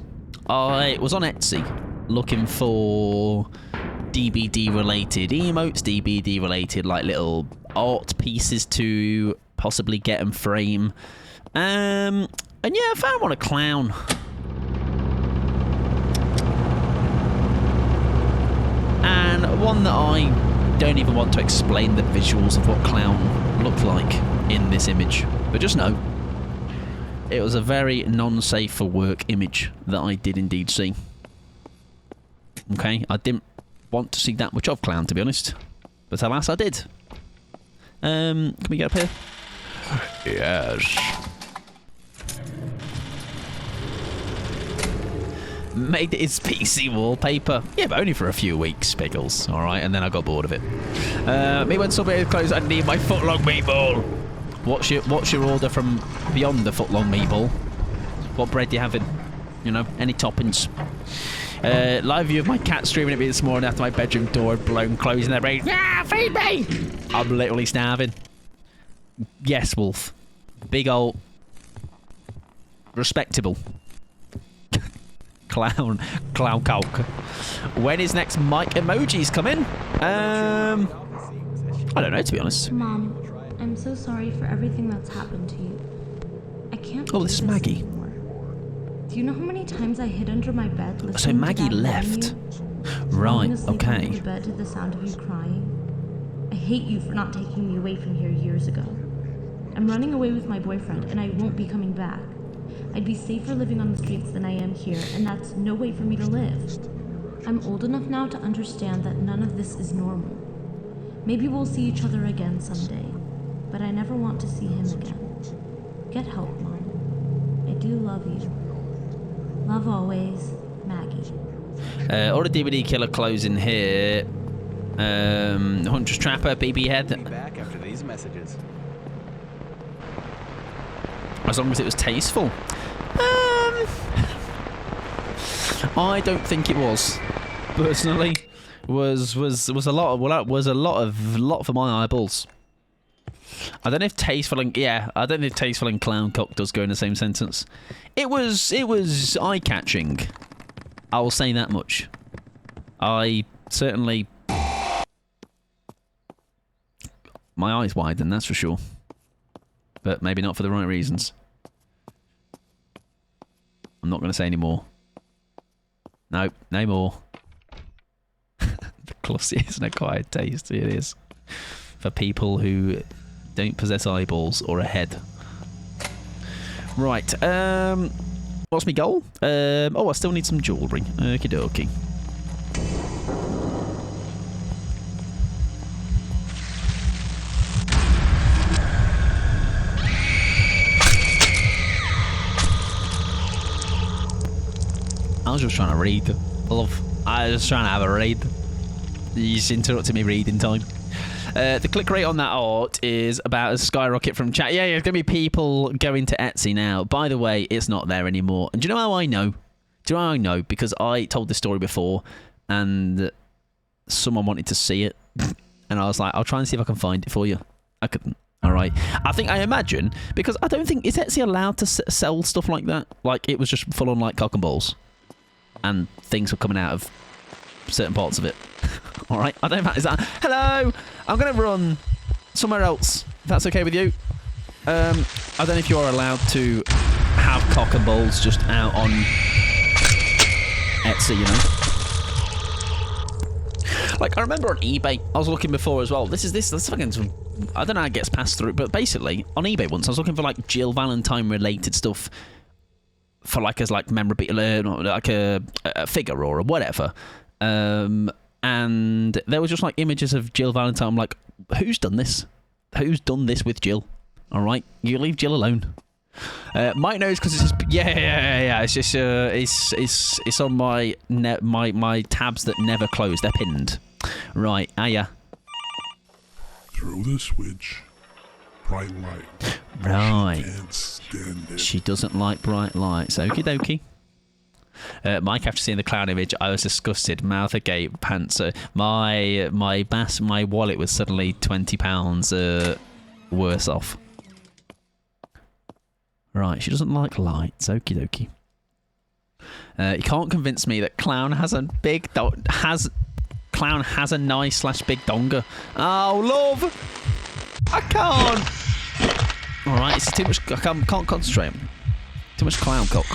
I was on Etsy looking for DBD-related emotes, DBD-related, like, little art pieces to possibly get and frame. And yeah, I found one, a Clown. And one that I don't even want to explain the visuals of what Clown looked like in this image. But just know, it was a very non-safe for work image that I did indeed see. Okay, I didn't want to see that much of Clown, to be honest. But alas, I did. Can we get up here? Yes. Made his PC wallpaper. Yeah, but only for a few weeks, Pickles. Alright, and then I got bored of it. Me when somebody close, I need my foot-long meatball. What's your order from beyond the foot-long meatball? What bread do you having? Any toppings? Live view of my cat streaming at me this morning after my bedroom door had blown closed in their brain. Yeah, feed me! I'm literally starving. Yes, Wolf. Big old... respectable. Clown cock. When is next Mike emojis coming? I don't know, to be honest. Mom, I'm so sorry for everything that's happened to you. I can't. Oh, this is Maggie. Anymore. Do you know how many times I hid under my bed listening so Maggie to that left. Right. Okay. Under bed to the sound of you crying. I hate you for not taking me away from here years ago. I'm running away with my boyfriend, and I won't be coming back. I'd be safer living on the streets than I am here, and that's no way for me to live. I'm old enough now to understand that none of this is normal. Maybe we'll see each other again someday, but I never want to see him again. Get help, Mom. I do love you. Love always, Maggie. All the DVD killer clothes in here. Huntress Trapper, BB Head. Back after these messages. As long as it was tasteful. I don't think it was. Personally, was a lot for my eyeballs. I don't know if tasteful and I don't know if tasteful and clown cock does go in the same sentence. It was eye catching. I will say that much. I certainly. My eyes widened, that's for sure. But maybe not for the right reasons. I'm not going to say any more. Nope, no more. The glossy is an acquired taste. It is. For people who don't possess eyeballs or a head. Right, what's my goal? I still need some jewellery. Okie dokie. I was just trying to read. I was just trying to have a read. You just interrupted me reading time. The click rate on that art is about a skyrocket from chat. Yeah, there's going to be people going to Etsy now. By the way, it's not there anymore. And do you know how I know? Do you know how I know? Because I told this story before and someone wanted to see it. And I was like, I'll try and see if I can find it for you. I couldn't. All right. I imagine, because I don't think, is Etsy allowed to sell stuff like that? Like, it was just full on like cock and balls. And things were coming out of certain parts of it. All right. I don't know. Is that... Hello! I'm going to run somewhere else, if that's okay with you. I don't know if you're allowed to have cock and balls just out on Etsy, you know? Like, I remember on eBay, I was looking before as well. That's fucking... I don't know how it gets passed through, but basically, on eBay once, I was looking for, like, Jill Valentine-related stuff for, like, as, like, memorabilia, like a figure or whatever. And there was just, like, images of Jill Valentine. I'm like, who's done this? Who's done this with Jill? All right? You leave Jill alone. Mike knows because it's just... Yeah. It's just... It's on my my tabs that never close. They're pinned. Right. Yeah. Throw the switch. Bright light. Right. She can't stand it. She doesn't like bright lights. Okie dokie. Mike, after seeing the clown image, I was disgusted. Mouth agape, pants. My wallet was suddenly £20 worse off. Right, she doesn't like lights. Okie dokie. You can't convince me that clown has a big clown has a nice / big donger. Oh, love! I can't. All right, it's too much. I can't concentrate. Too much clown cock.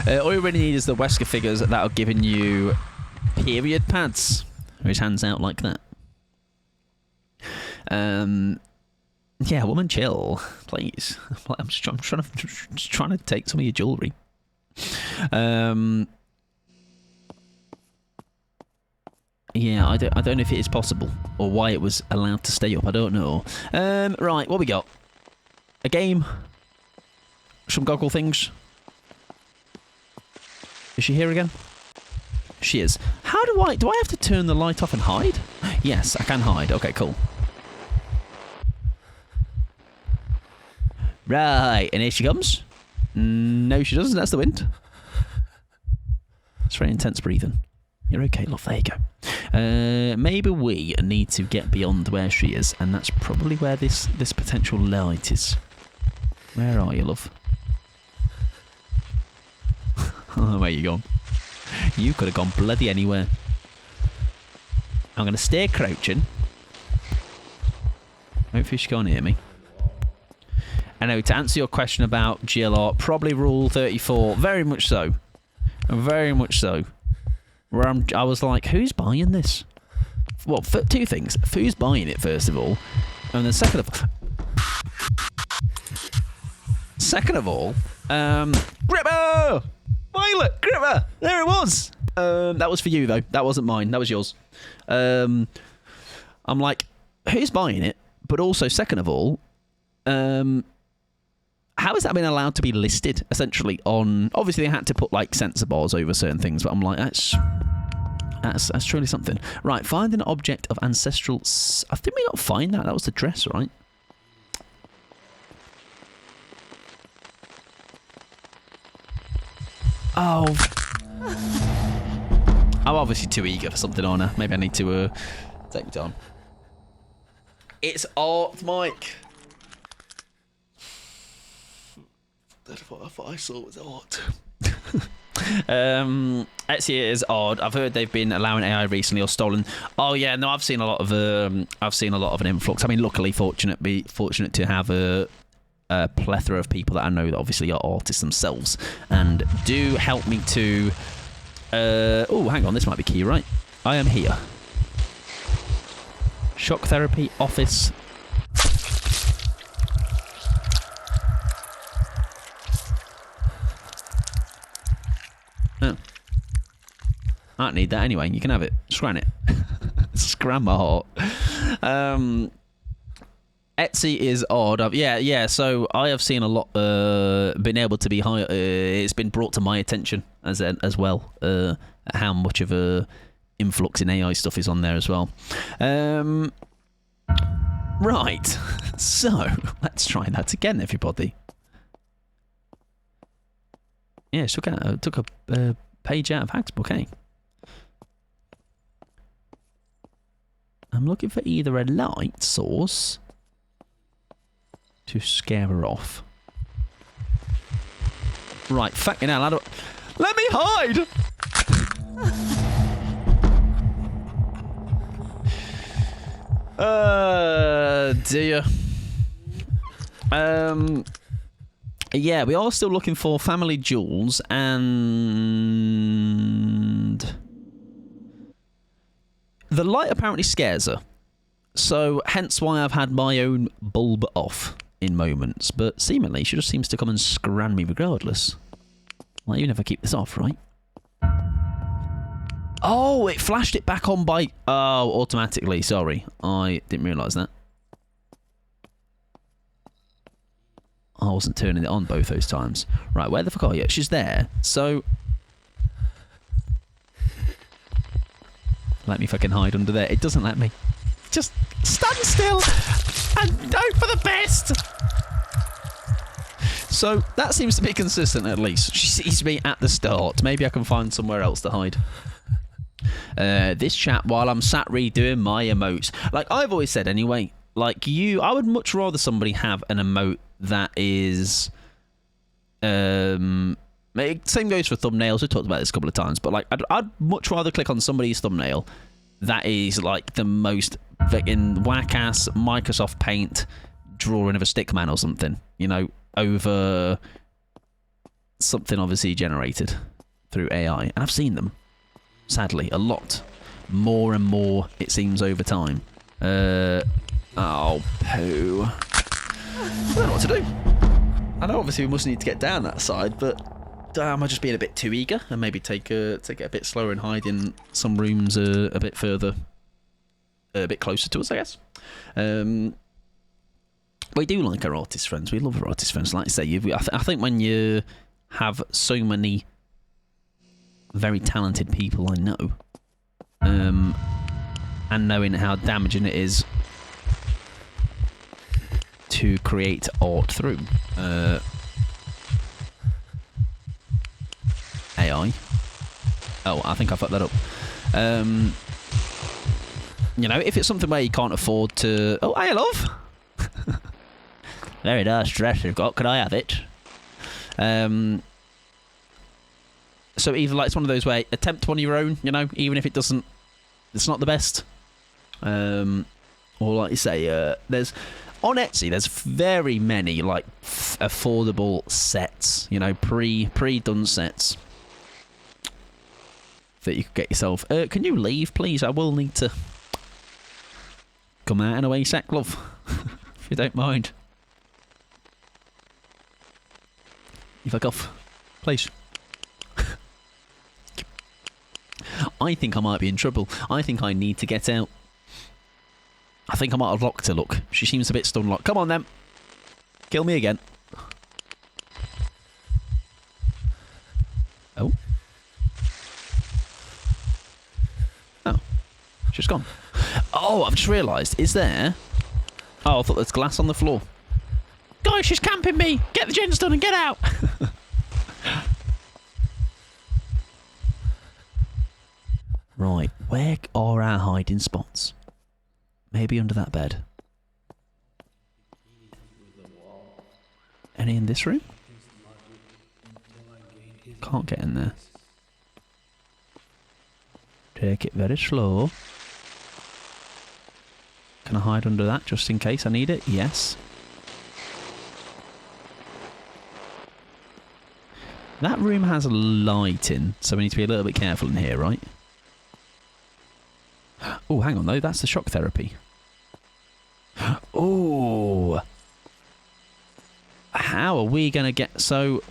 All you really need is the Wesker figures that are giving you period pads. His hands out like that. Yeah, woman, chill, please. I'm just trying to take some of your jewellery. Yeah, I don't know if it is possible or why it was allowed to stay up. I don't know. Right, what we got? A game. Some goggle things. Is she here again? She is. How do I have to turn the light off and hide? Yes, I can hide. Okay, cool. Right, and here she comes. No, she doesn't. That's the wind. It's very intense breathing. You're okay, love. There you go. Maybe we need to get beyond where she is, and that's probably where this potential light is. Where are you, love? Oh, where you gone? You could have gone bloody anywhere. I'm going to stay crouching. Hopefully she can't hear me. I know, to answer your question about Jill, probably Rule 34. Very much so. Very much so. Where I was like, who's buying this? Well, two things. Who's buying it, first of all? And then second of all, Gripper! Violet! Gripper! There it was! That was for you though. That wasn't mine. That was yours. I'm like, who's buying it? But also, second of all, how has that been allowed to be listed essentially on? Obviously, they had to put like sensor bars over certain things, but I'm like, that's truly something. Right, find an object of ancestral. I think we not find that. That was the dress, right? Oh. I'm obviously too eager for something on her. Maybe I need to take my time. It's art, Mike. That's what I thought I saw was art. Etsy is odd. I've heard they've been allowing AI recently or stolen. Oh yeah, no, I've seen a lot of an influx. I mean, luckily, fortunate to have a plethora of people that I know that obviously are artists themselves and do help me to. Oh, hang on, this might be key, right? I am here. Shock therapy office. Oh. I don't need that anyway. You can have it. Scran it. Scran my heart. Etsy is odd. Yeah. So I have seen a lot. Been able to be high. It's been brought to my attention as well. How much of a influx in AI stuff is on there as well. Right. So let's try that again, everybody. Yeah, took a page out of Hack's book, eh? I'm looking for either a light source to scare her off. Right, fucking hell, let me hide! Dear. Yeah, we are still looking for family jewels and the light apparently scares her. So hence why I've had my own bulb off in moments, but seemingly she just seems to come and scran me regardless. Well, you never keep this off, right? Oh, it flashed it back on by... Oh, automatically. Sorry. I didn't realise that. I wasn't turning it on both those times. Right, where the fuck are you? She's there. So... Let me fucking hide under there. It doesn't let me. Just stand still and hope for the best. So, that seems to be consistent at least. She sees me at the start. Maybe I can find somewhere else to hide. This chat while I'm sat redoing my emotes. Like I've always said anyway, like I would much rather somebody have an emote that is same goes for thumbnails. We've talked about this a couple of times, but like I'd much rather click on somebody's thumbnail that is like the most in whack-ass Microsoft Paint drawing of a stick man or something, you know, over something obviously generated through AI. And I've seen them, sadly, a lot. More and more, it seems, over time. Oh, poo. I don't know what to do. I know obviously we must need to get down that side, but am I just being a bit too eager and maybe take it a bit slower and hide in some rooms a bit further, a bit closer to us, I guess. We do like our artist friends. We love our artist friends. Like I say, I think when you have so many very talented people I know, and knowing how damaging it is to create art through AI. Oh, I think I fucked that up. You know, if it's something where you can't afford to... Oh, hey, love! Very nice dress you've got. Can I have it? So either like it's one of those where attempt on your own, you know, even if it's not the best. Or like you say, there's... On Etsy, there's very many, like, affordable sets, you know, pre-done sets that you could get yourself. Can you leave, please? I will need to come out in a wee sec, love, if you don't mind. You fuck off, please. I think I might be in trouble. I think I need to get out. I think I might have locked her, look. She seems a bit stun-locked. Come on, then. Kill me again. Oh. Oh. She's gone. Oh, I've just realised. Is there... Oh, I thought there's glass on the floor. Guys, she's camping me! Get the gens done and get out! Right, where are our hiding spots? Maybe under that bed. Any in this room? Can't get in there. Take it very slow. Can I hide under that just in case I need it? Yes. That room has a light in, so we need to be a little bit careful in here, right? Oh, hang on though, that's the shock therapy. Oh, how are we going to get... So,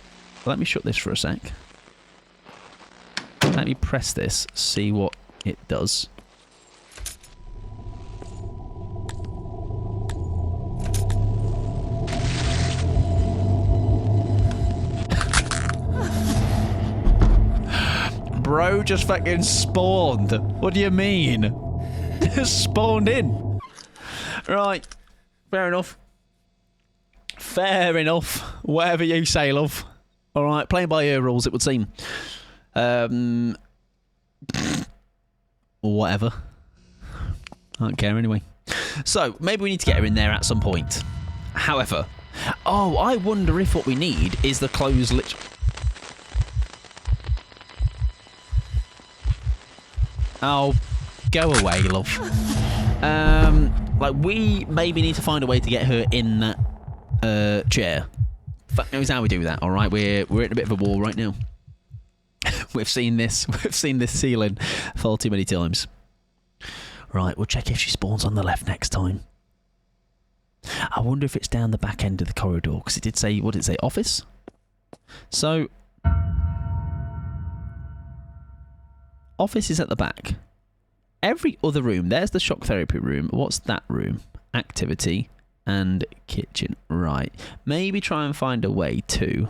let me shut this for a sec. Let me press this, see what it does. Bro just fucking spawned. What do you mean? Just spawned in. Right. Fair enough. Fair enough. Whatever you say, love. Alright, playing by your rules, it would seem. Whatever. I don't care anyway. So, maybe we need to get her in there at some point. However... Oh, I wonder if what we need is the closed lit... Oh, go away, love. Like, we maybe need to find a way to get her in that chair. Fuck knows how we do that, alright? We're in a bit of a war right now. We've seen this ceiling far too many times. Right, we'll check if she spawns on the left next time. I wonder if it's down the back end of the corridor, because it did say, what did it say, office? So... Office is at the back. Every other room, there's the shock therapy room. What's that room? Activity and kitchen. Right. Maybe try and find a way to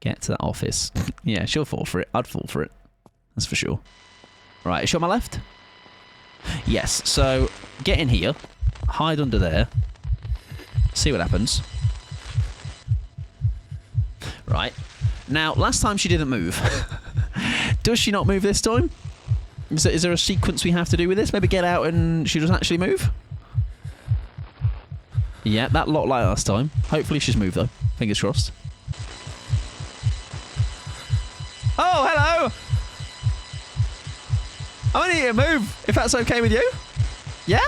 get to that office. Yeah, she'll fall for it. I'd fall for it. That's for sure. Right, is she on my left? Yes, so get in here. Hide under there. See what happens. Right. Now, last time she didn't move. Does she not move this time? Is there a sequence we have to do with this? Maybe get out and she doesn't actually move? Yeah, that looked like last time. Hopefully she's moved though. Fingers crossed. Oh, hello! I need to move, if that's okay with you. Yeah?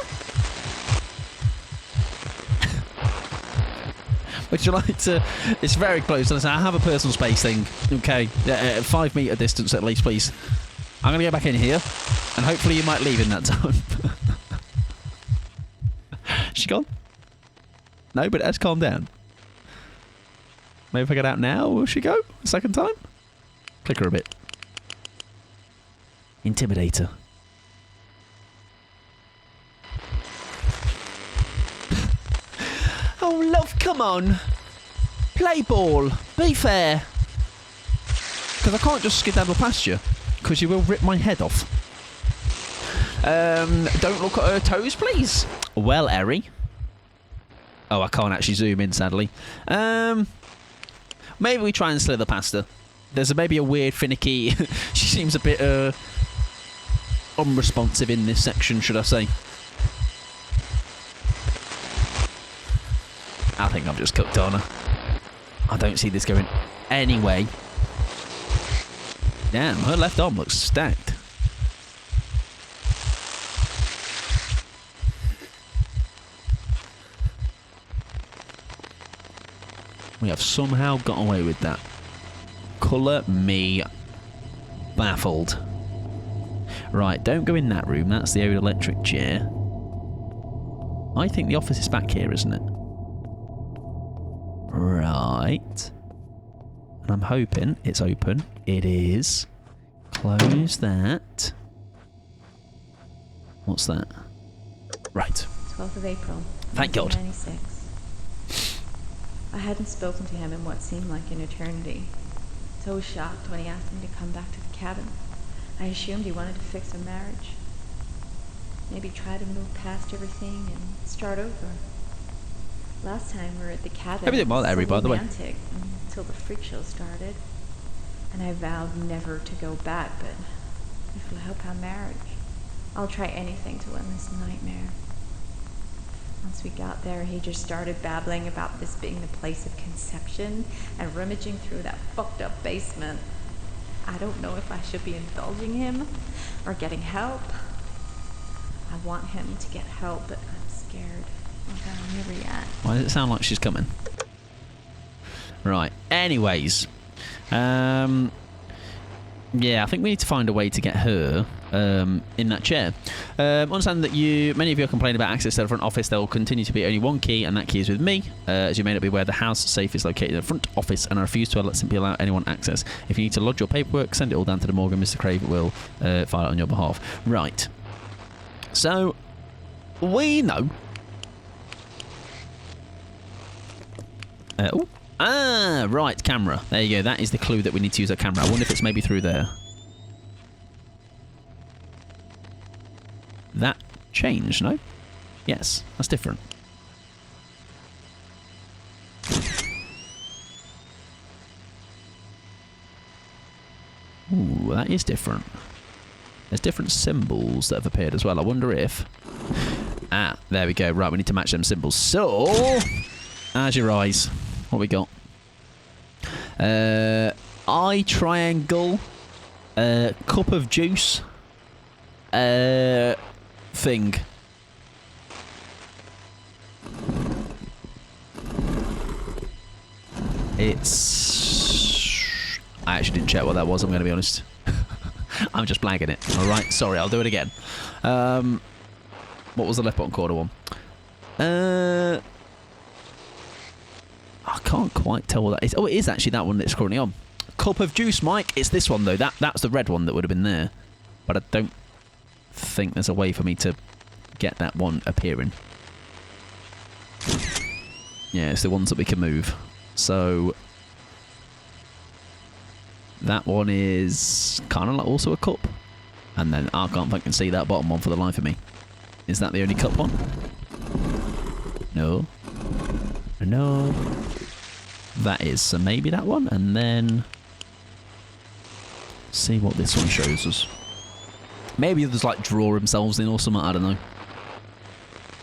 Would you like to... It's very close. I have a personal space thing. Okay. 5 metre distance at least, please. I'm going to go back in here. And hopefully you might leave in that time. She gone? No, but let's calm down. Maybe if I get out now, will she go? A second time? Click her a bit. Intimidator. Oh, love, come on. Play ball. Be fair. Because I can't just skedaddle past you. Because you will rip my head off. Don't look at her toes, please. Well, Eri. Oh, I can't actually zoom in, sadly. Maybe we try and slither past her. There's maybe a weird, finicky... She seems a bit unresponsive in this section, should I say. I think I've just cooked on her. I don't see this going anyway. Damn, her left arm looks stacked. We have somehow got away with that. Colour me baffled. Right, don't go in that room. That's the old electric chair. I think the office is back here, isn't it? Right. And I'm hoping it's open. It is. Close that. What's that? Right. 12th of April. Thank God. 1996. I hadn't spoken to him in what seemed like an eternity. So I was shocked when he asked me to come back to the cabin. I assumed he wanted to fix a marriage. Maybe try to move past everything and start over. Last time we were at the cabin, Everything well, Harry, by the way. romantic until the freak show started. And I vowed never to go back, but if it'll help our marriage, I'll try anything to end this nightmare. Once we got there, he just started babbling about this being the place of conception and rummaging through that fucked up basement. I don't know if I should be indulging him or getting help. I want him to get help, but I'm scared of how he'll react. Why does it sound like she's coming? Right. Anyways. Yeah, I think we need to find a way to get her in that chair. Understand that many of you are complaining about access to the front office. There will continue to be only one key, and that key is with me. As you may not be aware, the house safe is located in the front office, and I refuse to simply allow anyone access. If you need to lodge your paperwork, send it all down to the morgue, and Mr. Crave will file it on your behalf. Right. So, we know. Right, camera. There you go. That is the clue that we need to use our camera. I wonder if it's maybe through there. That changed, no? Yes, that's different. Ooh, that is different. There's different symbols that have appeared as well. I wonder if... Ah, there we go. Right, we need to match them symbols. So, as your eyes. What we got? Eye triangle. Cup of juice. Thing. It's... I actually didn't check what that was, I'm going to be honest. I'm just blagging it. Alright, sorry, I'll do it again. What was the left bottom corner one? I can't quite tell what that is. Oh, it is actually that one that's currently on. Cup of juice, Mike. It's this one, though. That's the red one that would have been there. But I don't think there's a way for me to get that one appearing. Yeah, it's the ones that we can move. So... that one is kind of like also a cup. And then I can't fucking see that bottom one for the life of me. Is that the only cup one? No. No. That is. So maybe that one. And then... see what this one shows us. Maybe others like draw themselves in or something. I don't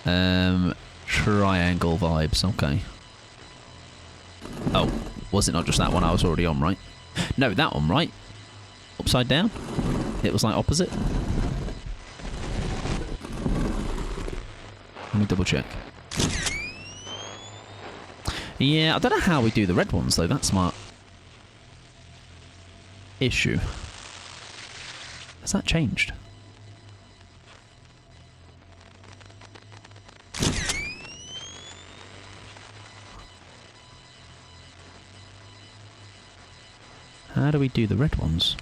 know. Triangle vibes. Okay. Oh. Was it not just that one I was already on, right? No, that one, right? Upside down? It was like opposite? Let me double check. Yeah, I don't know how we do the red ones though, that's my issue. Has that changed? How do we do the red ones?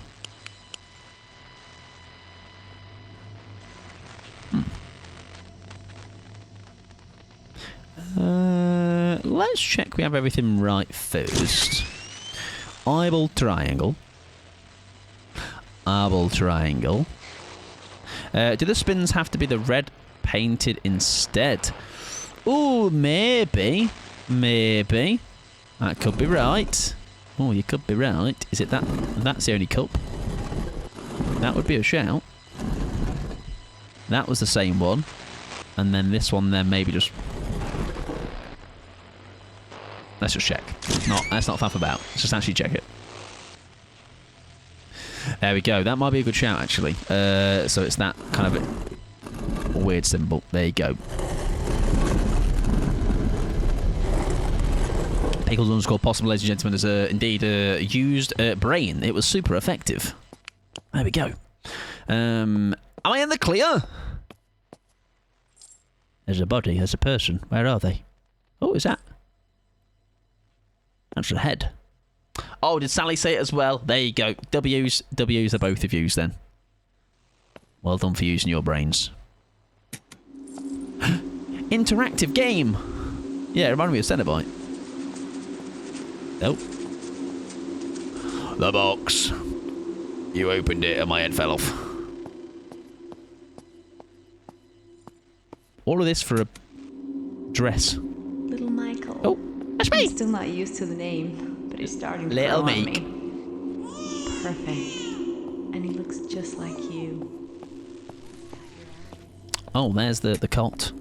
Let's check we have everything right first. Eyeball triangle. Eyeball triangle. Do the spins have to be the red painted instead? Oh, maybe. Maybe. That could be right. Oh, you could be right. Is it that? That's the only cup. That would be a shout. That was the same one. And then this one then maybe just... let's just check. Let's not faff about. Let's just actually check it. There we go. That might be a good shout, actually. So it's that kind of a weird symbol. There you go. Pickles underscore possible, ladies and gentlemen, is indeed used brain. It was super effective. There we go. Am I in the clear? There's a body, there's a person. Where are they? Oh, is that? That's the head. Oh, did Sally say it as well? There you go. W's are both of yous then. Well done for using your brains. Interactive game. Yeah, it reminded me of Cenobite. Nope. The box. You opened it and my head fell off. All of this for a dress. Little Michael. Oh, that's me. I'm still not used to the name, but he's starting to Little grow on Meek. me. Perfect. And he looks just like you. Oh, there's the cot.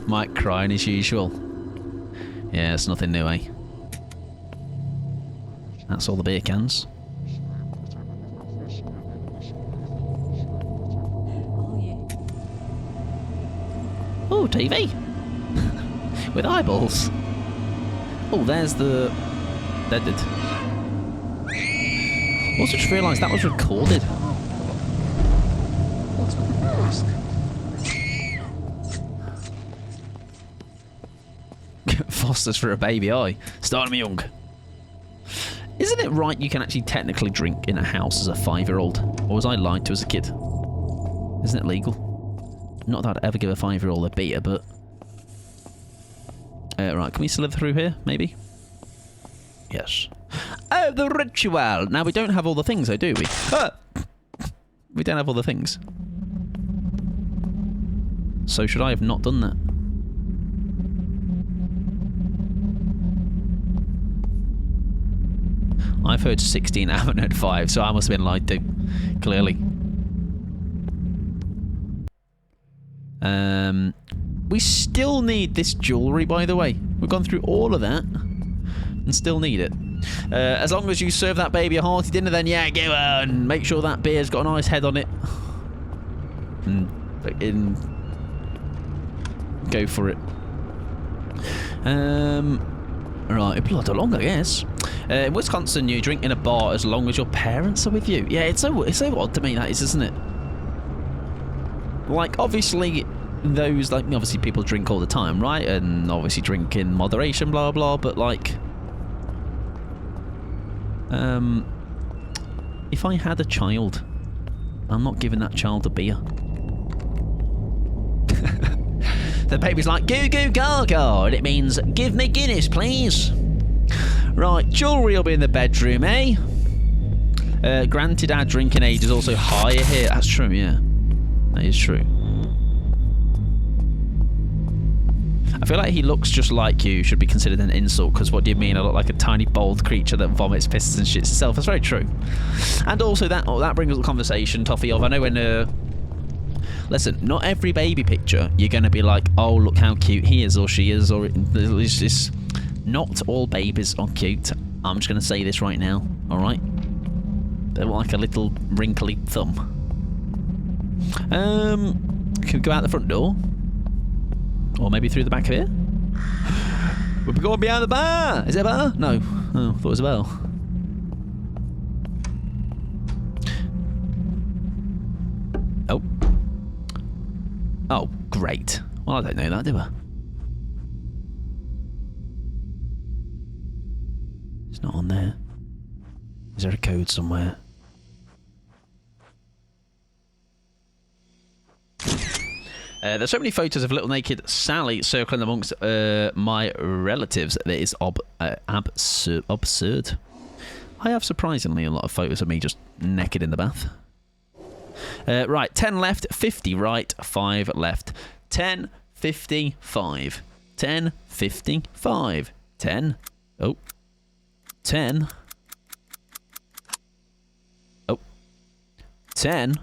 Mike crying as usual. Yeah, it's nothing new, eh? That's all the beer cans. Oh, TV! With eyeballs. Oh, there's the... Dead. Also just realised that was recorded. What's with the mask? Foster's for a baby eye. Starting me young. Isn't it right you can actually technically drink in a house as a 5-year-old? Or was I lied to as a kid? Isn't it legal? Not that I'd ever give a 5-year-old a beer, but... right, can we slither through here, maybe? Yes. Oh, the ritual! Now, we don't have all the things, though, do we? We don't have all the things. So should I have not done that? I've heard 16, I haven't heard 5, so I must have been lied to. Clearly. We still need this jewellery, by the way. We've gone through all of that and still need it. As long as you serve that baby a hearty dinner, then yeah, go on. Make sure that beer's got a nice head on it. And go for it. Right, blood along, I guess. In Wisconsin, you drink in a bar as long as your parents are with you. Yeah, it's so odd to me, that is, isn't it? Like, obviously, those, like, obviously people drink all the time, right? And obviously drink in moderation, blah, blah, but, like... if I had a child, I'm not giving that child a beer. The baby's like, goo goo gaga, and it means, give me Guinness, please. Right, jewellery will be in the bedroom, eh? Granted, our drinking age is also higher here. That's true, yeah. That is true. I feel like he looks just like you should be considered an insult, because what do you mean? I look like a tiny, bold creature that vomits, pisses and shits itself. That's very true. And also, that brings up the conversation, Toffee, of, I know when... Listen, not every baby picture you're going to be like, oh, look how cute he is or she is, or it's just... Not all babies are cute. I'm just going to say this right now, alright? They're like a little wrinkly thumb. Can we go out the front door? Or maybe through the back of here? We'll be going behind the bar! Is it a bar? No. Oh, I thought it was a bell. Oh. Oh, great. Well, I don't know that, do I? It's not on there. Is there a code somewhere? There's so many photos of little naked Sally circling amongst my relatives that is absurd. I have surprisingly a lot of photos of me just naked in the bath. Right, 10 left, 50 right, 5 left. 10, 50, 5. 10, 50, 5. 10. Oh. 10. Oh. 10.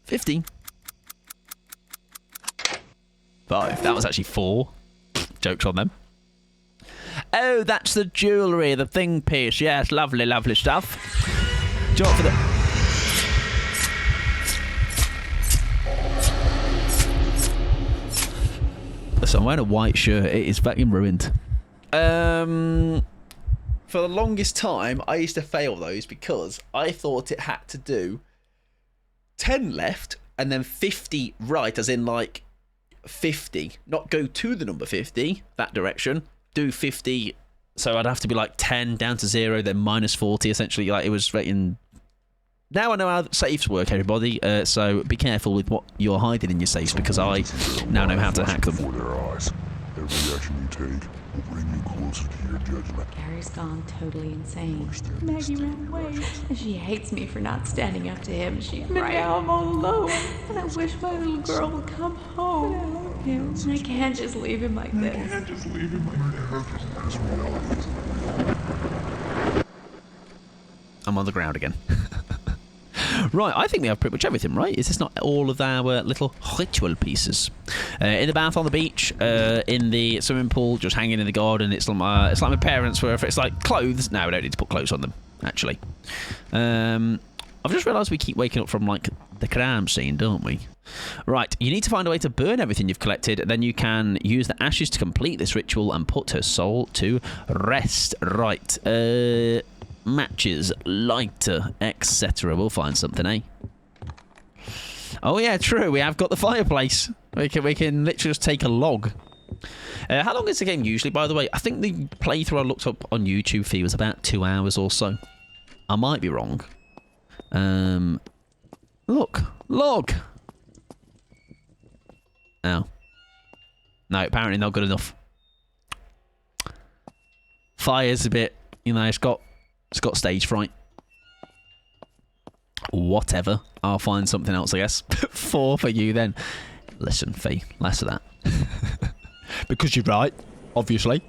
50. 5. That was actually 4. Jokes on them. Oh, that's the jewellery, the thing piece. Yes, lovely, lovely stuff. Do you want for the... Listen, I'm wearing a white shirt. It is fucking ruined. For the longest time, I used to fail those because I thought it had to do 10 left, and then 50 right, as in like 50. Not go to the number 50, that direction. Do 50. So I'd have to be like 10 down to 0, then minus 40, essentially. Like it was rating. Now I know how safes work, everybody. So be careful with what you're hiding in your safes, because I now know how to hack them. Before their eyes. Every action you take will bring you closer to your judgment. Gary's gone totally insane. Maggie ran away, and she hates me for not standing up to him. She's right. Now I'm all alone, and I wish my little girl would come home. I love him, and I can't just leave him like this. I'm on the ground again. Right, I think we have pretty much everything, right? Is this not all of our little ritual pieces? In the bath on the beach, in the swimming pool, just hanging in the garden. It's like my parents were. If it's like clothes, no, we don't need to put clothes on them, actually. I've just realised we keep waking up from, like, the crime scene, don't we? Right, you need to find a way to burn everything you've collected. Then you can use the ashes to complete this ritual and put her soul to rest. Right, matches, lighter, etc. We'll find something, eh? Oh yeah, true. We have got the fireplace. We can literally just take a log. How long is the game usually, by the way? I think the playthrough I looked up on YouTube fee was about 2 hours or so. I might be wrong. Look, log. Oh. No, apparently not good enough. Fire's a bit, you know, it's got stage fright. Whatever. I'll find something else, I guess. 4 for you then. Listen, Fee, less of that. Because you're right, obviously.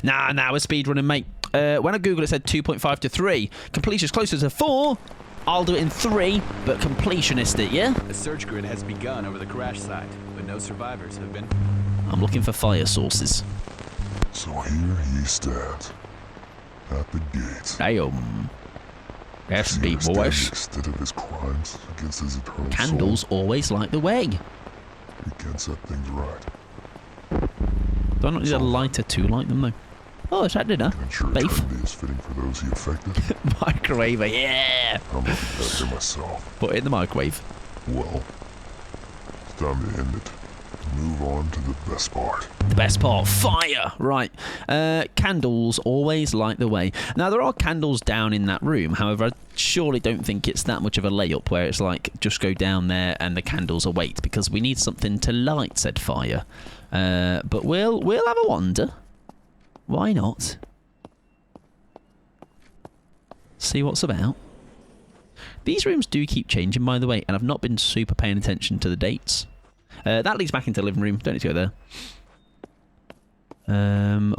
Nah, we're speedrunning, mate. When I Googled it said 2.5 to 3. Completion's closer to 4. I'll do it in 3, but completionist it, yeah? A search grid has begun over the crash site, but no survivors have been. I'm looking for fire sources. So here he stands. At the gate. Damn. That's deep, boys. Instead of his crimes against his eternal Candles soul, always light the way. we can set things right. Do I not need a lighter to light them, though? Oh, is that dinner? Beef? Is fitting for those he affected. Microwave, yeah! I'm looking back to myself. Put it in the microwave. Well, it's time to end it. Move on to the best part. The best part, fire! Right. Candles always light the way. Now, there are candles down in that room. However, I surely don't think it's that much of a layup where it's like, just go down there and the candles await, because we need something to light, said fire. But we'll have a wander. Why not? See what's about. These rooms do keep changing, by the way, and I've not been super paying attention to the dates. That leads back into the living room. Don't need to go there.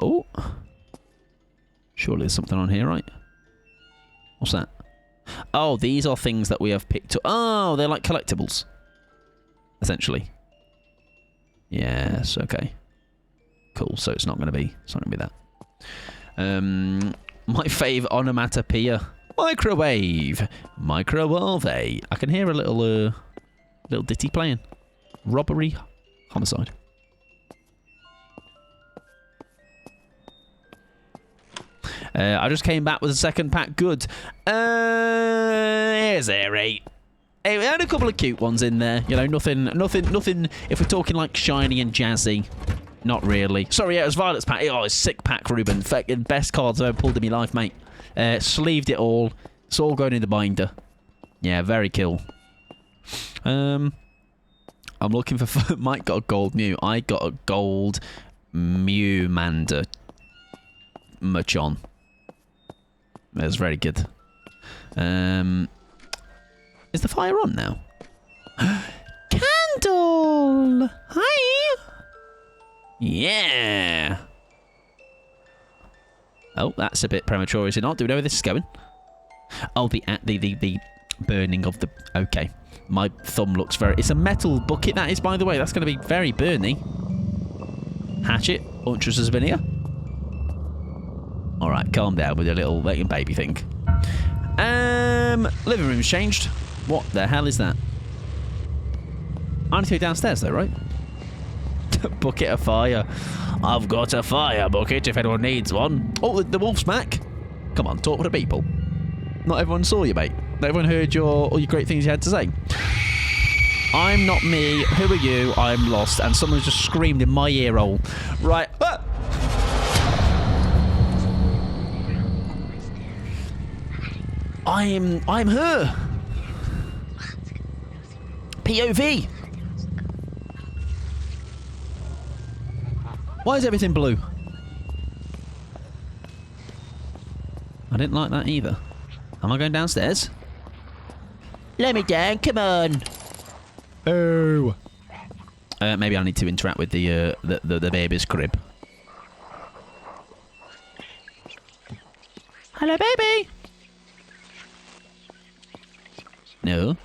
Oh. Surely there's something on here, right? What's that? Oh, these are things that we have picked up. Oh, they're like collectibles. Essentially. Yes, okay. Cool, so it's not going to be that. My fave onomatopoeia. Microwave. Microwave. I can hear a little ditty playing. Robbery. Homicide. I just came back with a second pack. Good. Here's there 8. Hey, we had a couple of cute ones in there. You know, nothing. If we're talking like shiny and jazzy, not really. Sorry, yeah, it was Violet's pack. Oh, it's sick pack, Ruben. Fucking best cards I've ever pulled in my life, mate. Sleeved it all. It's all going in the binder. Yeah, very cool. I'm looking for... Mike got a gold Mew. I got a gold Mewmander Machon. That's very good. Is the fire on now? Candle! Hi! Yeah! Oh, that's a bit premature, is it not? Do we know where this is going? Oh, the burning of the... Okay. My thumb looks very... It's a metal bucket, that is, by the way. That's going to be very burny. Hatchet. Huntress has been here. Alright, calm down with your little baby thing. Living room's changed. What the hell is that? I need to go downstairs, though, right? Bucket of fire. I've got a fire bucket if anyone needs one. Oh, the wolf's back. Come on, talk to the people. Not everyone saw you, mate. Not everyone heard all your great things you had to say. I'm not me. Who are you? I'm lost. And someone just screamed in my ear hole. Right. Ah! I'm her. POV. Why is everything blue? I didn't like that either. Am I going downstairs? Let me down, come on. Oh. Maybe I need to interact with the baby's crib. Hello, baby. No.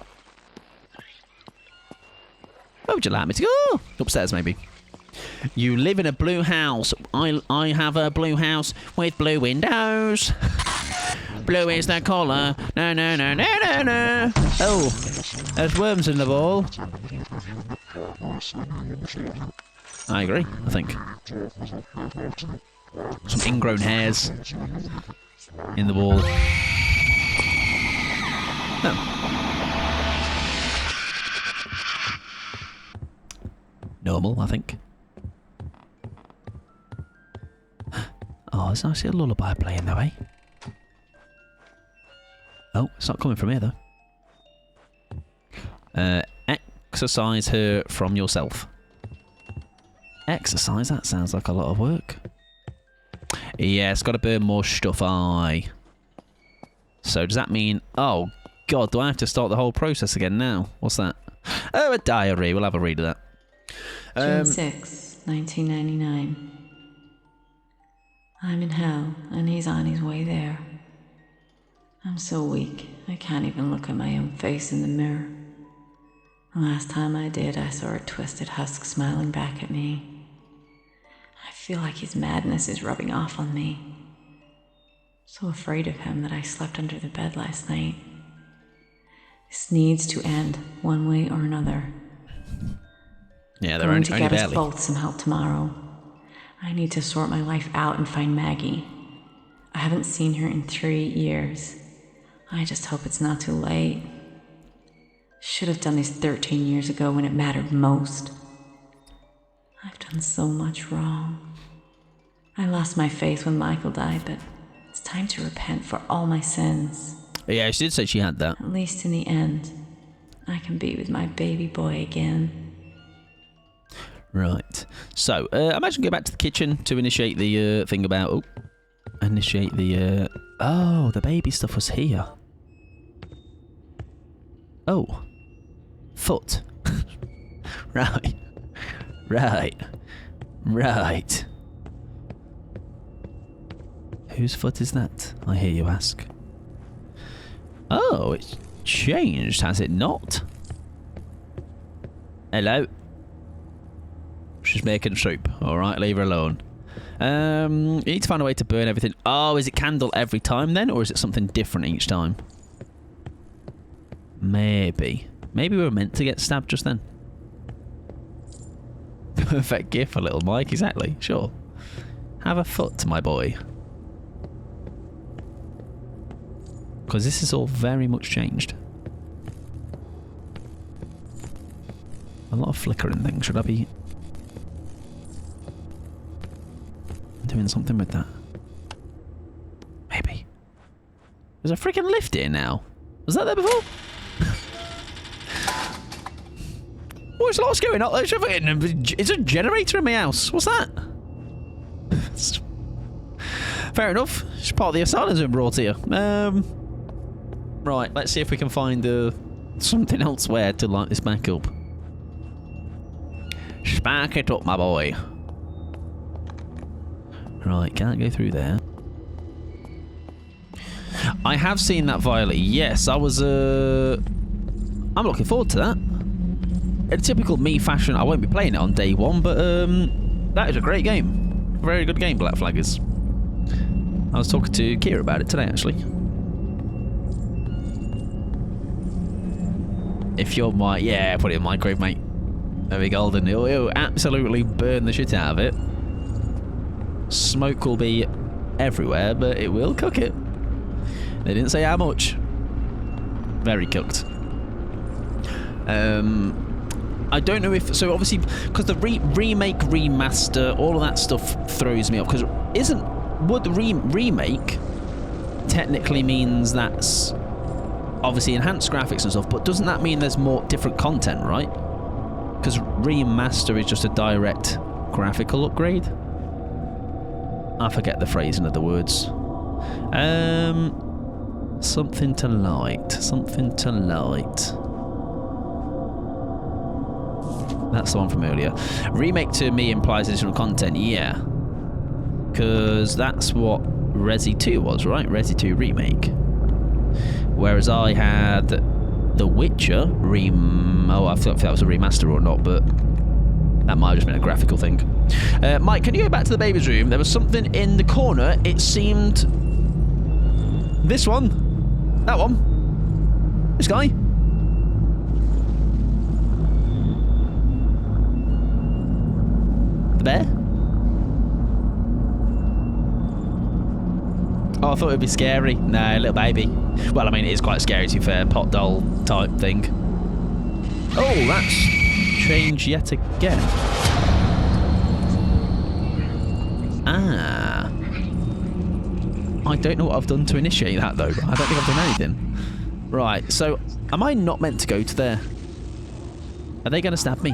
Where would you like me to go? Upstairs, maybe. You live in a blue house. I have a blue house with blue windows. Blue is the colour. No, no, no, no, no, no. Oh, there's worms in the ball. I agree, I think. Some ingrown hairs in the wall. Oh. Normal, I think. Oh, there's actually a lullaby playing though, eh? Oh, it's not coming from here though. Exercise her from yourself. Exercise? That sounds like a lot of work. Yeah, it's got to burn more stuff, aye. So does that mean... Oh, God, do I have to start the whole process again now? What's that? Oh, a diary. We'll have a read of that. June 6, 1999. I'm in hell, and he's on his way there. I'm so weak, I can't even look at my own face in the mirror. The last time I did, I saw a twisted husk smiling back at me. I feel like his madness is rubbing off on me. So afraid of him that I slept under the bed last night. This needs to end, one way or another. Yeah, they're going only to get us barely. both some help tomorrow. I need to sort my life out and find Maggie. I haven't seen her in 3 years. I just hope it's not too late. Should have done this 13 years ago when it mattered most. I've done so much wrong. I lost my faith when Michael died, but it's time to repent for all my sins. Yeah, she did say she had that. At least in the end, I can be with my baby boy again. Right. So, imagine go back to the kitchen to initiate the thing about... Oh, initiate the... Oh, the baby stuff was here. Oh. Foot. Right. Right. Right. Whose foot is that? I hear you ask. Oh, it's changed, has it not? Hello? She's making soup. Alright, leave her alone. You need to find a way to burn everything. Oh, is it candle every time then? Or is it something different each time? Maybe. Maybe we were meant to get stabbed just then. Perfect gift for little Mike, exactly. Sure. Have a foot, my boy. Because this is all very much changed. A lot of flickering things. Should I be doing something with that? Maybe. There's a freaking lift here now. Was that there before? What's lots going on? It's a generator in my house. What's that? Fair enough. It's part of the asylum's been brought here. Right, let's see if we can find something elsewhere to light this back up. Spark it up, my boy. Right, can't go through there. I have seen that Violet. Yes, I was. I'm looking forward to that. In typical me fashion, I won't be playing it on day one, but that is a great game. Very good game, Black Flaggers. I was talking to Kira about it today, actually. If you're my... Yeah, put it in microwave, mate. Very golden. It'll absolutely burn the shit out of it. Smoke will be everywhere, but it will cook it. They didn't say how much. Very cooked. I don't know if... So, obviously, because the remake, remaster, all of that stuff throws me off. Because would remake technically means that's obviously enhanced graphics and stuff, but doesn't that mean there's more different content, right? Because remaster is just a direct graphical upgrade. I forget the phrasing of the words. Something to light. Something to light. That's the one from earlier. Remake to me implies additional content, yeah. Because that's what Resi 2 was, right? Resi 2 Remake. Whereas I had The Witcher I thought if that was a remaster or not, but that might have just been a graphical thing. Mike, can you go back to the baby's room? There was something in the corner. It seemed... This one. That one. This guy. The bear? Oh, I thought it would be scary. No, little baby. Well, I mean, it is quite scary, to be fair. Pot doll type thing. Oh, that's changed yet again. Ah. I don't know what I've done to initiate that, though. I don't think I've done anything. Right, so am I not meant to go to there? Are they going to stab me?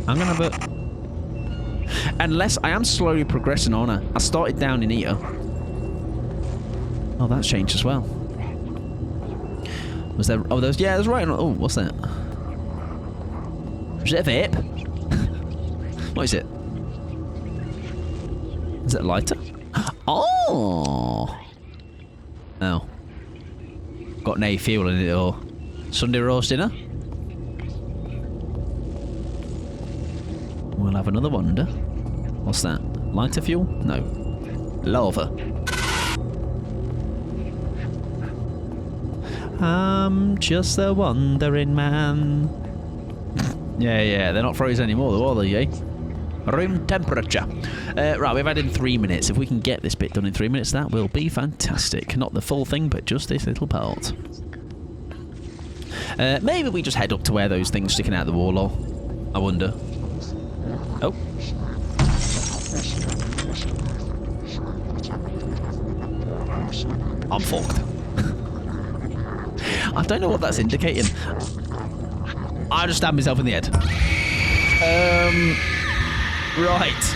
I'm going to have a... Unless I am slowly progressing on her. I started down in here. Oh, that's changed as well. Was there... Oh, there's... Yeah, there's right... Oh, what's that? Is it a vape? What is it? Is it a lighter? Oh! Oh. Got no fuel in it or... Sunday roast dinner? We'll have another wonder. What's that? Lighter fuel? No. Lava. I'm just a wandering man. Yeah, they're not frozen anymore though, are they, eh? Room temperature. Right, we've had in 3 minutes. If we can get this bit done in 3 minutes, that will be fantastic. Not the full thing, but just this little part. Maybe we just head up to where those things sticking out the wall are. I wonder. Oh. I'm fucked. I don't know what that's indicating. I just stabbed myself in the head. Right.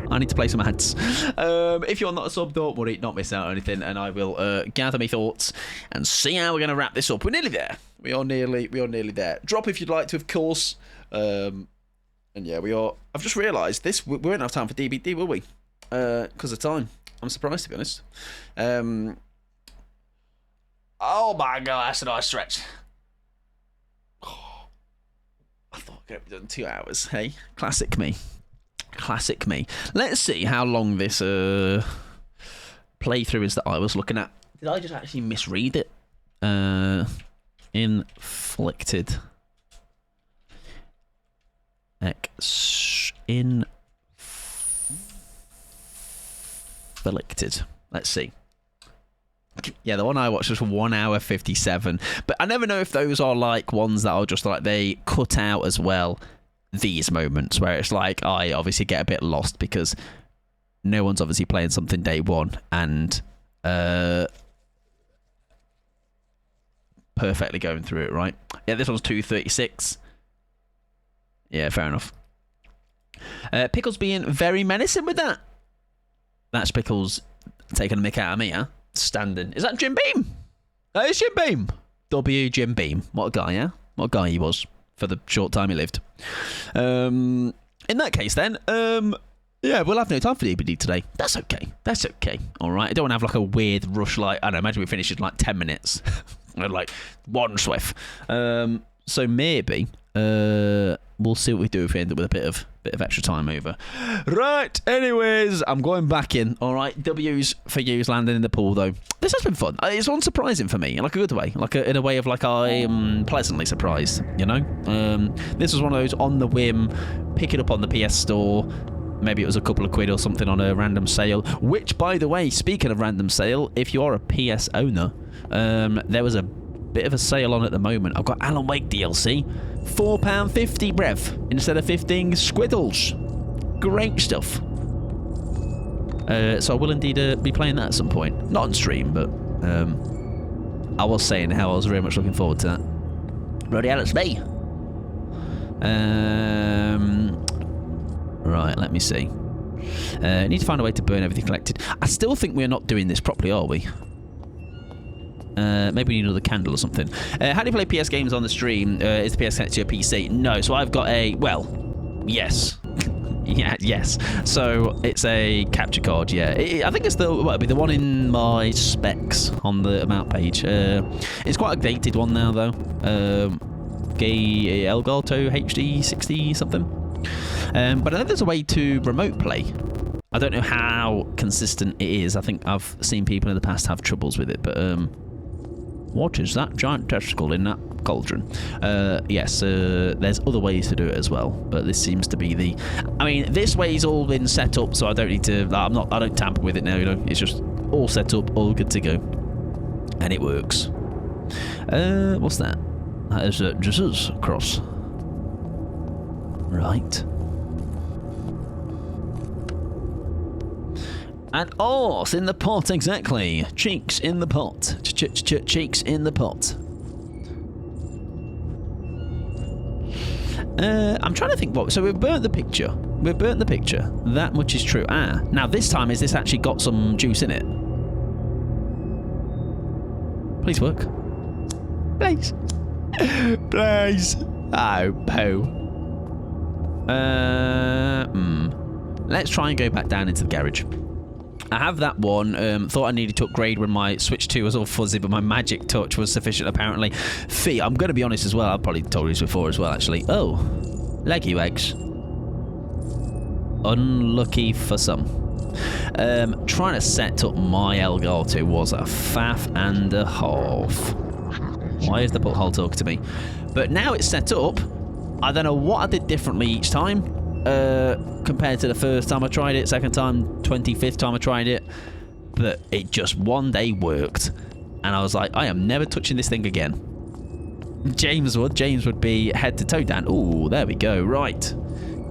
I need to play some ads. If you're not a sub, don't worry, not miss out on anything, and I will gather my thoughts and see how we're going to wrap this up. We're nearly there. We are nearly there. Drop if you'd like to, of course. And yeah, we are. I've just realised this. We won't have time for DBD, will we? Because of time. I'm surprised, to be honest. Oh my god, that's a nice stretch. Oh, I thought I could have done 2 hours. Hey, classic me. Classic me. Let's see how long this playthrough is that I was looking at. Did I just actually misread it? Inflicted. Inflicted. Let's see. Yeah, the one I watched was 1 hour 57. But I never know if those are like ones that are just like they cut out as well these moments where it's like I obviously get a bit lost because no one's obviously playing something day one and perfectly going through it, right? Yeah, this one's 2:36. Yeah, fair enough. Pickles being very menacing with that. That's Pickles taking a mick out of me, huh? Standing. Is that Jim Beam? That is Jim Beam. Jim Beam. What a guy, yeah? What a guy he was for the short time he lived. In that case, then, yeah, we'll have no time for DBD today. That's okay. That's okay. All right. I don't want to have like a weird rush. Like I don't know. Imagine we finish in like 10 minutes, like one swift. So maybe we'll see what we do if we end up with a bit of extra time over. Right. Anyways, I'm going back in. All right. W's for yous landing in the pool though. This has been fun. It's unsurprising for me in like a good way, like in a way of like I'm pleasantly surprised. You know. This was one of those on the whim, pick it up on the PS Store. Maybe it was a couple of quid or something on a random sale. Which, by the way, speaking of random sale, if you are a PS owner, there was a bit of a sale on at the moment. I've got Alan Wake DLC, £4.50 brev instead of 15 squiddles. Great stuff. So I will indeed be playing that at some point. Not on stream, but I was saying how I was very much looking forward to that. Bloody hell, it's me. Right, let me see. Need to find a way to burn everything collected. I still think we're not doing this properly, are we? Maybe we need another candle or something. How do you play PS games on the stream? Is the PS connected to your PC? No, so I've got a... Well, yes. Yeah, yes. So it's a capture card, yeah. I think it's the one in my specs on the amount page. It's quite a dated one now, though. Elgato HD 60 something. But I think there's a way to remote play. I don't know how consistent it is. I think I've seen people in the past have troubles with it, but what is that giant testicle in that cauldron? Yes, there's other ways to do it as well, but this seems to be the... I mean, this way's all been set up, so I don't need to... I don't tamper with it now, you know. It's just all set up, all good to go. And it works. What's that? That is Jesus cross. Right. And arse in the pot, exactly. Cheeks in the pot. Cheeks in the pot. I'm trying to think what... So we've burnt the picture. We've burnt the picture. That much is true. Now this time, has this actually got some juice in it? Please work. Please. Please. Oh, poo. Let's try and go back down into the garage. I have that one. Thought I needed to upgrade when my Switch 2 was all fuzzy, but my Magic Touch was sufficient apparently. Fee, I'm going to be honest as well. I've probably told you this before as well, actually. Oh, leggy eggs. Unlucky for some. Trying to set up my Elgato was a faff and a half. Why is the butthole talking to me? But now it's set up. I don't know what I did differently each time. Compared to the first time I tried it, second time, 25th time I tried it, but it just one day worked, and I was like, I am never touching this thing again. James would be head to toe down. Ooh, there we go. Right,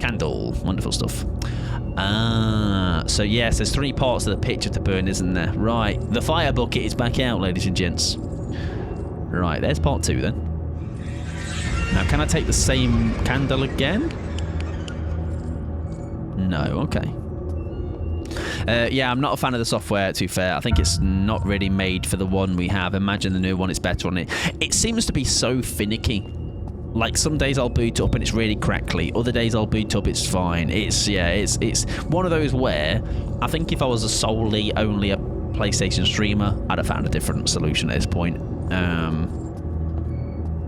candle, wonderful stuff. So yes, there's 3 parts of the picture to burn, isn't there? Right, the fire bucket is back out, ladies and gents. Right, there's part 2 then. Now, can I take the same candle again? No, okay. Yeah, I'm not a fan of the software, to be fair. I think it's not really made for the one we have. Imagine the new one, it's better on it. It seems to be so finicky. Like, some days I'll boot up and it's really crackly. Other days I'll boot up, it's fine. It's one of those where I think if I was solely only a PlayStation streamer, I'd have found a different solution at this point.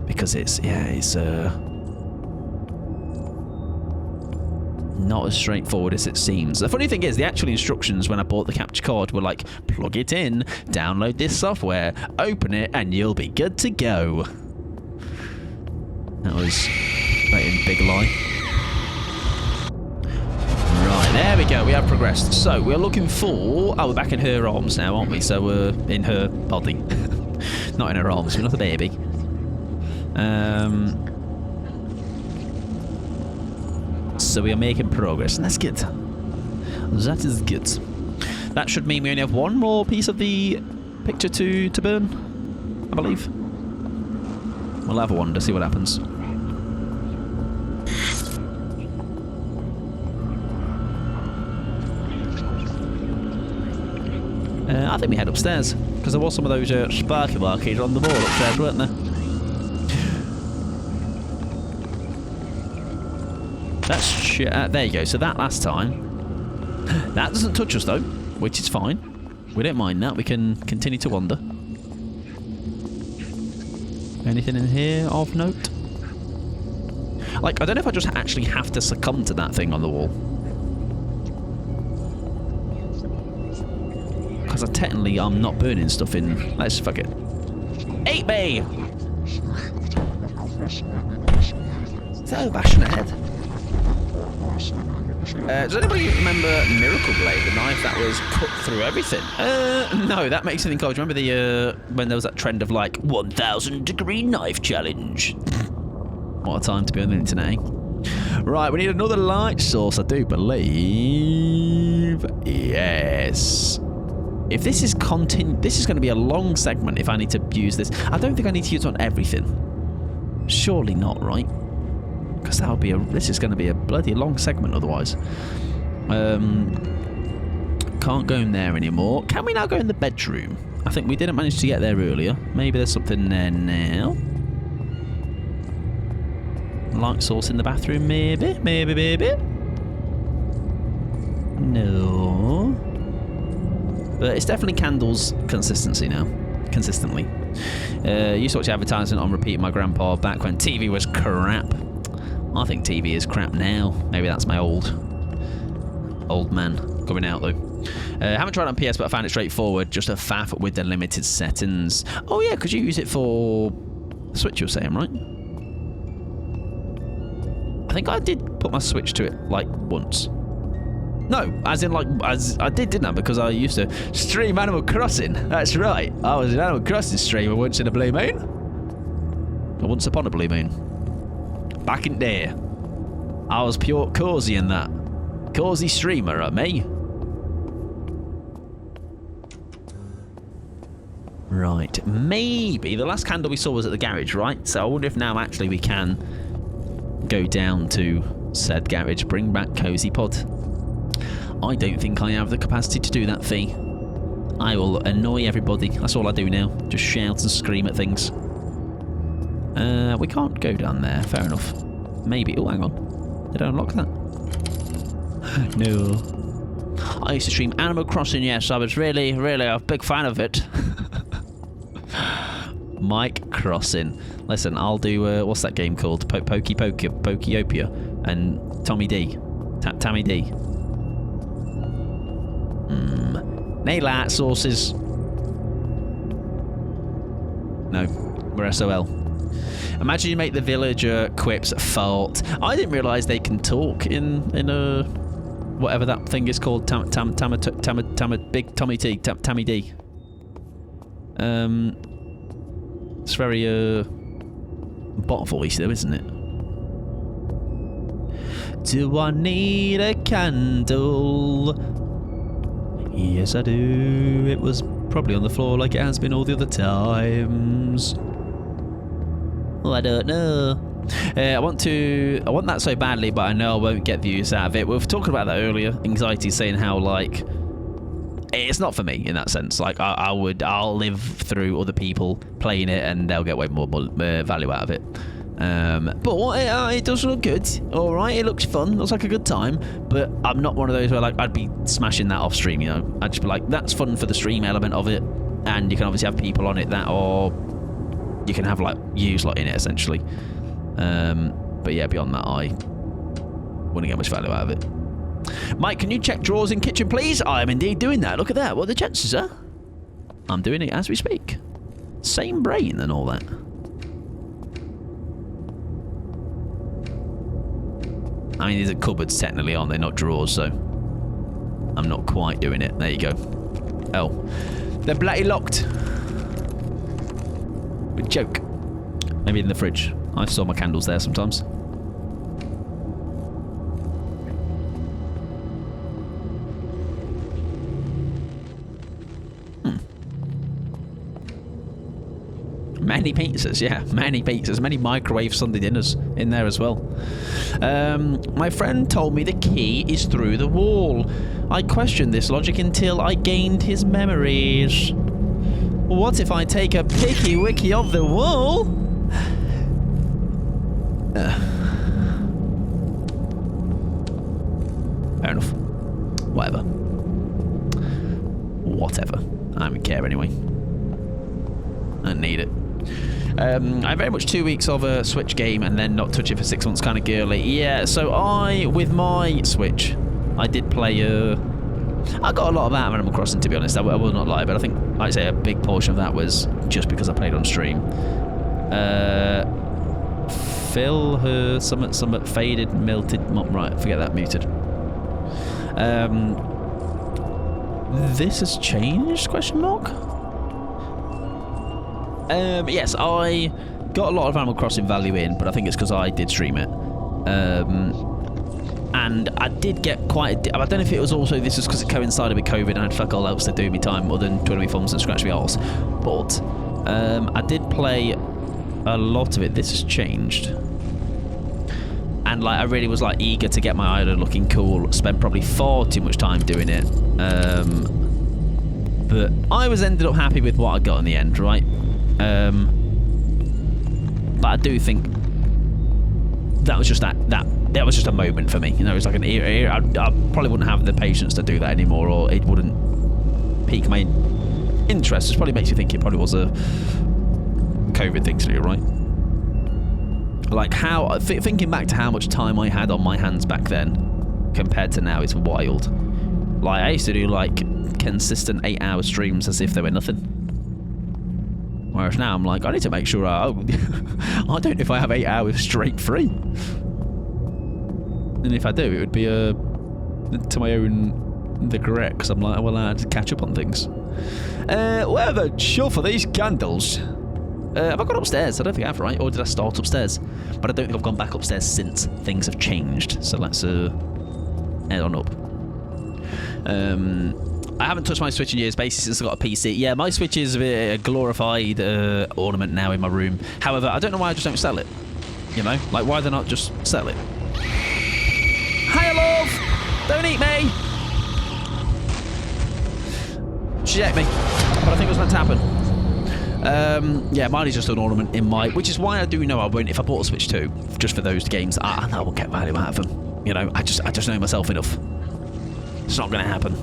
Because it's not as straightforward as it seems. The funny thing is, the actual instructions when I bought the capture card were like, plug it in, download this software, open it, and you'll be good to go. That was a big lie. Right, there we go, we have progressed. So, we're looking for... Oh, we're back in her arms now, aren't we? So, we're in her body. Not in her arms, we're not a baby. So we are making progress, and that's good. That is good. That should mean we only have one more piece of the picture to burn, I believe. We'll have a wander, see what happens. I think we head upstairs, because there was some of those sparky barkies on the wall upstairs, weren't there? That's there you go. So that last time, that doesn't touch us though, which is fine. We don't mind that. We can continue to wander. Anything in here of note? Like, I don't know if I just actually have to succumb to that thing on the wall, because technically I'm not burning stuff in. Let's fuck it. Eat me! So bashing ahead. Does anybody remember Miracle Blade, the knife that was cut through everything? No, that makes me think of, remember the when there was that trend of like 1,000 degree knife challenge? What a time to be on the internet, eh? Right, we need another light source, I do believe. Yes. If this is this is going to be a long segment if I need to use this. I don't think I need to use it on everything. Surely not, right? Because that would be this is going to be a bloody long segment otherwise. Can't go in there anymore. Can we now go in the bedroom? I think we didn't manage to get there earlier. Maybe there's something there now. Light source in the bathroom, maybe? Maybe. No. But it's definitely candles consistency now. Consistently. Used to watch advertising on repeat my grandpa back when TV was crap. I think TV is crap now. Maybe that's my old man coming out though. Haven't tried it on PS, but I found it straightforward. Just a faff with the limited settings. Oh yeah, because you use it for Switch, you were saying, right? I think I did put my Switch to it like once. No, as in like I did, didn't I? Because I used to stream Animal Crossing. That's right. I was an Animal Crossing streamer once in a blue moon. Or once upon a blue moon. Back in there. I was pure cozy in that. Cozy streamer at me. Right, maybe the last candle we saw was at the garage, right? So I wonder if now actually we can go down to said garage, bring back Cozy Pod. I don't think I have the capacity to do that, Fee. I will annoy everybody. That's all I do now. Just shout and scream at things. We can't go down there. Fair enough. Maybe. Oh, hang on. Did I unlock that? No. I used to stream Animal Crossing, yes. I was really a big fan of it. Mike Crossing. Listen, I'll do, what's that game called? Pokeopia and Tommy D. Tammy D. Nail art sources. No, we're SOL. Imagine you make the villager quips fault. I didn't realise they can talk in a whatever that thing is called. Big Tommy T. Tammy D. It's very bot voice though, isn't it? Do I need a candle? Yes, I do. It was probably on the floor like it has been all the other times. Well, I don't know. I want that so badly, but I know I won't get the use out of it. We were talking about that earlier. Anxiety, saying how like it's not for me in that sense. Like I'll live through other people playing it, and they'll get way more value out of it. But it does look good. All right, it looks fun. Looks like a good time. But I'm not one of those where like I'd be smashing that off stream. You know, I'd just be like, that's fun for the stream element of it, and you can obviously have people on it that are. You can have like use lot in it essentially. But yeah, beyond that, I wouldn't get much value out of it. Mike, can you check drawers in kitchen, please? I am indeed doing that. Look at that. What are the chances, sir? I'm doing it as we speak. Same brain and all that. I mean, these are cupboards technically, aren't they? Not drawers, so I'm not quite doing it. There you go. Oh, they're bloody locked. Good joke. Maybe in the fridge. I saw my candles there sometimes. Many pizzas, yeah. Many pizzas. Many microwave Sunday dinners in there as well. My friend told me the key is through the wall. I questioned this logic until I gained his memories. What if I take a picky wicky of the wall? Fair enough. Whatever. I don't care anyway. I don't need it. I'm very much 2 weeks of a Switch game and then not touch it for 6 months kind of girly. Yeah, so with my Switch, I did play, I got a lot of Animal Crossing, to be honest. I will not lie, but I think I'd say a big portion of that was just because I played on stream. Fill her some faded, melted. Right, forget that, muted. This has changed? Question mark. Yes, I got a lot of Animal Crossing value in, but I think it's because I did stream it. And I did get quite I don't know if it was also this is because it coincided with COVID and I had fuck all else to do in my time other than twiddle my thumbs and scratch my arse. But I did play a lot of it. This has changed. And like I really was like eager to get my island looking cool. Spent probably far too much time doing it. But I was ended up happy with what I got in the end, right? But I do think that was just that was just a moment for me. You know, it was like an I probably wouldn't have the patience to do that anymore, or it wouldn't pique my interest. It probably makes you think it probably was a COVID thing to do, right? Like how thinking back to how much time I had on my hands back then compared to now is wild. Like I used to do like consistent 8-hour streams as if they were nothing. Whereas now I'm like, I need to make sure I don't know if I have 8 hours straight free. And if I do, it would be to my own regret, because I'm like, well, I had to catch up on things. Where the chuff are these candles? Have I gone upstairs? I don't think I have, right? Or did I start upstairs? But I don't think I've gone back upstairs since things have changed. So let's head on up. I haven't touched my Switch in years, basically since I got a PC. Yeah, my Switch is a glorified ornament now in my room. However, I don't know why I just don't sell it. You know? Like, why they not just sell it? Hiya, love! Don't eat me! She ate me. But I think it was meant to happen. Yeah, mine is just an ornament in my... Which is why I do know I won't, if I bought a Switch 2, just for those games, I won't get value out of them. You know, I just know myself enough. It's not going to happen.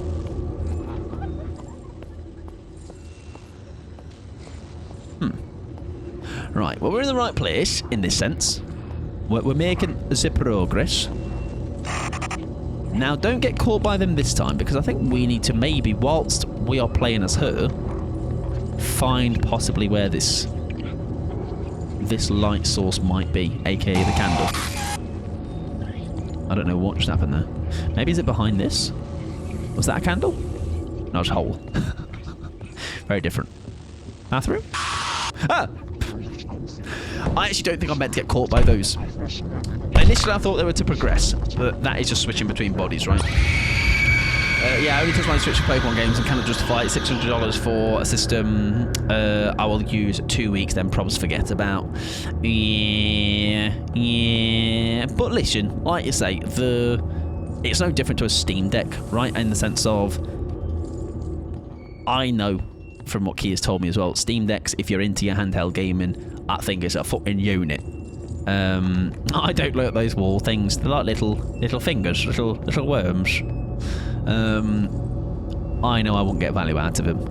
Right, well, we're in the right place, in this sense. We're making the progress. Now, don't get caught by them this time, because I think we need to maybe, whilst we are playing as her, find possibly where this light source might be, aka the candle. I don't know what just happened there. Maybe is it behind this? Was that a candle? No, it's a hole. Very different. Bathroom? Ah! I actually don't think I'm meant to get caught by those. Initially I thought they were to progress, but that is just switching between bodies, right? Yeah, I only touch my Switch for Pokemon games and cannot justify $600 for a system I will use 2 weeks, then probs forget about. Yeah. But listen, like you say, it's no different to a Steam Deck, right? In the sense of, I know from what Kia's told me as well, Steam Decks, if you're into your handheld gaming, that thing is a fucking unit. I don't look at those wall things. They're like little fingers, little worms. I know I won't get value out of them,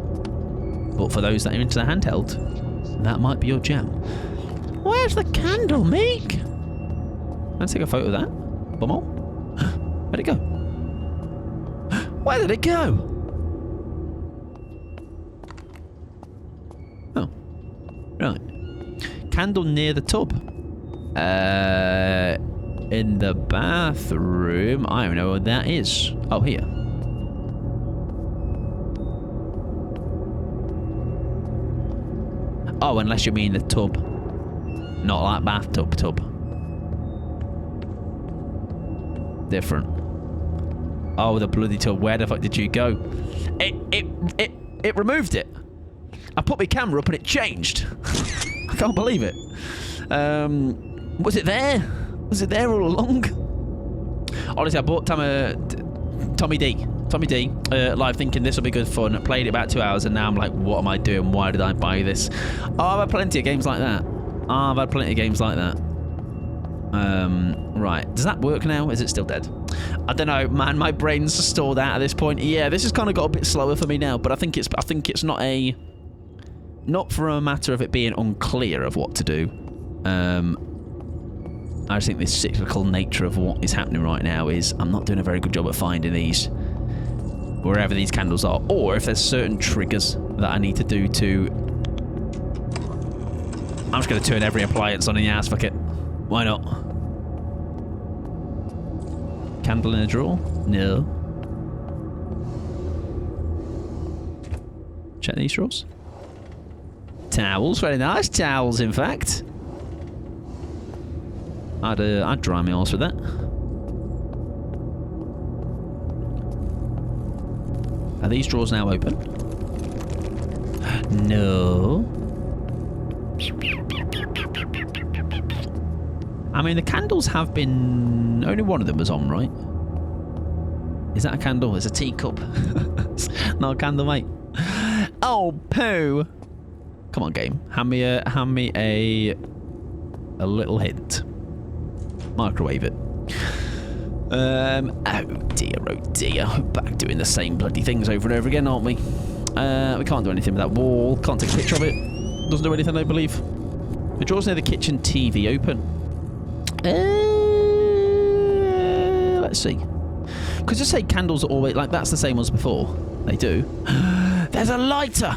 but for those that are into the handheld, that might be your jam. Where's the candle, Meek? Let's take a photo of that. Bummo. Where'd it go? Where did it go? Oh, right. Candle near the tub. In the bathroom. I don't know what that is. Oh, here. Oh, unless you mean the tub. Not like bathtub tub. Different. Oh, the bloody tub. Where the fuck did you go? It removed it. I put my camera up and it changed. I can't believe it. Was it there? Was it there all along? Honestly, I bought Tommy D live thinking this will be good fun. I played it about 2 hours and now I'm like, what am I doing? Why did I buy this? Oh, I've had plenty of games like that. Right. Does that work now? Is it still dead? I don't know, man. My brain's stalled out at this point. Yeah, this has kind of got a bit slower for me now, but I think it's not for a matter of it being unclear of what to do. I just think this cyclical nature of what is happening right now is I'm not doing a very good job at finding these wherever these candles are, or if there's certain triggers that I need to do to... I'm just going to turn every appliance on in the ass, fuck it. Why not? Candle in a drawer? No. Check these drawers. Towels, very nice towels, in fact. I'd dry my arse with that. Are these drawers now open? No. I mean, the candles have been... Only one of them was on, right? Is that a candle? It's a teacup. Not a candle, mate. Oh, poo. Come on, game. Hand me a little hint. Microwave it. Oh dear. We're back doing the same bloody things over and over again, aren't we? We can't do anything with that wall. Can't take a picture of it. Doesn't do anything, I believe. The drawers near the kitchen TV open. Let's see. Because just say candles are always like that's the same as before. They do. There's a lighter.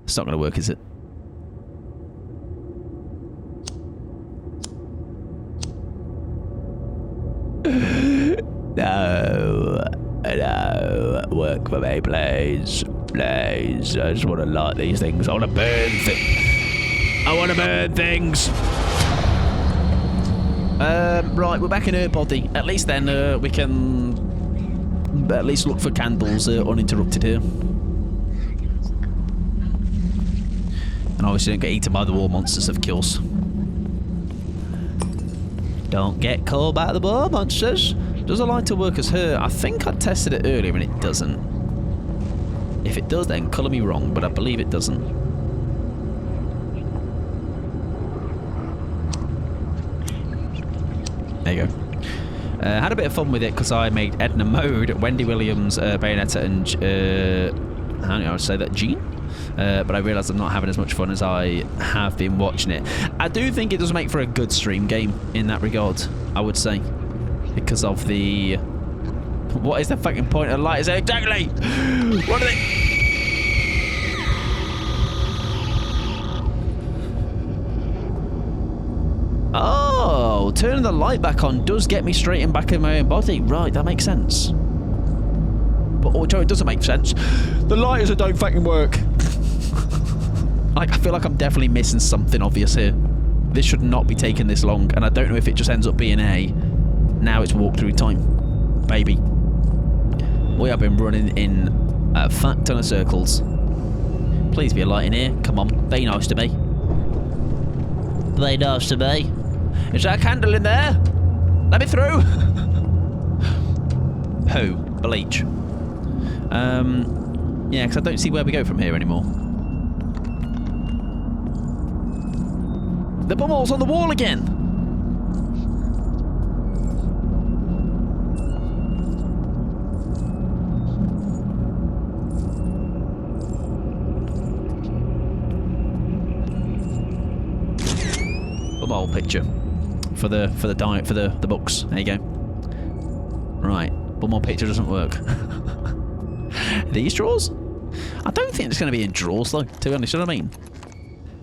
It's not going to work, is it? No. Work for me, please. Please. I just want to light these things. I want to burn things. I want to burn things. Right, we're back in her body. At least then we can at least look for candles uninterrupted here. And obviously don't get eaten by the wall monsters, of course. Don't get caught by the wall monsters. Does a lighter work as her? I think I tested it earlier and it doesn't. If it does, then colour me wrong, but I believe it doesn't. There you go. Had a bit of fun with it because I made Edna Mode, Wendy Williams, Bayonetta, and how do I say that? Jean? But I realised I'm not having as much fun as I have been watching it. I do think it does make for a good stream game in that regard, I would say. Because of the... What is the fucking point of light? Is it exactly? What are they... Oh, turning the light back on does get me straight in back in my own body. Right, that makes sense. But although it doesn't make sense, the lighters don't fucking work. Like, I feel like I'm definitely missing something obvious here. This should not be taking this long, and I don't know if it just ends up being a... Now it's walkthrough time. Baby. We have been running in a fat ton of circles. Please be a light in here. Come on, be nice to me. Be nice to me. Is there a candle in there? Let me through. Who? Bleach. Yeah, because I don't see where we go from here anymore. The bumhole's on the wall again. Bumhole picture for the books. There you go. Right, bumhole picture doesn't work. These drawers? I don't think it's going to be in drawers though, to be honest, you know what I mean?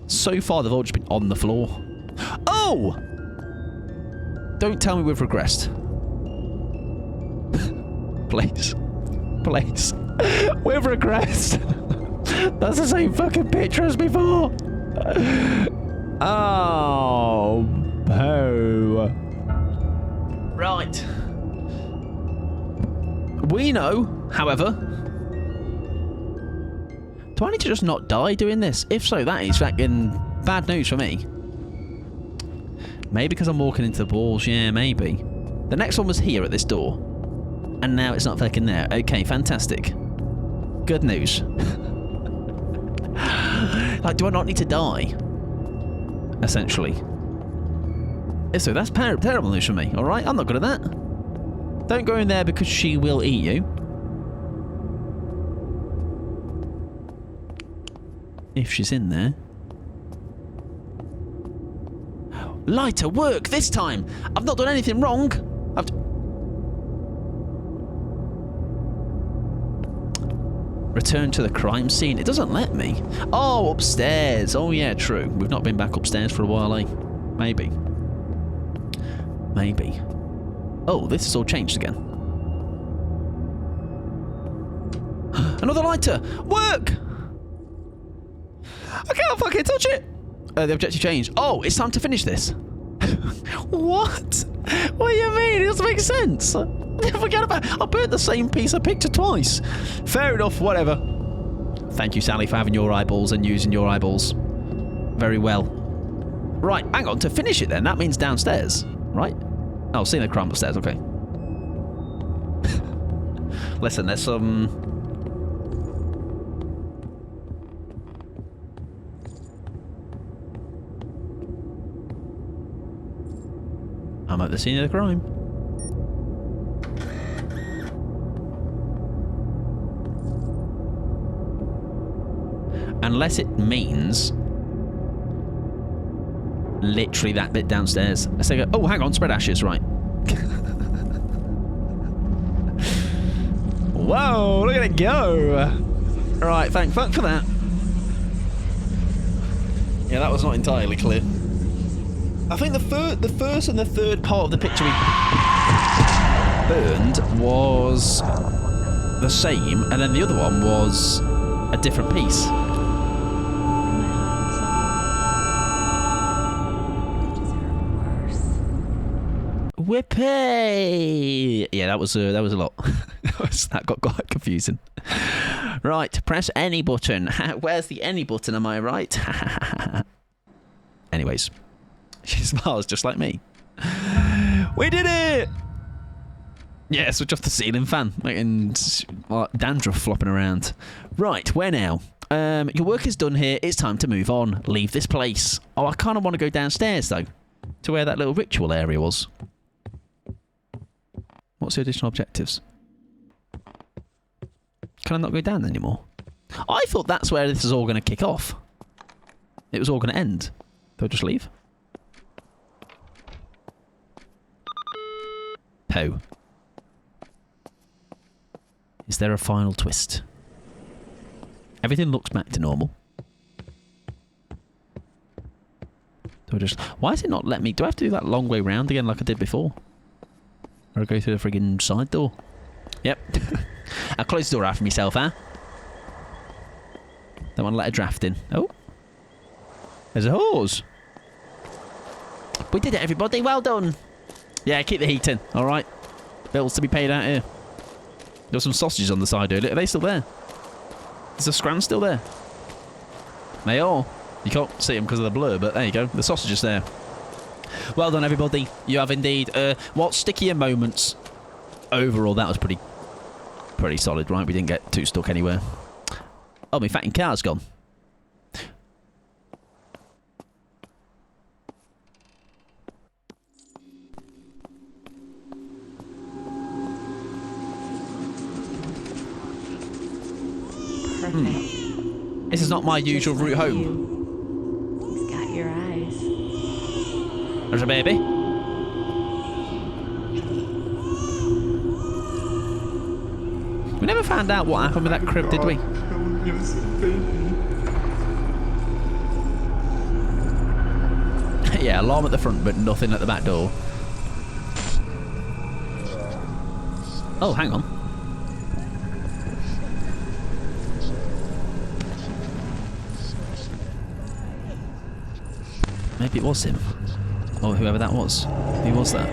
So far they've all just been on the floor. Oh! Don't tell me we've regressed. Please. Please. We've regressed. That's the same fucking picture as before. Oh, poo. Right. We know, however... Do I need to just not die doing this? If so, that is fucking bad news for me. Maybe because I'm walking into the walls. Yeah, maybe. The next one was here at this door. And now it's not fucking there. Okay, fantastic. Good news. Like, do I not need to die? Essentially. If so, that's terrible news for me. Alright, I'm not good at that. Don't go in there because she will eat you. If she's in there. Lighter work this time. I've not done anything wrong. Return to the crime scene. It doesn't let me. Oh, upstairs. Oh yeah, true. We've not been back upstairs for a while, eh? Maybe. Maybe. Oh, this has all changed again. Another lighter! Work! I can't fucking touch it! The objective changed. Oh, it's time to finish this. What? What do you mean? It doesn't make sense. Forget about it. I burnt the same piece of picture twice. Fair enough, whatever. Thank you, Sally, for having your eyeballs and using your eyeballs. Very well. Right, hang on. To finish it then, that means downstairs, right? Oh, seeing the crime upstairs, okay. Listen, there's some... I'm at the scene of the crime. Unless it means literally that bit downstairs. Let's take a... Oh, hang on, spread ashes, right. Whoa, look at it go. Right, thank fuck for that. Yeah, that was not entirely clear. I think the first and the third part of the picture we burned was the same, and then the other one was a different piece. Whippy! Yeah, that was a lot. That got quite confusing. Right, press any button. Where's the any button? Am I right? Anyways. She smiles just like me. We did it! Yeah, switch off the ceiling fan. And dandruff flopping around. Right, where now? Your work is done here. It's time to move on. Leave this place. Oh, I kind of want to go downstairs, though. To where that little ritual area was. What's the additional objectives? Can I not go down anymore? I thought that's where this is all going to kick off. It was all going to end. Do I just leave? Poe. Is there a final twist? Everything looks back to normal. Do I just... Why is it not letting me... Do I have to do that long way round again like I did before? Or I go through the friggin' side door? Yep. I'll close the door after myself, huh? Don't want to let a draft in. Oh. There's a hose. We did it, everybody. Well done. Yeah, keep the heat in. All right. Bills to be paid out here. There were some sausages on the side earlier. Are they still there? Is the scran still there? They are. You can't see them because of the blur, but there you go. The sausage is there. Well done, everybody. You have indeed. What stickier moments? Overall, that was pretty solid, right? We didn't get too stuck anywhere. Oh, my fatting car's gone. This is not my usual route home. He's got your eyes. There's a baby. We never found out what happened with that crib, did we? Yeah, alarm at the front, but nothing at the back door. Oh, hang on. Maybe it was him. Or whoever that was. Who was that?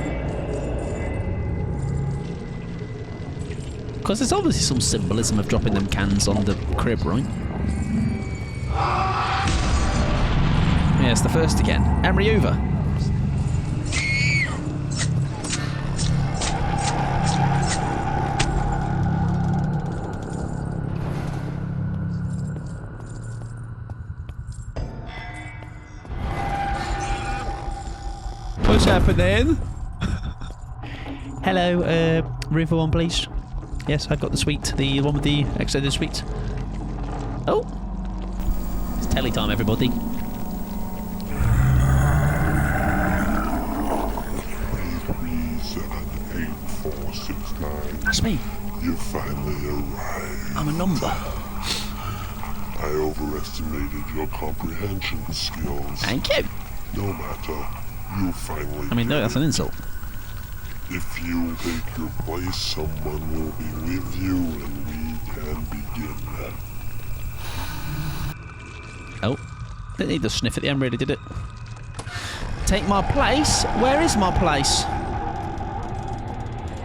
Because there's obviously some symbolism of dropping them cans on the crib, right? Yeah, it's the first again. Emery Hoover. What's happening? Hello, room for one, please. Yes, I've got the suite, the one with the extended suite. Oh! It's telly time, everybody. That's me. You finally arrived. I'm a number. I overestimated your comprehension skills. Thank you. No matter. You finally... I mean, no, that's an insult. If you take your place, someone will be with you and we can begin that. Oh, didn't need the sniff at the end, really, did it? Take my place? Where is my place?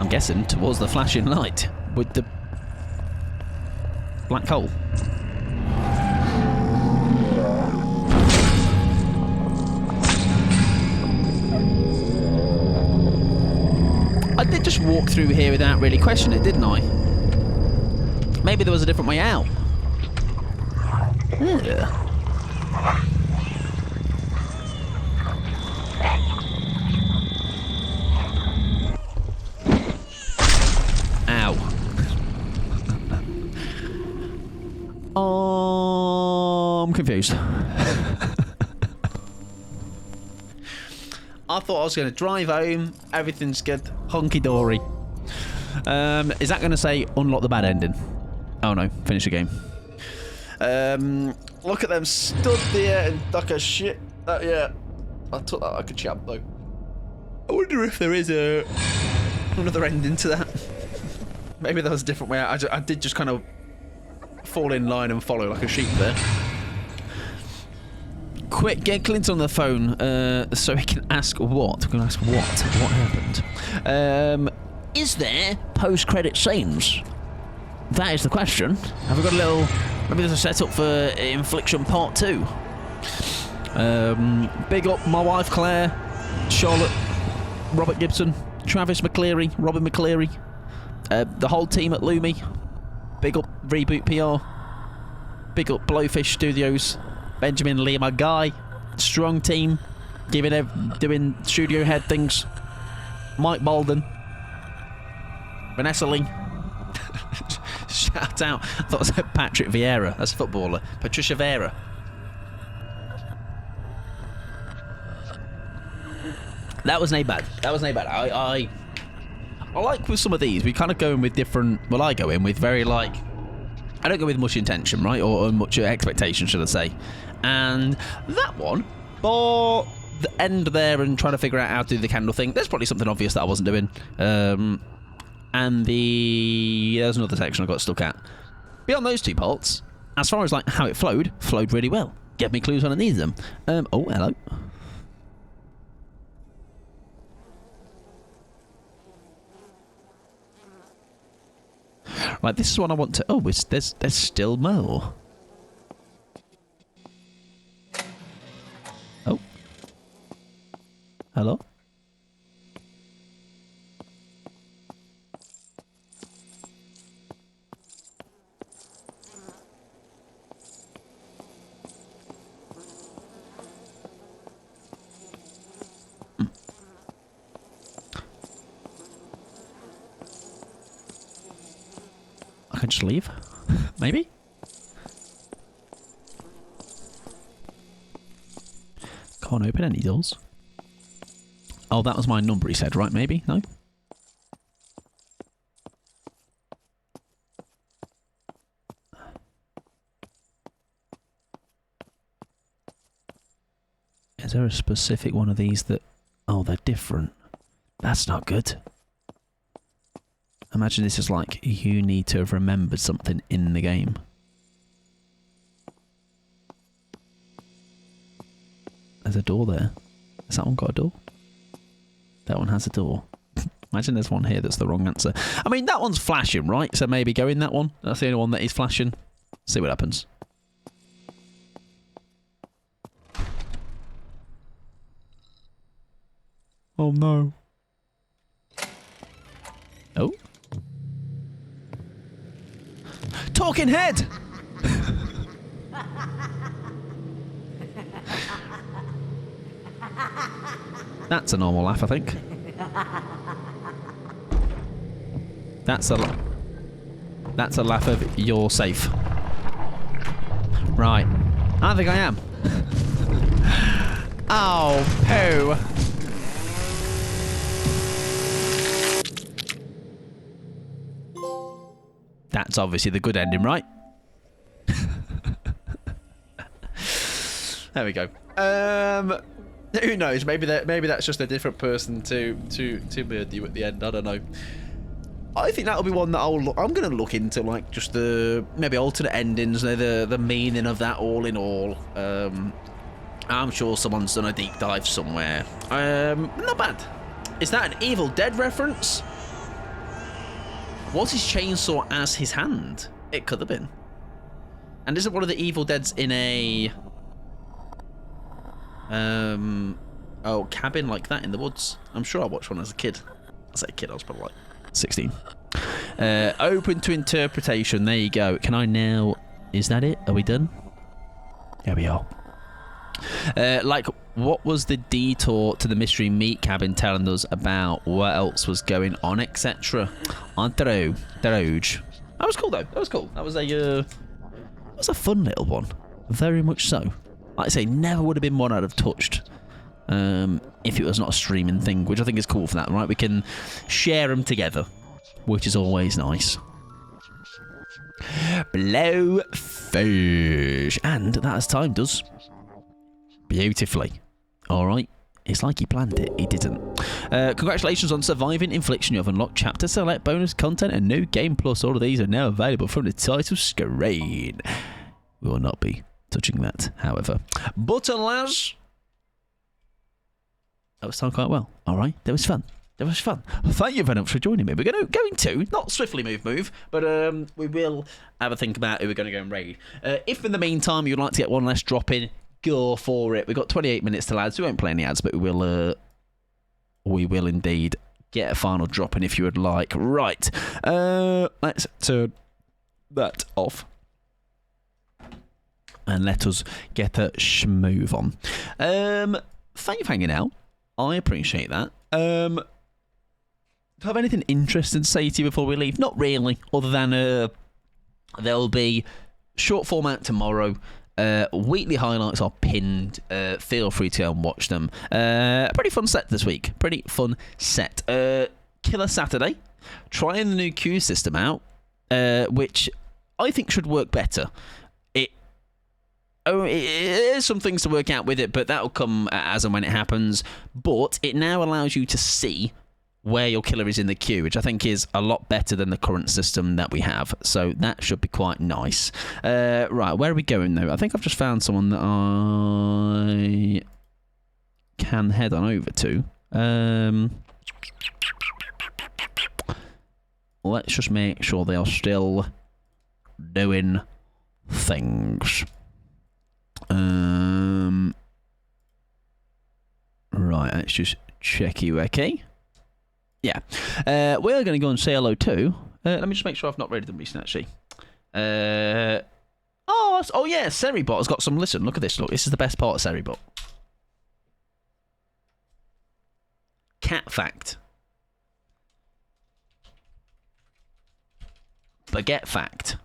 I'm guessing towards the flashing light with the black hole. I did just walk through here without really questioning it, didn't I? Maybe there was a different way out. Yeah. Ow. I'm confused. I thought I was going to drive home, everything's good, hunky-dory. Is that going to say unlock the bad ending? Oh no, finish the game. Look at them stood there and duck a shit. Yeah, I took that like a champ though. I wonder if there is another ending to that. Maybe there was a different way out. I did just kind of fall in line and follow like a sheep there. Quick, get Clint on the phone so he can ask what. We're going to ask what happened. Is there post-credit scenes? That is the question. Have we got a little... Maybe there's a setup for Infliction Part 2. Big up my wife Claire, Charlotte, Robert Gibson, Travis McCleary, Robin McCleary, the whole team at Lumi. Big up Reboot PR. Big up Blowfish Studios. Benjamin Lee, my guy. Strong team. Doing studio head things. Mike Bolden. Vanessa Lee. Shout out. I thought it said Patrick Vieira. That's a footballer. Patricia Vieira. That was no bad. I like with some of these, we kind of go in with different... Well, I go in with very like... I don't go with much intention, right? Or much expectation, should I say. And that one, for the end there and trying to figure out how to do the candle thing, there's probably something obvious that I wasn't doing. And there's another section I got stuck at. Beyond those two parts, as far as like how it flowed really well. Gave me clues when I needed them. Oh, hello. Right, this is what I want to... Oh, there's still more. Oh. Hello? I can just leave? Maybe? Can't open any doors. Oh, that was my number, he said, right? Maybe? No? Is there a specific one of these that... Oh, they're different. That's not good. Imagine this is like, you need to have remembered something in the game. There's a door there. Has that one got a door? That one has a door. Imagine there's one here that's the wrong answer. I mean, that one's flashing, right? So maybe go in that one. That's the only one that is flashing. See what happens. Oh no. Oh. Talking head! That's a normal laugh, I think. That's a laugh of you're safe. Right. I think I am. Oh, poo. That's obviously the good ending, right? There we go. Who knows? Maybe that's just a different person to murder you at the end. I don't know. I think that'll be one that I'm going to look into, like just the maybe alternate endings, the meaning of that all in all. I'm sure someone's done a deep dive somewhere. Not bad. Is that an Evil Dead reference? Was his chainsaw as his hand? It could have been. And isn't one of the Evil Deads in a cabin like that in the woods? I'm sure I watched one as a kid. I say kid, I was probably like 16. Open to interpretation. There you go. Can I now? Is that it? Are we done? There we are. Like, what was the detour to the mystery meat cabin telling us about what else was going on, etc.? On the road. That was cool though. That was cool. That was a fun little one. Very much so. Like I say, never would have been one I'd have touched if it was not a streaming thing, which I think is cool for that, right? We can share them together, which is always nice. Blowfish. And that as time does. Beautifully. Alright. It's like he planned it. He didn't. Congratulations on surviving Infliction. You have unlocked chapter select, bonus content, and new game plus. All of these are now available from the title screen. We will not be touching that, however. But alas, that was done quite well. Alright. That was fun. That was fun. Thank you very much for joining me. We're going to not swiftly move, but we will have a think about who we're going to go and raid. If in the meantime you'd like to get one less drop in, go for it. We've got 28 minutes till ads. We won't play any ads, but we will indeed get a final drop in if you would like. Right. Let's turn that off. And let us get a schmove on. Thank you for hanging out. I appreciate that. Do I have anything interesting to say to you before we leave? Not really, other than there'll be short format tomorrow. Weekly highlights are pinned. Feel free to go and watch them. Pretty fun set this week. Pretty fun set. Killer Saturday. Trying the new queue system out, which I think should work better. It is some things to work out with it, but that'll come as and when it happens. But it now allows you to see where your killer is in the queue, which I think is a lot better than the current system that we have. So that should be quite nice. Right, where are we going though? I think I've just found someone that I can head on over to. Let's just make sure they are still doing things. Right, let's just check you, okay? Yeah. We're going to go and say hello too. Let me just make sure I've not rated them recently, actually. Oh yeah, Seribot has got some... Listen, look at this. Look, this is the best part of Seribot. Cat fact. Baguette fact.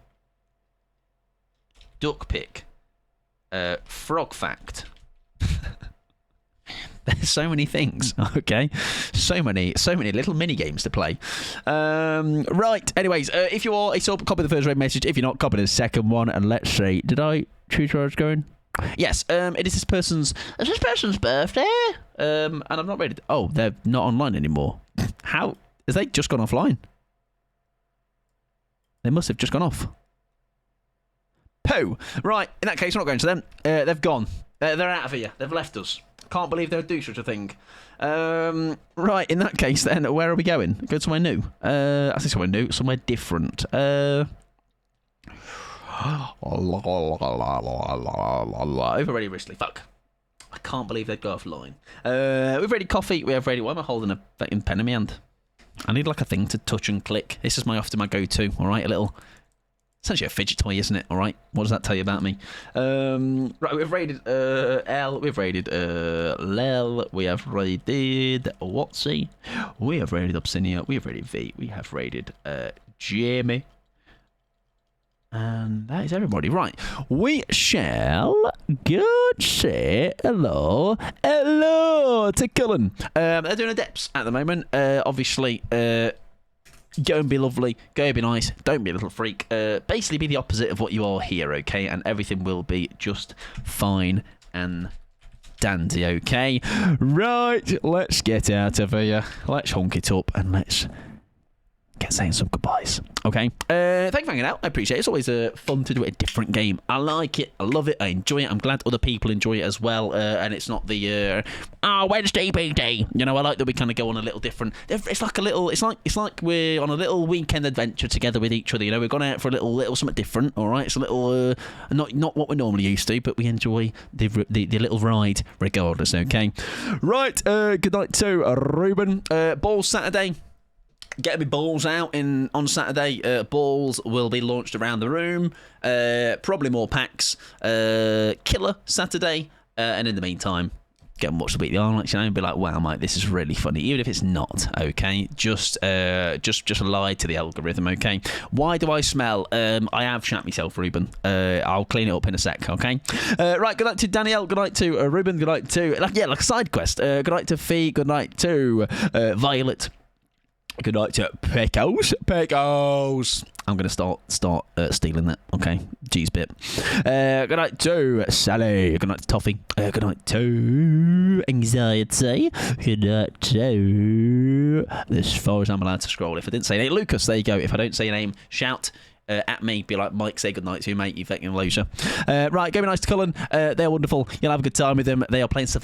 Duck pick. Frog fact. There's so many things, okay? So many little mini games to play. Right. Anyways, if you are, copy the first raid message. If you're not, copy the second one. And let's see. Did I choose where I was going? Yes. It is this person's birthday. And I'm not ready. Oh, they're not online anymore. How? Has they just gone offline? They must have just gone off. Pooh. Right. In that case, I'm not going to them. They've gone. They're out of here. They've left us. Can't believe they would do such a thing. Right, in that case then, where are we going? Go somewhere new. I say somewhere new, somewhere different. Overrated Risley. Fuck. I can't believe they'd go offline. We've raided coffee. We have raided... Why am I holding a fucking pen in my hand? I need like a thing to touch and click. This is often my go-to, alright? A little... Essentially a fidget toy, isn't it? All right. What does that tell you about me? Right, we've raided L. We've raided Lel. We have raided Watsy. We have raided Obsinia. We have raided V. We have raided Jamie. And that is everybody. Right. We shall go say hello to Cullen. They're doing Adepts at the moment. Obviously... Go and be lovely, go and be nice, don't be a little freak. Basically be the opposite of what you are here, okay? And everything will be just fine and dandy, okay? Right, let's get out of here. Let's honk it up and let's get saying some goodbyes. Okay. Thank you for hanging out. I appreciate it. It's always fun to do a different game. I like it. I love it. I enjoy it. I'm glad other people enjoy it as well. And it's not the Wednesday PD. You know, I like that we kind of go on a little different. It's like a little. It's like we're on a little weekend adventure together with each other. You know, we've gone out for a little something different. All right. It's a little not what we're normally used to, but we enjoy the little ride regardless. Okay. Right. Good night to Ruben. Balls Saturday. Get my balls out on Saturday. Balls will be launched around the room. Probably more packs. Killer Saturday. And in the meantime, get and watch the Weekly Highlights, you know, and be like, wow, mate, this is really funny. Even if it's not, okay? Just lie to the algorithm, okay? Why do I smell? I have shat myself, Ruben. I'll clean it up in a sec, okay? Right, good night to Danielle. Good night to Ruben. Good night to, like a side quest. Good night to Fee. Good night to Violet. Good night to Pecos. I'm going to start stealing that, okay? G's bit. Good night to Sally. Good night to Toffee. Good night to Anxiety. Good night to, as far as I'm allowed to scroll. If I didn't say your name, Lucas, there you go. If I don't say your name, shout at me. Be like, Mike, say good night to you, mate. You fucking loser. Right, go be nice to Cullen. They're wonderful. You'll have a good time with them. They are playing Survivor.